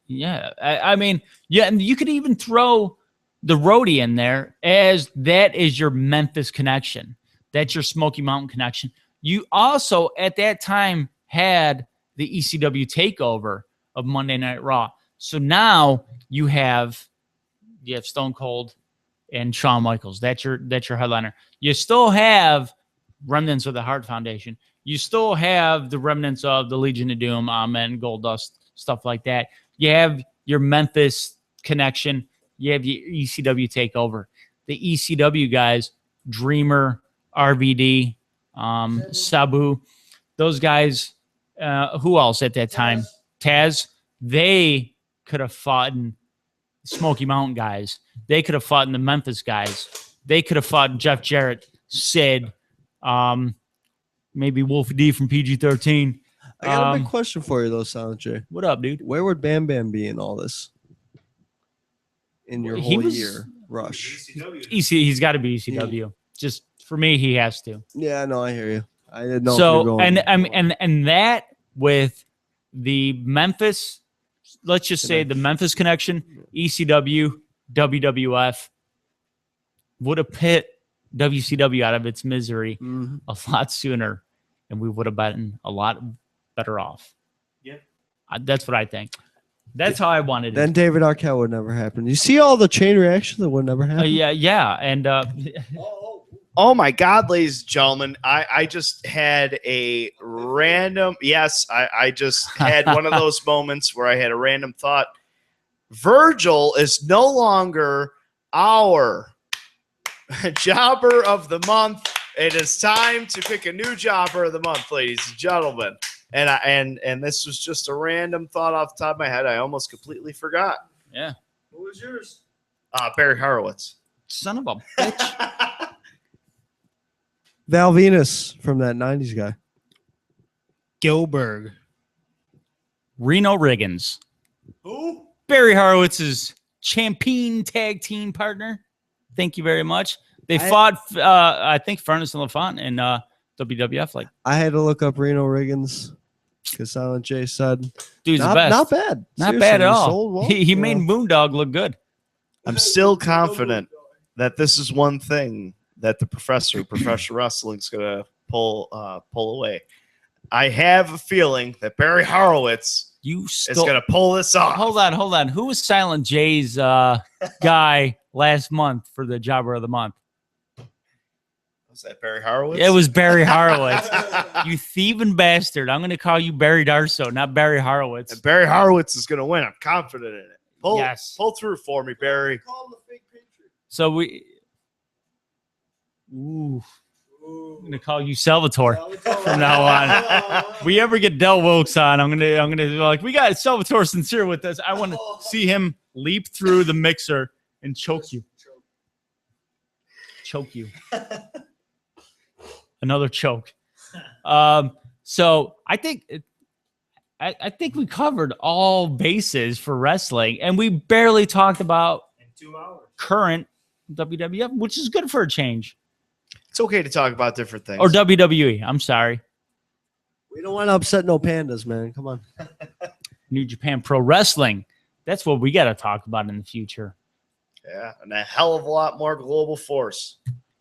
Yeah, I mean, and you could even throw the roadie in there as that is your Memphis connection. That's your Smoky Mountain connection. You also, at that time, had the ECW takeover of Monday Night Raw. So now you have Stone Cold and Shawn Michaels. That's your headliner. You still have remnants of the Hart Foundation. You still have the remnants of the Legion of Doom, Amen, Goldust, stuff like that. You have your Memphis connection. You have your ECW takeover. The ECW guys, Dreamer, RVD, Sabu, those guys, who else at that time? Taz. They could have fought in Smoky Mountain guys. They could have fought in the Memphis guys. They could have fought Jeff Jarrett, Sid, Maybe Wolfie D from PG-13. I got a big question for you though, Silent J. What up, dude? Where would Bam Bam be in all this? In your He whole was- year rush. He's got to be ECW. Just for me, he has to. Yeah, no, I hear you. I didn't know. if you were So going and that with the Memphis, let's just say the Memphis connection, ECW, WWF would have put WCW out of its misery Mhm. a lot sooner, and we would have been a lot better off. Yeah. That's what I think. That's how I wanted Then it. David Arquette would never happen. You see all the chain reaction that would never happen. Yeah, and Oh my God, ladies and gentlemen, I just had a random, yes, I just had one of those moments where I had a random thought. Virgil is no longer our jobber of the month. It is time to pick a new jobber of the month, ladies and gentlemen. And this was just a random thought off the top of my head. I almost completely forgot. yeah, Who was yours? Barry Horowitz. son of a bitch. Val Venus from that 90s guy. Gilbert. Reno Riggins. Who? Barry Horowitz's champion tag team partner. Thank you very much. They fought, I think, Furnace and LaFont in WWF. Like, I had to look up Reno Riggins because Silent J said dude's not, the best. not bad. Not Seriously, bad at he all. sold well. He Yeah. made Moondog look good. I'm still confident that this is one thing that the Professor Wrestling's gonna pull away. I have a feeling that Barry Horowitz is gonna pull this off. Hold on. Who was Silent J's guy last month for the Jobber of the Month? Was that Barry Horowitz? It was Barry Horowitz. You thieving bastard. I'm going to call you Barry Darso, not Barry Horowitz. And Barry Horowitz is gonna win. I'm confident in it. Pull through for me, Barry. So we... Ooh. I'm going to call you Salvatore from now on. We ever get Del Wilkes on, I'm gonna be like, we got Salvatore Sincere with us. I want to see him leap through the mixer and choke you. Choke you. Another choke. So I think I think we covered all bases for wrestling, and we barely talked about In 2 hours. current WWF, which is good for a change. It's okay to talk about different things. Or WWE. I'm sorry. We don't want to upset no pandas, man. Come on. New Japan Pro Wrestling. That's what we got to talk about in the future. Yeah, and a hell of a lot more global force.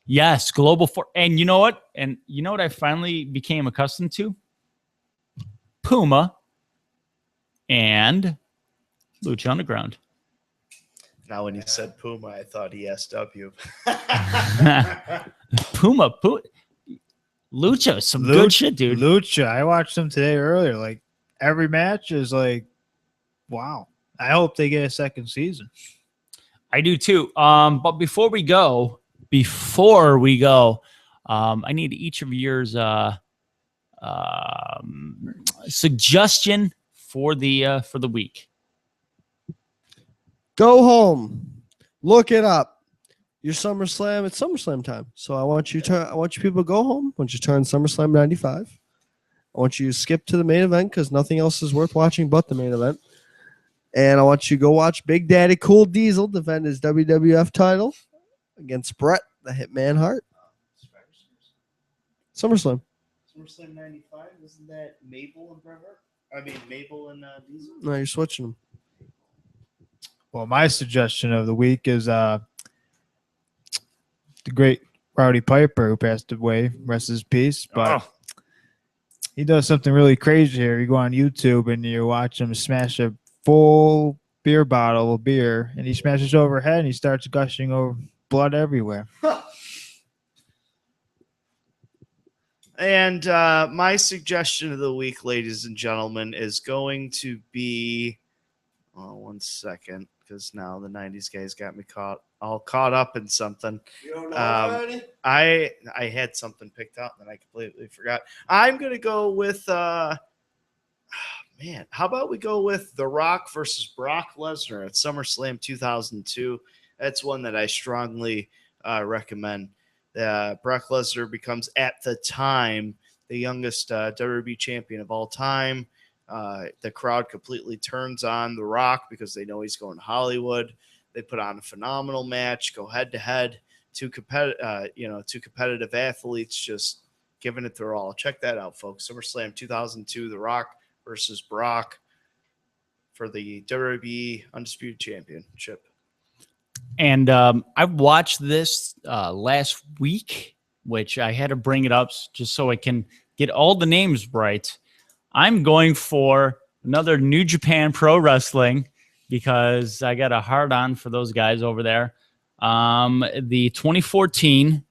Yes, global and you know what? And you know what I finally became accustomed to? Puma and Lucha Underground. Now, when you said Puma, I thought ESW. Puma. Lucha, some good shit, dude. Lucha. I watched them today earlier. Like every match is like, wow. I hope they get a second season. I do too. But before we go, I need each of yours suggestion for the week. Go home. Look it up. Your SummerSlam. It's SummerSlam time. So I want you people to go home. I want you to turn SummerSlam 95. I want you to skip to the main event because nothing else is worth watching but the main event. And I want you to go watch Big Daddy Cool Diesel defend his WWF title against Bret the Hitman Hart. SummerSlam. SummerSlam 95? Isn't that Mabel and Bret Hart? I mean, Mabel and Diesel? No, you're switching them. Well, my suggestion of the week is the great Rowdy Piper, who passed away, rest his peace. But he does something really crazy here. You go on YouTube and you watch him smash a full beer bottle of beer, and he smashes overhead and he starts gushing over blood everywhere. And my suggestion of the week, ladies and gentlemen, is going to be, one second, because now the 90s guys got me all caught up in something. You don't know already? I had something picked out and I completely forgot. I'm going to go with, how about we go with The Rock versus Brock Lesnar at SummerSlam 2002. That's one that I strongly recommend Brock Lesnar becomes, at the time, the youngest WWE champion of all time. The crowd completely turns on The Rock because they know he's going to Hollywood. They put on a phenomenal match, go head to head. Two competitive athletes just giving it their all. Check that out, folks. SummerSlam 2002, The Rock versus Brock for the WWE Undisputed Championship. And I watched this last week, which I had to bring it up just so I can get all the names right. I'm going for another New Japan Pro Wrestling because I got a hard on for those guys over there. The 2014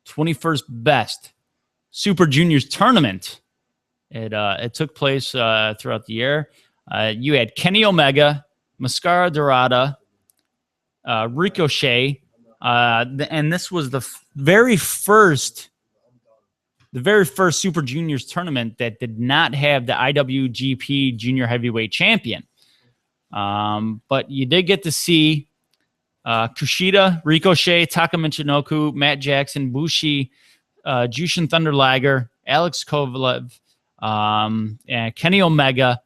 21st Best Super Juniors Tournament. It took place throughout the year. You had Kenny Omega, Mascara Dorada, Ricochet, and this was the very first Super Juniors tournament that did not have the IWGP Junior Heavyweight Champion. But you did get to see Kushida, Ricochet, Taka Michinoku, Matt Jackson, Bushi, Jushin Thunder Liger, Alex Kovalev, and Kenny Omega.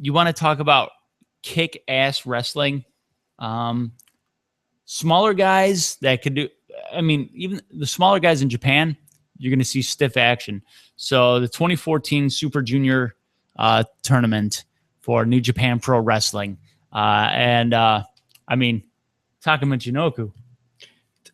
You want to talk about kick-ass wrestling? Smaller guys that could do, I mean, even the smaller guys in Japan, you're going to see stiff action. So the 2014 Super Junior tournament for New Japan Pro Wrestling. I mean, Taka Michinoku.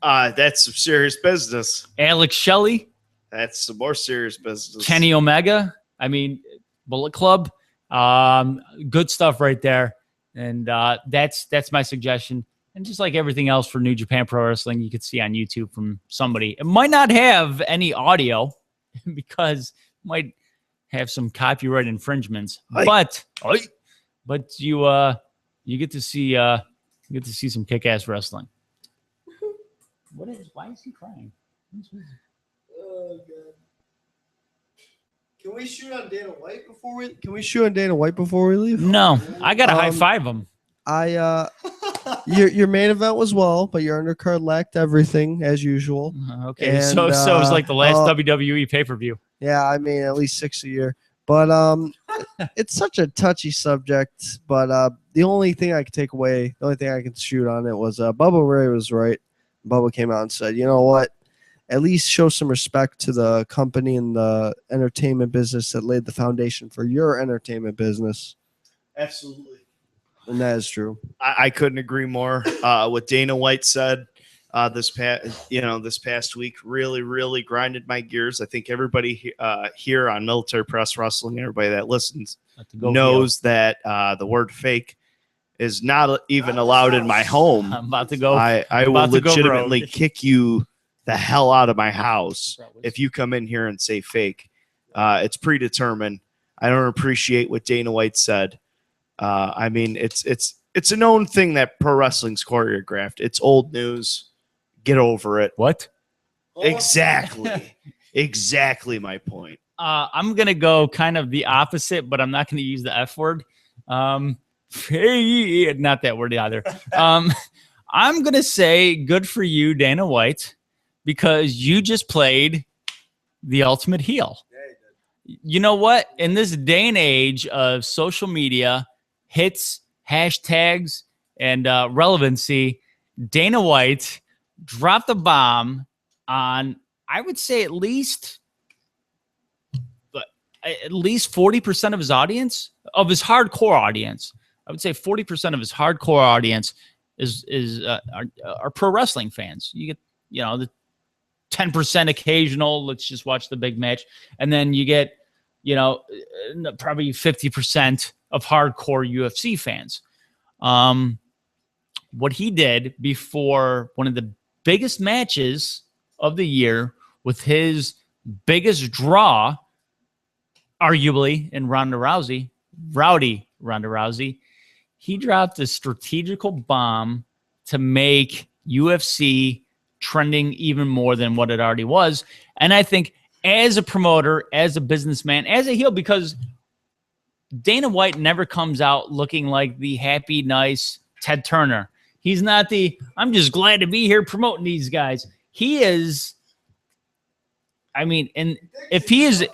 That's some serious business. Alex Shelley. That's some more serious business. Kenny Omega. I mean, Bullet Club. Good stuff right there. And that's my suggestion. And just like everything else for New Japan Pro Wrestling, you could see on YouTube from somebody. It might not have any audio because it might have some copyright infringements. But you get to see some kick-ass wrestling. Why is he crying? Oh god. Can we shoot on Dana White before we leave? No, I gotta high five him. Your main event was well, but your undercard lacked everything as usual. Okay, And, so it was like the last WWE pay-per-view. Yeah, I mean at least 6 a year. But it's such a touchy subject. But the only thing I could take away, the only thing I could shoot on it was Bubba Ray was right. Bubba came out and said, you know what? At least show some respect to the company and the entertainment business that laid the foundation for your entertainment business. Absolutely. And that is true. I couldn't agree more. What Dana White said this past week really grinded my gears. I think everybody here on Military Press Wrestling, everybody that listens, knows that the word fake is not even allowed in my home. I'm about to go. I will legitimately kick you the hell out of my house if you come in here and say fake. It's predetermined. I don't appreciate what Dana White said. I mean, it's a known thing that pro wrestling's choreographed. It's old news. Get over it. What? Exactly. Exactly my point. I'm gonna go kind of the opposite, but I'm not gonna use the F word. Not that word either. I'm gonna say good for you, Dana White, because you just played the ultimate heel. You know what? In this day and age of social media, hits, hashtags, and relevancy, Dana White dropped the bomb on, I would say, at least 40% of his audience, of his hardcore audience. I would say 40% of his hardcore audience are pro wrestling fans. You get, the 10% occasional, let's just watch the big match. And then you get, probably 50% of hardcore UFC fans. What he did before one of the biggest matches of the year with his biggest draw, arguably, in Rowdy Ronda Rousey, he dropped a strategical bomb to make UFC trending even more than what it already was. And I think as a promoter, as a businessman, as a heel, because Dana White never comes out looking like the happy, nice Ted Turner. He's not the, I'm just glad to be here promoting these guys. He is, I mean, and if he's a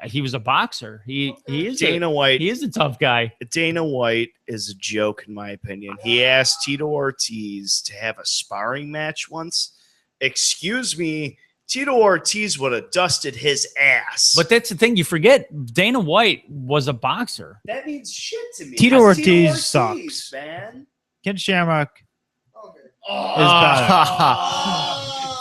he was a boxer. He is Dana White. He is a tough guy. Dana White is a joke, in my opinion. He asked Tito Ortiz to have a sparring match once. Excuse me, Tito Ortiz would have dusted his ass. But that's the thing you forget. Dana White was a boxer. That means shit to me. Tito That's Ortiz sucks. man. Ken Shamrock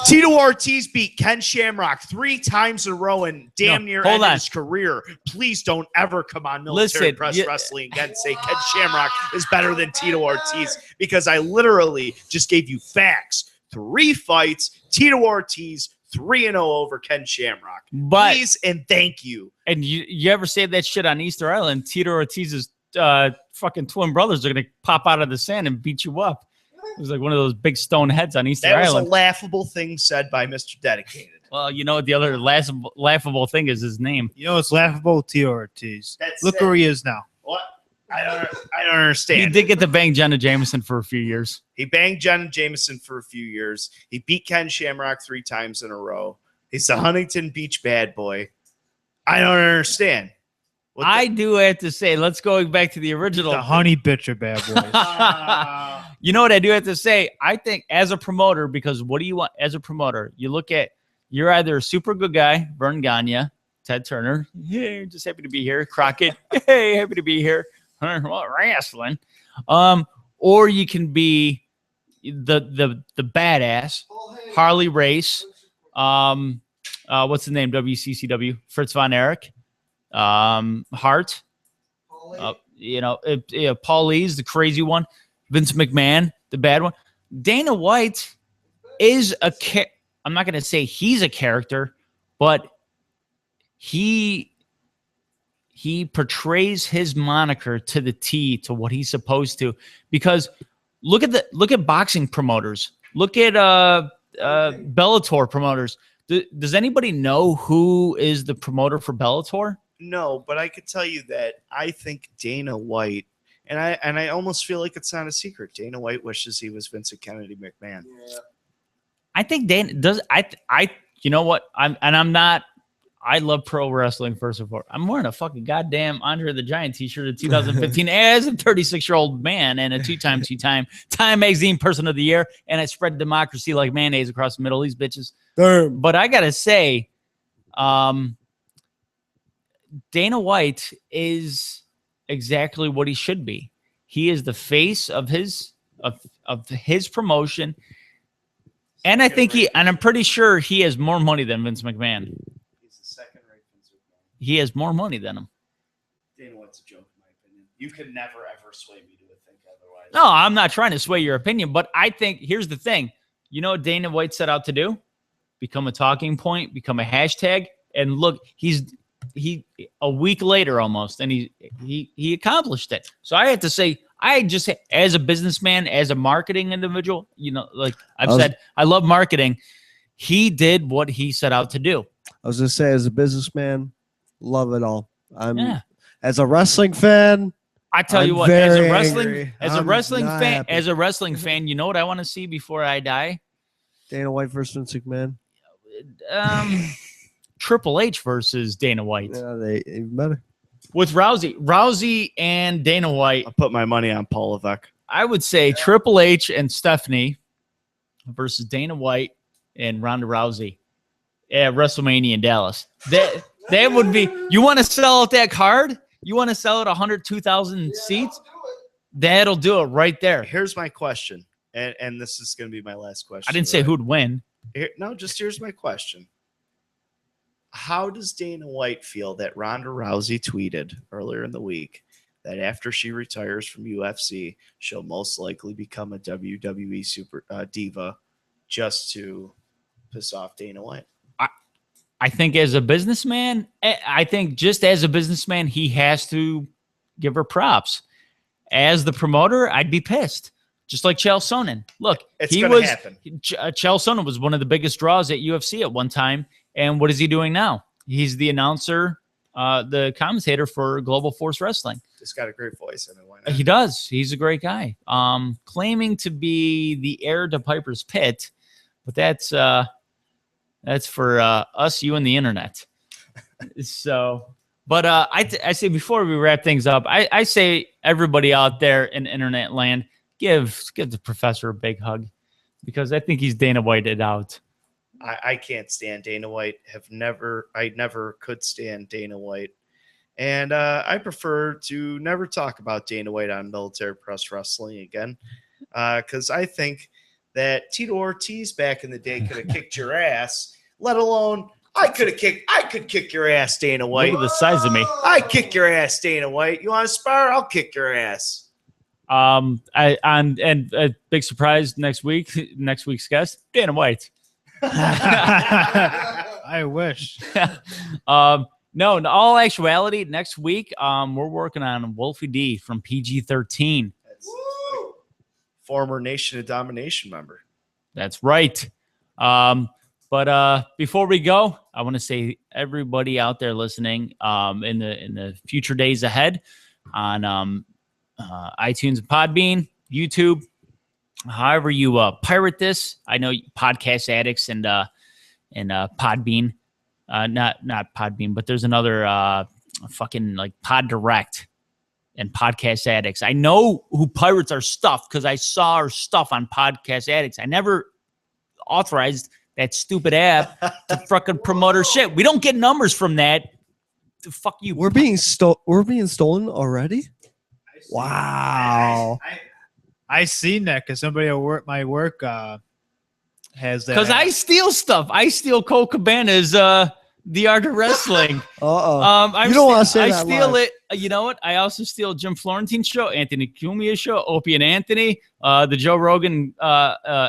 Tito Ortiz beat Ken Shamrock 3 times in a row and damn near hold ended on. his career. Please don't ever come on Military Listen, Press Wrestling again and say Ken Shamrock is better than Tito Ortiz, because I literally just gave you facts. 3 fights, Tito Ortiz 3-0 over Ken Shamrock. But- Please and thank you. And you ever say that shit on Easter Island? Tito Ortiz's fucking twin brothers are gonna pop out of the sand and beat you up. It was like one of those big stone heads on Easter That was Island. a laughable thing said by Mr. Dedicated. Well, you know what the other laughable thing is? His name. You know it's laughable? Tito Ortiz. That's Look it. where he is now. What? I don't understand. He did get to bang Jenna Jameson for a few years. He banged Jenna Jameson for a few years. He beat Ken Shamrock 3 times in a row. He's the Huntington Beach bad boy. I don't understand. I do have to say, let's go back to the original. The honey bitcher bad boys. You know what I do have to say? I think as a promoter, because what do you want as a promoter? You look at, you're either a super good guy, Vern Gagne, Ted Turner, hey, just happy to be here. Crockett, hey, happy to be here. Wrestling. Or you can be the badass, Harley Race. What's the name? WCCW, Fritz Von Erich. Hart. Paul Lee's the crazy one. Vince McMahon, the bad one. Dana White is I'm not going to say he's a character, but he portrays his moniker to the T, to what he's supposed to. Because look at boxing promoters. Look at Bellator promoters. Does anybody know who is the promoter for Bellator? No, but I could tell you that I think Dana White, and I almost feel like it's not a secret. Dana White wishes he was Vincent Kennedy McMahon. Yeah. I think Dana does. You know what? I love pro wrestling, first of all. I'm wearing a fucking goddamn Andre the Giant t-shirt in 2015 as a 36-year-old man and a two-time Time Magazine Person of the Year, and I spread democracy like mayonnaise across the middle. These bitches. Damn. But I gotta say, Dana White is exactly what he should be. He is the face of his promotion, and I think I'm pretty sure he has more money than Vince McMahon. He's the second-rate Vince McMahon. He has more money than him. Dana White's a joke, in my opinion. You could never ever sway me to think otherwise. No, I'm not trying to sway your opinion, but I think here's the thing. You know what Dana White set out to do? Become a talking point, become a hashtag, and look, he a week later almost, and he accomplished it. So I have to say, I just, as a businessman, as a marketing individual, like I've said, I love marketing. He did what he set out to do. I was gonna say, as a businessman, love it all. As a wrestling fan, I tell you I'm what, as a very wrestling angry. as a I'm wrestling not fan, happy. as a wrestling fan, you know what I want to see before I die? Dana White versus Vince McMahon. Triple H versus Dana White. Yeah, they even better. With Rousey and Dana White. I'll put my money on Paul Levesque. I would say Triple H and Stephanie versus Dana White and Ronda Rousey at WrestleMania in Dallas. That would be. You want to sell out that card? You want to sell it 102,000 seats? That'll do it right there. Here's my question, and this is going to be my last question. I didn't say who'd win. Here's my question. How does Dana White feel that Ronda Rousey tweeted earlier in the week that after she retires from UFC, she'll most likely become a WWE super diva just to piss off Dana White? I think as a businessman, he has to give her props. As the promoter, I'd be pissed. Just like Chael Sonnen. Look, Chael Sonnen was one of the biggest draws at UFC at one time. And what is he doing now? He's the announcer the commentator for Global Force Wrestling. He's got a great voice. I mean, why not? He does. He's a great guy. Claiming to be the heir to Piper's Pit, but that's for us, you, and the internet. So, but I say before we wrap things up, I say everybody out there in internet land, give the professor a big hug, because I think he's Dana White'd out. I can't stand Dana White. I never could stand Dana White. And I prefer to never talk about Dana White on Military Press Wrestling again, because I think that Tito Ortiz back in the day could have kicked your ass, let alone I could kick your ass, Dana White. Look at the size of me. I kick your ass, Dana White. You want to spar? I'll kick your ass. And a big surprise next week's guest, Dana White. I wish. No, in all actuality, next week, we're working on Wolfie D from PG-13. Former Nation of Domination member. That's right. But before we go, I want to say everybody out there listening, in the future days ahead on iTunes and Podbean, YouTube, however you pirate this. I know Podcast Addicts and Podbean, not Podbean, but there's another fucking like Pod Direct and Podcast Addicts. I know who pirates our stuff because I saw our stuff on Podcast Addicts. I never authorized that stupid app to fucking promote our shit. We don't get numbers from that. Fuck you. We're being stolen already? Wow. I seen that because somebody at my work has that. Because I steal stuff. I steal Cole Cabana's The Art of Wrestling. You don't want to say that. I steal it. You know what? I also steal Jim Florentine's show, Anthony Cumia's show, Opie and Anthony, the Joe Rogan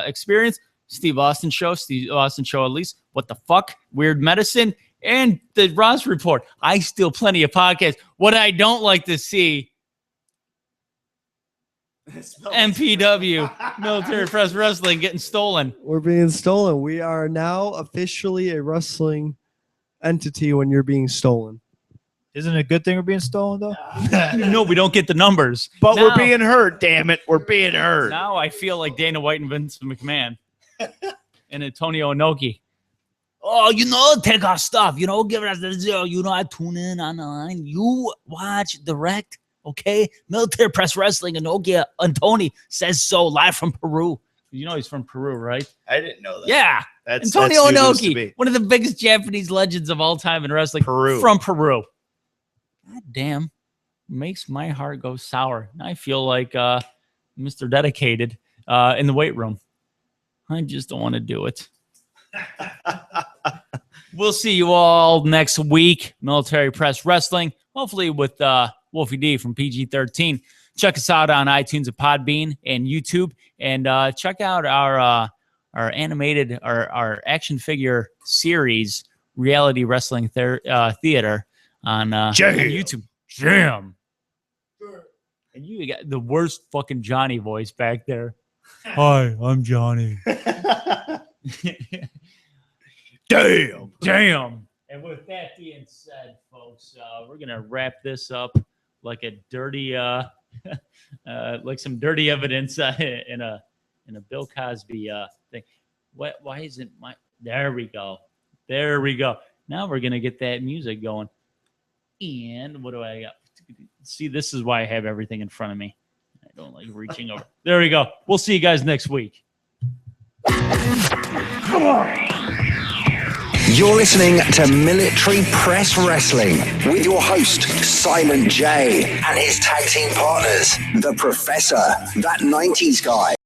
Experience, Steve Austin show at least. What the fuck? Weird Medicine, and the Ross Report. I steal plenty of podcasts. What I don't like to see, MPW, Military Press Wrestling, getting stolen. We're being stolen. We are now officially a wrestling entity when you're being stolen. Isn't it a good thing we're being stolen, though? No, we don't get the numbers. But we're being hurt, damn it. We're being hurt. Now I feel like Dana White and Vince McMahon and Antonio Inoki. Oh, take our stuff. Give us the I tune in on the line. You watch direct, okay? Military Press Wrestling and Nokia Antoni says so live from Peru. He's from Peru, right? I didn't know that. Yeah. Antonio Inoki, one of the biggest Japanese legends of all time in wrestling. From Peru. God damn. Makes my heart go sour. I feel like Mr. Dedicated in the weight room. I just don't want to do it. We'll see you all next week. Military Press Wrestling. Hopefully with Wolfie D from PG-13. Check us out on iTunes and Podbean and YouTube. And check out our animated, our action figure series, Reality Wrestling Theater on YouTube. Jam. And you got the worst fucking Johnny voice back there. Hi, I'm Johnny. Damn. And with that being said, folks, we're gonna wrap this up like a dirty, like some dirty evidence in a Bill Cosby thing. Why isn't my? There we go. Now we're gonna get that music going. And what do I got? See, this is why I have everything in front of me. I don't like reaching over. There we go. We'll see you guys next week. You're listening to Military Press Wrestling with your host, Silent J, and his tag team partners, The Professor, That 90s Guy,